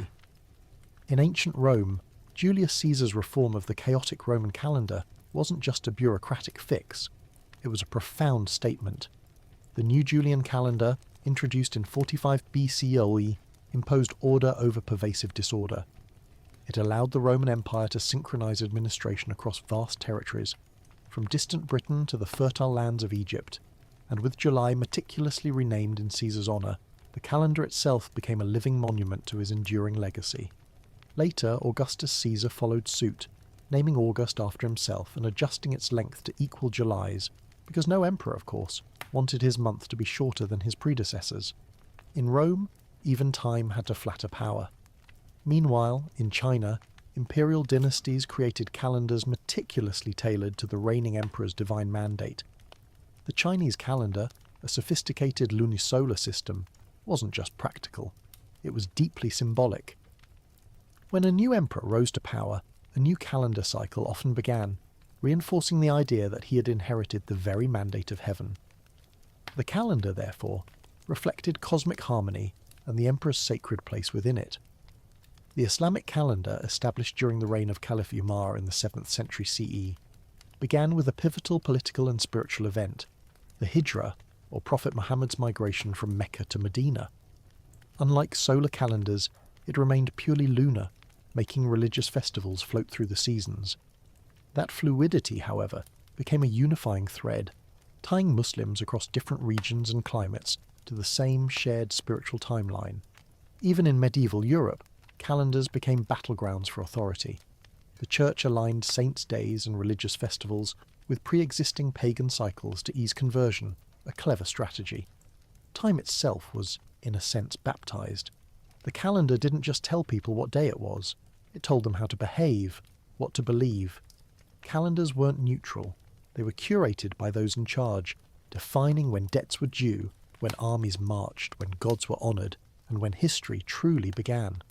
In ancient Rome, Julius Caesar's reform of the chaotic Roman calendar wasn't just a bureaucratic fix, it was a profound statement. The new Julian calendar, introduced in 45 BCE, imposed order over pervasive disorder. It allowed the Roman Empire to synchronize administration across vast territories, from distant Britain to the fertile lands of Egypt, and with July meticulously renamed in Caesar's honour, the calendar itself became a living monument to his enduring legacy. Later, Augustus Caesar followed suit, naming August after himself and adjusting its length to equal July's, because no emperor, of course, wanted his month to be shorter than his predecessors. In Rome, even time had to flatter power. Meanwhile, in China, imperial dynasties created calendars meticulously tailored to the reigning emperor's divine mandate. The Chinese calendar, a sophisticated lunisolar system, wasn't just practical, it was deeply symbolic. When a new emperor rose to power, a new calendar cycle often began, reinforcing the idea that he had inherited the very mandate of heaven. The calendar, therefore, reflected cosmic harmony and the emperor's sacred place within it. The Islamic calendar, established during the reign of Caliph Umar in the 7th century CE, began with a pivotal political and spiritual event, the Hijra, or Prophet Muhammad's migration from Mecca to Medina. Unlike solar calendars, it remained purely lunar, making religious festivals float through the seasons. That fluidity, however, became a unifying thread, tying Muslims across different regions and climates to the same shared spiritual timeline. Even in medieval Europe, calendars became battlegrounds for authority. The Church aligned saints' days and religious festivals with pre-existing pagan cycles to ease conversion, a clever strategy. Time itself was, in a sense, baptized. The calendar didn't just tell people what day it was, it told them how to behave, what to believe. Calendars weren't neutral, they were curated by those in charge, defining when debts were due, when armies marched, when gods were honoured, and when history truly began.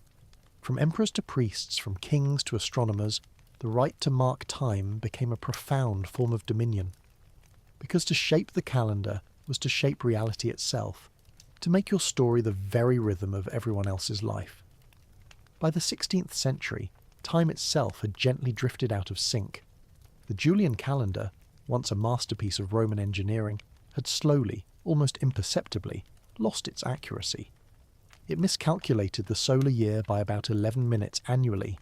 From emperors to priests, from kings to astronomers, the right to mark time became a profound form of dominion. Because to shape the calendar was to shape reality itself, to make your story the very rhythm of everyone else's life. By the 16th century, time itself had gently drifted out of sync. The Julian calendar, once a masterpiece of Roman engineering, had slowly, almost imperceptibly, lost its accuracy. It miscalculated the solar year by about 11 minutes annually.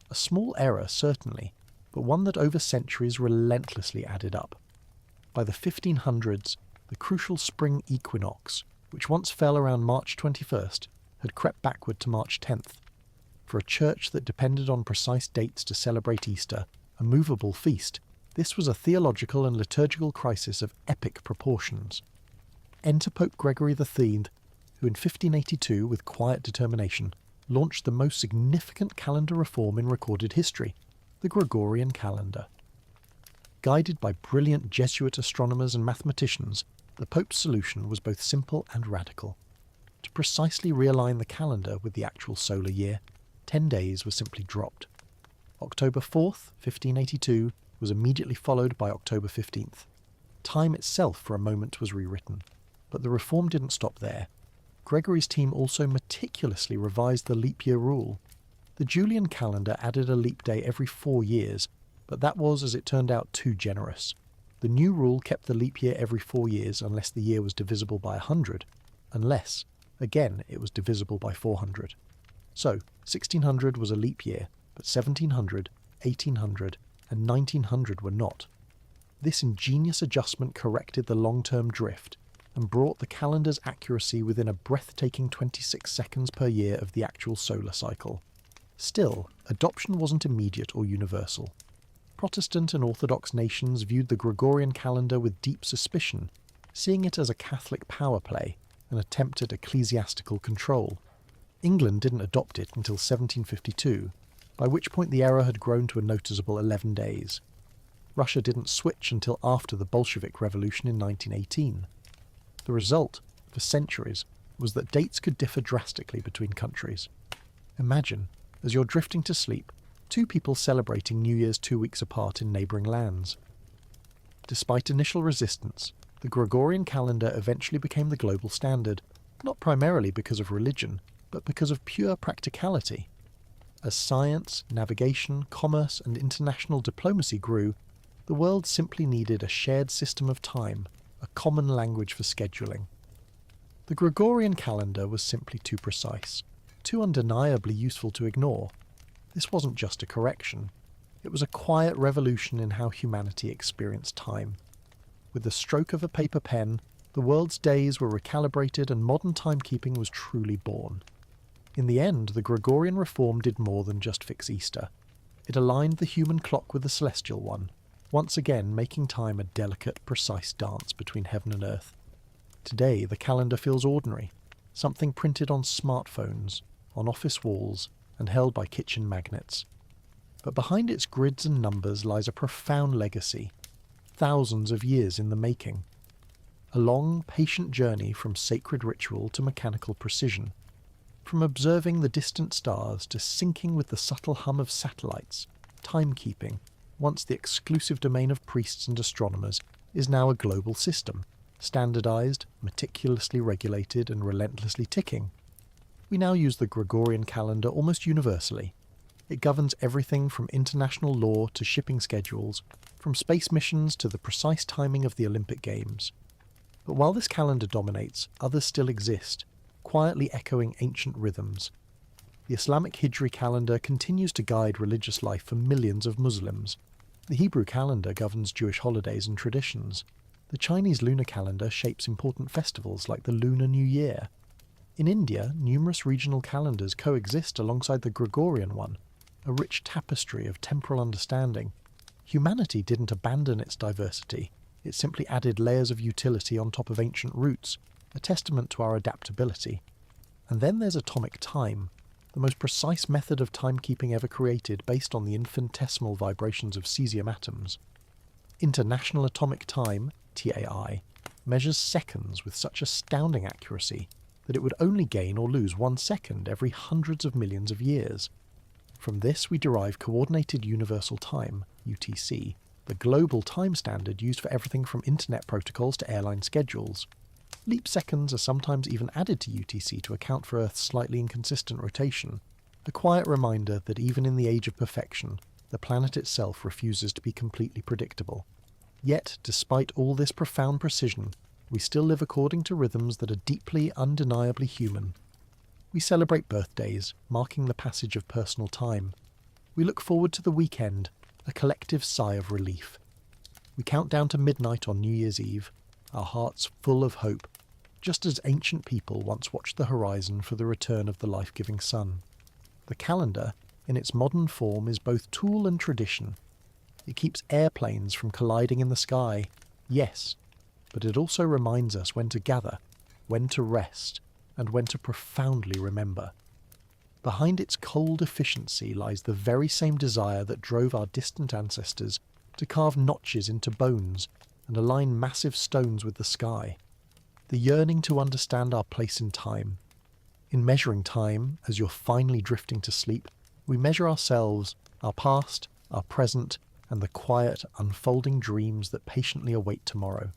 A small error, certainly, but one that over centuries relentlessly added up. By the 1500s, the crucial spring equinox, which once fell around March 21st, had crept backward to March 10th. For a church that depended on precise dates to celebrate Easter, a movable feast, this was a theological and liturgical crisis of epic proportions. Enter Pope Gregory XIII, who in 1582, with quiet determination, launched the most significant calendar reform in recorded history, the Gregorian calendar. Guided by brilliant Jesuit astronomers and mathematicians, the Pope's solution was both simple and radical. To precisely realign the calendar with the actual solar year, 10 days were simply dropped. October 4th, 1582, was immediately followed by October 15th. Time itself for a moment was rewritten, but the reform didn't stop there. Gregory's team also meticulously revised the leap year rule. The Julian calendar added a leap day every 4 years, but that was, as it turned out, too generous. The new rule kept the leap year every 4 years unless the year was divisible by 100, unless, again, it was divisible by 400. So, 1600 was a leap year, but 1700, 1800, and 1900 were not. This ingenious adjustment corrected the long-term drift and brought the calendar's accuracy within a breathtaking 26 seconds per year of the actual solar cycle. Still, adoption wasn't immediate or universal. Protestant and Orthodox nations viewed the Gregorian calendar with deep suspicion, seeing it as a Catholic power play, an attempt at ecclesiastical control. England didn't adopt it until 1752, by which point the error had grown to a noticeable 11 days. Russia didn't switch until after the Bolshevik Revolution in 1918. The result, for centuries, was that dates could differ drastically between countries. Imagine, as you're drifting to sleep, 2 people celebrating New Year's 2 weeks apart in neighbouring lands. Despite initial resistance, the Gregorian calendar eventually became the global standard, not primarily because of religion, but because of pure practicality. As science, navigation, commerce, and international diplomacy grew, the world simply needed a shared system of time, a common language for scheduling. The Gregorian calendar was simply too precise, too undeniably useful to ignore. This wasn't just a correction. It was a quiet revolution in how humanity experienced time. With the stroke of a paper pen, the world's days were recalibrated and modern timekeeping was truly born. In the end, the Gregorian reform did more than just fix Easter. It aligned the human clock with the celestial one, once again making time a delicate, precise dance between heaven and earth. Today, the calendar feels ordinary, something printed on smartphones, on office walls, and held by kitchen magnets. But behind its grids and numbers lies a profound legacy, thousands of years in the making. A long, patient journey from sacred ritual to mechanical precision, from observing the distant stars to syncing with the subtle hum of satellites. Timekeeping, once the exclusive domain of priests and astronomers, is now a global system, standardized, meticulously regulated, and relentlessly ticking. We now use the Gregorian calendar almost universally. It governs everything from international law to shipping schedules, from space missions to the precise timing of the Olympic Games. But while this calendar dominates, others still exist, quietly echoing ancient rhythms. The Islamic Hijri calendar continues to guide religious life for millions of Muslims. The Hebrew calendar governs Jewish holidays and traditions. The Chinese lunar calendar shapes important festivals like the Lunar New Year. In India, numerous regional calendars coexist alongside the Gregorian one, a rich tapestry of temporal understanding. Humanity didn't abandon its diversity, it simply added layers of utility on top of ancient roots, a testament to our adaptability. And then there's atomic time, the most precise method of timekeeping ever created based on the infinitesimal vibrations of cesium atoms. International Atomic Time, TAI, measures seconds with such astounding accuracy that it would only gain or lose 1 second every hundreds of millions of years. From this we derive Coordinated Universal Time, UTC, the global time standard used for everything from internet protocols to airline schedules. Leap seconds are sometimes even added to UTC to account for Earth's slightly inconsistent rotation, a quiet reminder that even in the age of perfection, the planet itself refuses to be completely predictable. Yet, despite all this profound precision, we still live according to rhythms that are deeply, undeniably human. We celebrate birthdays, marking the passage of personal time. We look forward to the weekend, a collective sigh of relief. We count down to midnight on New Year's Eve, our hearts full of hope, just as ancient people once watched the horizon for the return of the life-giving sun. The calendar, in its modern form, is both tool and tradition. It keeps airplanes from colliding in the sky, yes, but it also reminds us when to gather, when to rest, and when to profoundly remember. Behind its cold efficiency lies the very same desire that drove our distant ancestors to carve notches into bones and align massive stones with the sky. The yearning to understand our place in time. In measuring time, as you're finally drifting to sleep, we measure ourselves, our past, our present, and the quiet, unfolding dreams that patiently await tomorrow.